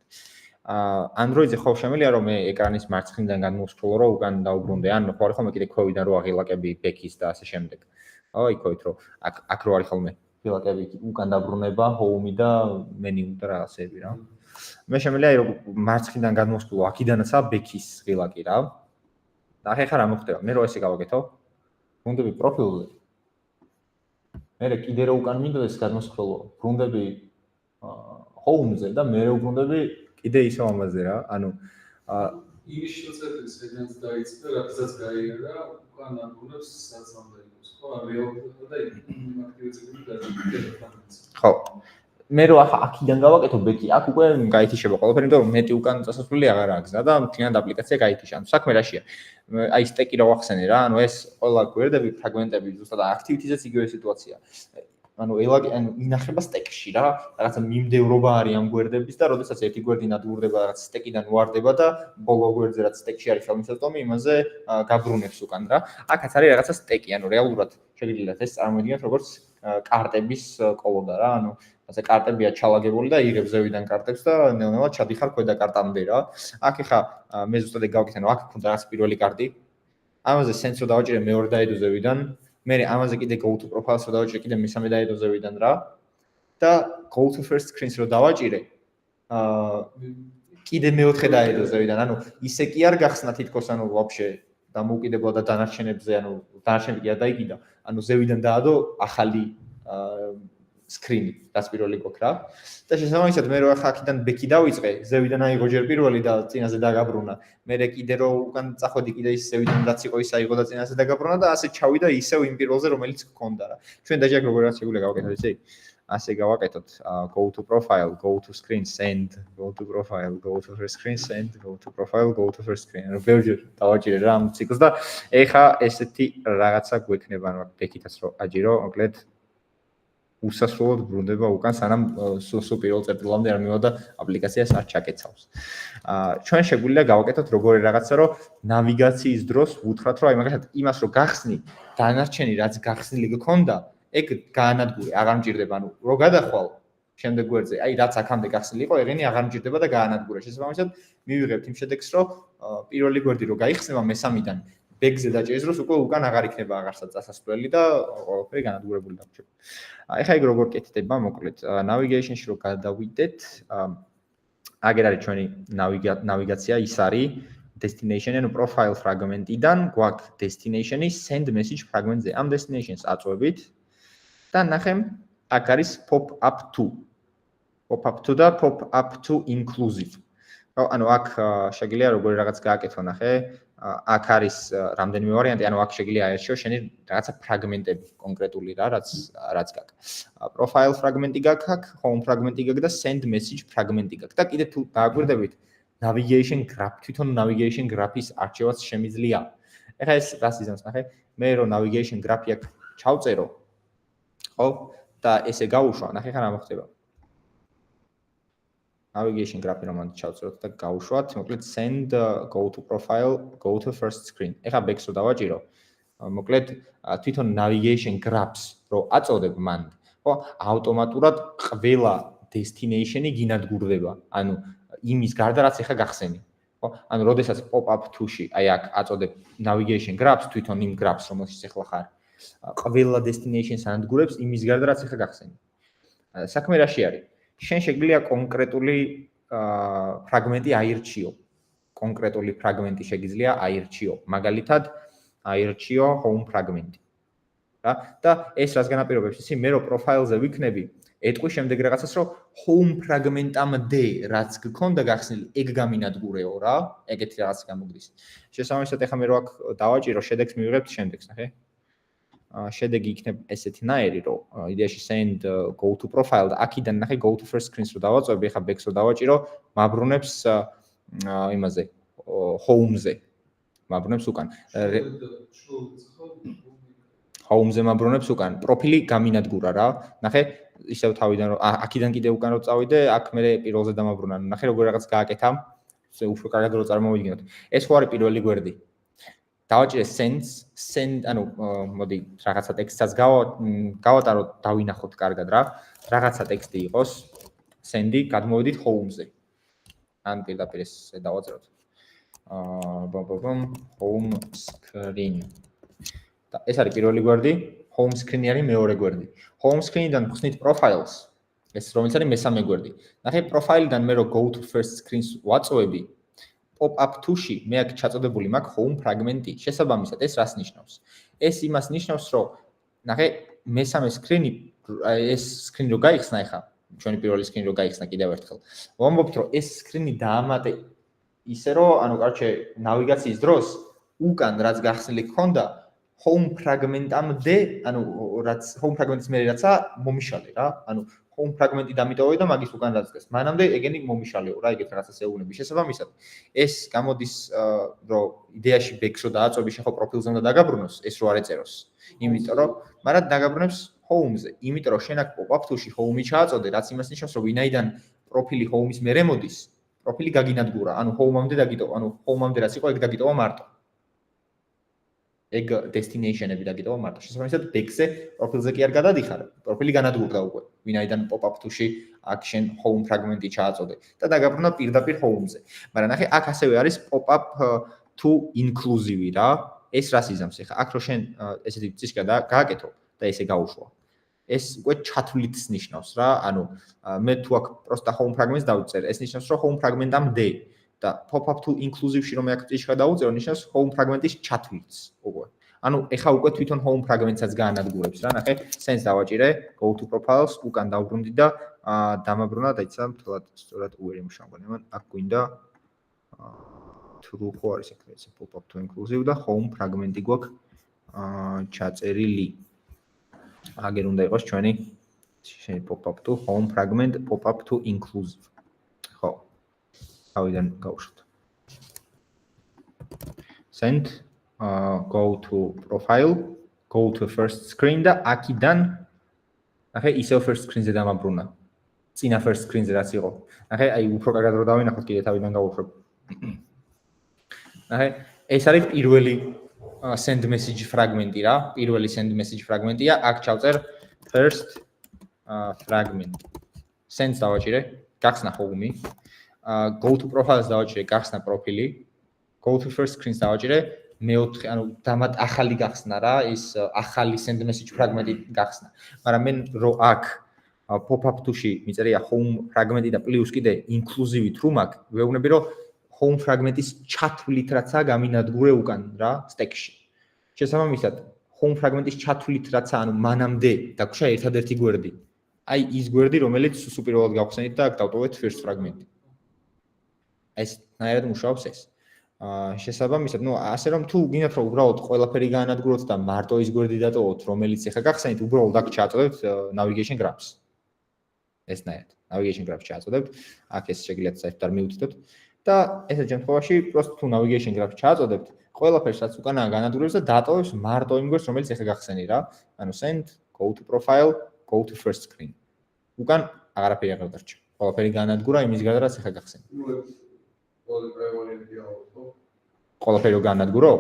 Android-ზე ხო შემიძლია რომ მე ეკრანის მარცხნიდან განმოვსკროლო რომ უკან დავბრუნდე, ან ხო არის ხოლმე კიდე ქვევიდან რო აღილაკები back-ის და ასე შემდეგ. იქით რომ აქ რო არის ხოლმე ფილაკები უკან დაბრუნება, home-ი და menu და რაღაცები რა. მე შემიძლია რომ მარცხნიდან განმოვსკროლო, აქიდანაც back-ის ღილაკი რა. და ახლა რა მოხდება? მე რო ესე გავაკეთო, ბრუნდები პროფილზე. მე კიდე რო უკან მინდა ეს განმოვსკროლო, ბრუნდები home-ზე და მე რო ბრუნდები კიდე ისევ ამაზე რა. ანუ იმის შეწყვეტის ეგრეთ დაიწყე, როდესაც გაიარა, უკან აბრუნებს საწამლებს. ხო, რეალურად და აქტივიზებული გადაწყდა. ხო. მე რო აქიდან გავაკეთო ბექი, აქ უკვე გაითიშება ყველაფერი, იმიტომ რომ მეტი უკან წასასვლელი აღარ აქვს და მთლიანად აპლიკაცია გაითიშა. ანუ საქმე რაშია? აი სტეკი რა ვახსენე რა, ანუ ეს ყველა გვერდები, ფრაგმენტები, ზუსტად activity-ზეც იგივე სიტუაცია. ანუ ინახება სტეკში რა, რაღაცა მიმდევრობა არის ამ გვერდების და როდესაც ერთი გვერდი ნადგურდება რაღაც სტეკიდან ვარდება და ბოლო გვერდზე რაც სტეკში არის ხელმისაწვდომი, იმაზე გაბრუნებს უკან რა. აქაც არის რაღაცა სტეკი, ანუ რეალურად შეგიძლიათ ეს წარმოიდგინოთ როგორც კარტების კოლოდა რა, ანუ ასე კარტებია ჩალაგებული და იღებს ზევიდან კარტებს და ნელ-ნელა ჩადიხარ ქვედა კარტამდე რა. აქ ხა მე ზუსტად ეგ გავაკეთე, ანუ აქ ქონდა რაღაც პირველი კარტი. ამაზე სენსორ დავაჭირე მეორე დაედო ზევიდან. მე ამაზე კიდე go to profiles რო დავაჭირე კიდე მესამე დაედო ზევიდან რა. და go to first screens რო დავაჭირე. კიდე მეოთხე დაედო ზევიდან. ანუ ისე კი არ გახსნა თითქოს ანუ ვაფშე დამოუკიდებლად და დანარჩენებზე, ანუ დანარჩენები კი არ დაიგიდა. ანუ ზევიდან დაადო ახალი screen-ი რაც პირველი გვაქვს რა. და შესაბამისად მე რო ახლა აქედან ბექი დავიწყე, ზევიდან აიღო ჯერ პირველი და წინაზე დაგაბრუნა. მე კიდე რო უკან წახვედი კიდე ის ზევიდან რაც იყო ის აიღო და წინაზე დაგაბრუნა და ასე ჩავიდა ისევ იმ პირველზე რომელიც გქონდა რა. ჩვენ დაჟე როგორ რაც შეგვიძლია გავაკეთოთ ისე. ასე გავაკეთოთ go to profile, go to screen, send, go to profile, go to first screen, send, go to profile, go to first screen. ანუ ბევრჯერ დავაჭირე რა ამ ციკლს და ეხა ესეთი რაღაცა გვექნება, ანუ ბექითაც რო აჯირო, მოკლედ უსასრულოდ ბრუნდება უკან სანამ სულ პირველ წერტილამდე არ მივა და აპლიკაციას არ ჩაკეცავს. ჩვენ შეგვიძლია გავაკეთოთ როგორი რაღაცა, რომ ნავიგაციის დროს ვუთხრათ, რომ აი მაგალითად იმას რო გახსნი, დანარჩენი რაც გახსნილი გქონდა, ეგ გაანადგურე, აღარ მჭირდება, ანუ რო გადახვალ შემდეგ გვერდზე, აი რაც აქამდე გახსნილი იყო, ეგენი აღარ მჭირდება და გაანადგურე. შესაბამისად, მივიღებთ იმ შედეგს, რომ პირველი გვერდი რო გაიხსნება მესამიდან ბეგზე დაჭერის დროს უკვე უკან აღარ იქნება აღარსაც წასასვლელი და ყველაფერი განადგურებული დამრჩება. ეხლა ეგ როგორ კეთდება, მოკლედ, navigation-ში რო გადავიდეთ, აგერ არის ჩვენი ნავიგაცია, ის არის destination-ი, ანუ profile fragment-იდან გვაქვს destination-ი send message fragment-ზე. ამ destination-ს აწვევით და ნახემ, აქ არის pop up to. Pop up to და pop up to inclusive. ანუ აქ შეგიძლია როგორი რაღაც გააკეთო, ნახე. აქ არის რამდენიმე ვარიანტი, ანუ აქ შეგიძლია აერჩიო შენი რაღაცა ფრაგმენტები კონკრეტული რა, რაც გაქვს. Profile fragment-ი გაქვს აქ, home fragment-ი გაქვს და send message fragment-ი გაქვს. და კიდე თუ დააგვირდებით navigation graph, თვითონ navigation graph-ის არჩევაც შემიძლია. ეხლა ეს რას იზამს, ნახე? მე რო navigation graph-ი აქ ჩავწერო, ხო? და ესე გავუშვა, ნახე ხა რა მოხდება. navigation graph-ი რომ ჩავწეროთ და გავუშვათ, მოკლედ send go to profile, go to first screen. ეხლა back-ს რო დავაჭირო, მოკლედ თვითონ navigation graphs რო აწოდებ მან, ხო, ავტომატურად ყველა destination-ი გინადგურდება. ანუ იმის გარდა რაც ეხლა გახსენი. ხო, ანუ როდესაც pop-up to-ში აი აქ აწოდებ navigation graphs, თვითონ იმ graphs რომელშიც ეხლა ხარ, ყველა destination-ს ანადგურებს იმის გარდა რაც ეხლა გახსენი. საქმე რაში არის? შენ შეგვიძლია კონკრეტული ფრაგმენტი აირჩიო. კონკრეტული ფრაგმენტი შეგიძლია აირჩიო. მაგალითად, აირჩიო home ფრაგმენტი. რა? და ეს რას განაპირობებს? ისი მე რო პროფაილზე ვიქნები, ეტყვი შემდეგ რაღაცას, რომ home ფრაგმენტამდე რაც გქონდა გახსნილი, ეგ გამინადგურეო რა. ეგეთი რაღაც გამოგდის. შესაბამისად, ეხლა მე რო აქ დავაჭირო, შედეგს მივიღებთ შემდეგს, ნახე? შედეგი იქნება ესეთნაირი, რომ იდეაში send go to profile და აქედან ნახე go to first screen-ს რო დავაწვევი, ეხლა back-ს რო დავაჭირო, მაბრუნებს იმაზე home-ზე. მაბრუნებს უკან. home-ზე მაბრუნებს უკან. პროფილი გამინადგურა რა. ნახე, ისევ თავიდან რომ აქედან კიდე უკან რო წავიდე, აქ მე პირველზე დამაბრუნა. ნახე როგორ რაღაც გააკეთა. უფრო კარგად რო წარმოვიდგინოთ. ეს ხო არის პირველი გვერდი. დავაჭირე send, ანუ მოდი რაღაცა ტექსტსაც გავატაროთ, დავინახოთ კარგად რა. რაღაცა ტექსტი იყოს send-ი, გადმოვედით home-ზე. ან პირდაპირ ეს დავაწეროთ. home screen. და ეს არის პირველი გვერდი, home screen-ი არის მეორე გვერდი. home screen-დან ხსნით profiles. ეს რომელიც არის მესამე გვერდი. ნახე profile-დან მე რო go to first screen-ს ვაწვევი, pop-up to-ში მე აქ ჩაწოდებული მაქვს home ფრაგმენტი. შესაბამისად, ეს რას ნიშნავს? ეს იმას ნიშნავს, რომ ნახე მესამე screen-ი ეს screen-ი რო გაიხსნა ახლა, ჩვენი პირველი screen-ი რო გაიხსნა კიდევ ერთხელ. ვამბობთ, რომ ეს screen-ი დაამატე ისე რომ, ანუ კარჩე ნავიგაციის დროს უკან რაც გახსნილი გქონდა home ფრაგმენტამდე, ანუ რაც home ფრაგმენტის მერე რაცა მომიშალე რა. ანუ home ფრაგმენტი დამიტოვე და მაგის უკან რაც დგას. მანამდე ეგენი მომიშალეო რა, ეგეთ რაღაცას ეუბნები. შესაბამისად, ეს გამოდის, რომ იდეაში back-ს რო დააწვევი, შეხო პროფილზე უნდა დაგაბრუნოს, ეს რო არ ეწეროს. იმიტომ რომ, მაგრამ დაგაბრუნებს home-ზე. იმიტომ რომ შენ აქ pop-up to-ში home-ი ჩააწოდე, რაც იმას ნიშნავს, რომ ვინაიდან პროფილი home-ის მერე მოდის, პროფილი გაგინადგურა, ანუ home-ამდე დაგიტოვა, ანუ home-ამდე რაც იყო, ეგ დაგიტოვა მარტო. ეგ destination-ები დაგიტოვა მარტო. შესაბამისად, back-ზე პროფილზე კი არ გადადიხარ, პროფილი განადგურდა უკვე. ვინაიდან pop-up to-ში აქ შენ home ფრაგმენტი ჩააწოდე და დაგაბრუნა პირდაპირ home-ზე. მაგრამ ნახე, აქ ასევე არის pop-up to inclusive რა. ეს რას იზამს ახლა? აქ რო შენ ესეთი წიშკა გააკეთო და ესე გაუშვა. ეს უკვე ჩათვლითს ნიშნავს რა. ანუ მე თუ აქ პროსტა home ფრაგმენტს დავწერე, ეს ნიშნავს, რომ home ფრაგმენტამდე და pop-up to inclusive-ში რომ მე აქ წიშკა დავუწერო, ნიშნავს home ფრაგმენტის ჩათვლითს უკვე. ანუ ეხა უკვე თვითონ home ფრაგმენტსაც გაანადგურებს რა. ნახე, send დავაჭირე, go to profiles, უკან დავბრუნდი და დამაბრუნა და იცი მთლად სწორად უერი მუშაობანი. მან აქ გვინდა true ხო არის აქ ეს pop-up to inclusive და home ფრაგმენტი გვაქვს ჩაწერილი. აგერ უნდა იყოს ჩვენი pop-up to home fragment, pop-up to inclusive. ხო. თავიდან გავუშვათ. Send go to profile, go to first screen და აქედან ნახე ისევ first screen-ზე დამაბრუნა. წინა first screen-ზე რაც იყო. ნახე, აი უფრო კარგად რო დავინახოთ, კიდე თავიდან გავუშვებ. ნახე, ეს არის პირველი send message fragment-ი რა. პირველი send message fragment-ია. აქ ჩავწერ first fragment. Send დავაჭირე, გახსნა home-ი. Go to profiles დავაჭირე, გახსნა პროფილი. Go to first screen-ს დავაჭირე, მეოთხე, ანუ დამატ ახალი გახსნა რა, ის ახალი send message fragment-ი გახსნა. მაგრამ მე რო აქ pop-up to-ში მიწერია home fragment-ი და პლუს კიდე inclusive თუ მაგ, ვეუბნები რომ home fragment-ის ჩათვლით რაცა გამინადგურე უკან რა, stack-ში. შესაბამისად, home fragment-ის ჩათვლით რაცა, ანუ მანამდე დაგვრჩა ერთადერთი გვერდი. აი ის გვერდი, რომელიც სუპირველად გავხსენით და აქ დავტოვეთ first fragment-ი. ეს ნაირად მუშაობს ეს. შესაბამისად, ნუ ასე რომ თუ გინდათ რომ უბრალოდ ყველაფერი გაანადგუროთ და მარტო ის გვერდი დატოვოთ, რომელიც ეხა გახსენით, უბრალოდ აქ ჩააწოდებთ navigation graphs. ეს ნაირად, navigation graphs ჩააწოდებთ. აქ ეს შეგიძლიათ საერთოდ არ მიუთითოთ და ესეთ შემთხვევაში просто თუ navigation graphs ჩააწოდებთ, ყველაფერს რაც უკანაა განადგურებს და დატოვებს მარტო იმ გვერდს, რომელიც ეხა გახსენი რა. ანუ send, go to profile, go to first screen. უკან აღარაფერი აღარ დარჩა. ყველაფერი განადგურა იმის გარდა რაც ახლა გახსენე. ყველაფერი რო განადგურო?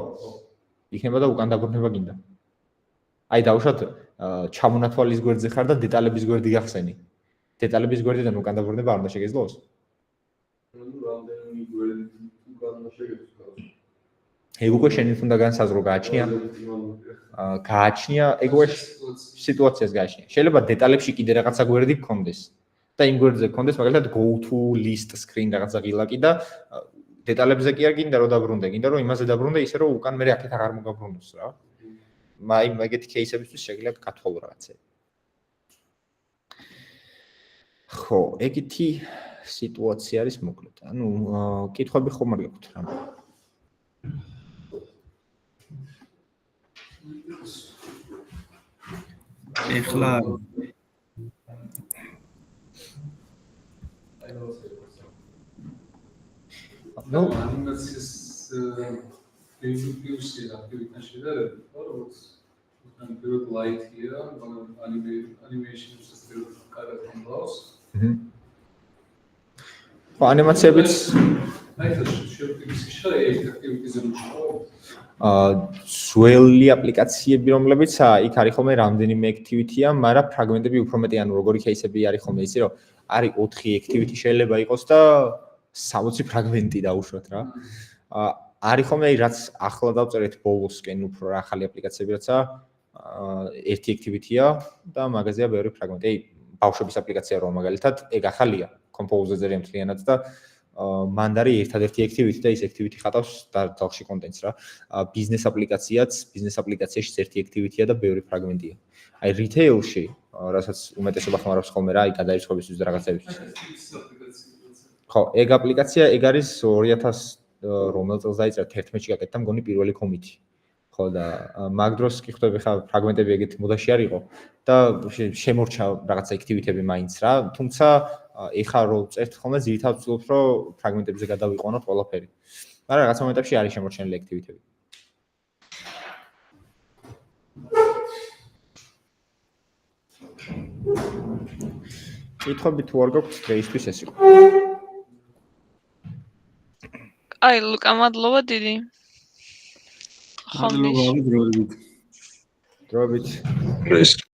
იქნება და უკან დაბრუნება გინდა. აი დავუშვათ ჩამონათვალის გვერდზე ხარ და დეტალების გვერდი გახსენი. დეტალების გვერდიდან უკან დაბრუნება არ უნდა შეგეძლოს? ეგ უკვე შენით უნდა განსაზღვრო გააჩნია. გააჩნია ეგ უკვე სიტუაციას გააჩნია. შეიძლება დეტალებში კიდე რაღაცა გვერდი გქონდეს და იმ გვერდზე გქონდეს მაგალითად go to list screen რაღაცა ღილაკი და დეტალებზე კი არ გინდა რომ დაბრუნდე, გინდა რომ იმაზე დაბრუნდე ისე რომ უკან მე აქეთ აღარ მოგაბრუნოს რა. აი მაგეთი кейსებისთვის შეგიძლიათ გათხოვო რაღაცები. ხო, ეგეთი სიტუაცია არის მოკლედ. ანუ კითხვები ხომ არ გაქვთ რა? ეხლა ნუ ანიმაციის პრევიუსი აქტივიტეტი შედარებით, როგორც თან პირველ ლაითია, ანიმეიშნის სისტემა კარგად ამბავს. ანიმაციებიც აი ეს შეფიქრის აქტივიტეტზე მუშაობ. ძველი აპლიკაციები, რომლებიც იქ არის ხოლმე რამდენიმე activity-ა, მაგრამ ფრაგმენტები უფრო მეტი, ანუ როგორი кейსები არის ხოლმე იცი, რომ არის 4 activity შეიძლება იყოს და 60 ფრაგმენტი დაუშვათ რა. არის ხოლმე რაც ახლა დავწერეთ ბოლოსკენ უფრო რა ახალი აპლიკაციები რაცა ერთი activity-ა და მაგაზეა ბევრი ფრაგმენტი. აი ბავშვების აპლიკაცია რომ მაგალითად ეგ ახალია, Compose-ზე მთლიანად და მან არის ერთადერთი activity და ის activity ხატავს დალში კონტენტს რა. ბიზნეს აპლიკაციაში ერთი activity-ა და ბევრი ფრაგმენტია. აი retail-ში, რასაც უმეტესობა ხმარობს ხოლმე რა, აი გადაირიცხებისთვის და რაღაცებისთვის. ხო, ეგ აპლიკაცია, ეგ არის 2000 რომელ წელს დაიწერა 11-ში გაკეთდა მგონი პირველი კომიტი. ხო და მაგ დროს კი ხვდები ხა ფრაგმენტები ეგეთი მოდაში არ იყო და შემორჩა რაღაცა activity-ები მაინც რა, თუმცა ეხა რო წერთ ხოლმე ძირითადად ვცდილობ რომ ფრაგმენტებზე გადავიყვანოთ ყველაფერი. მაგრამ რაღაც მომენტებში არის შემორჩენილი activity-ები. კითხვები თუ არ გაქვთ დღეისთვის ეს იყო. აი, ლუკა, მადლობა დიდი. მადლობა დროებით. დროებით. ეს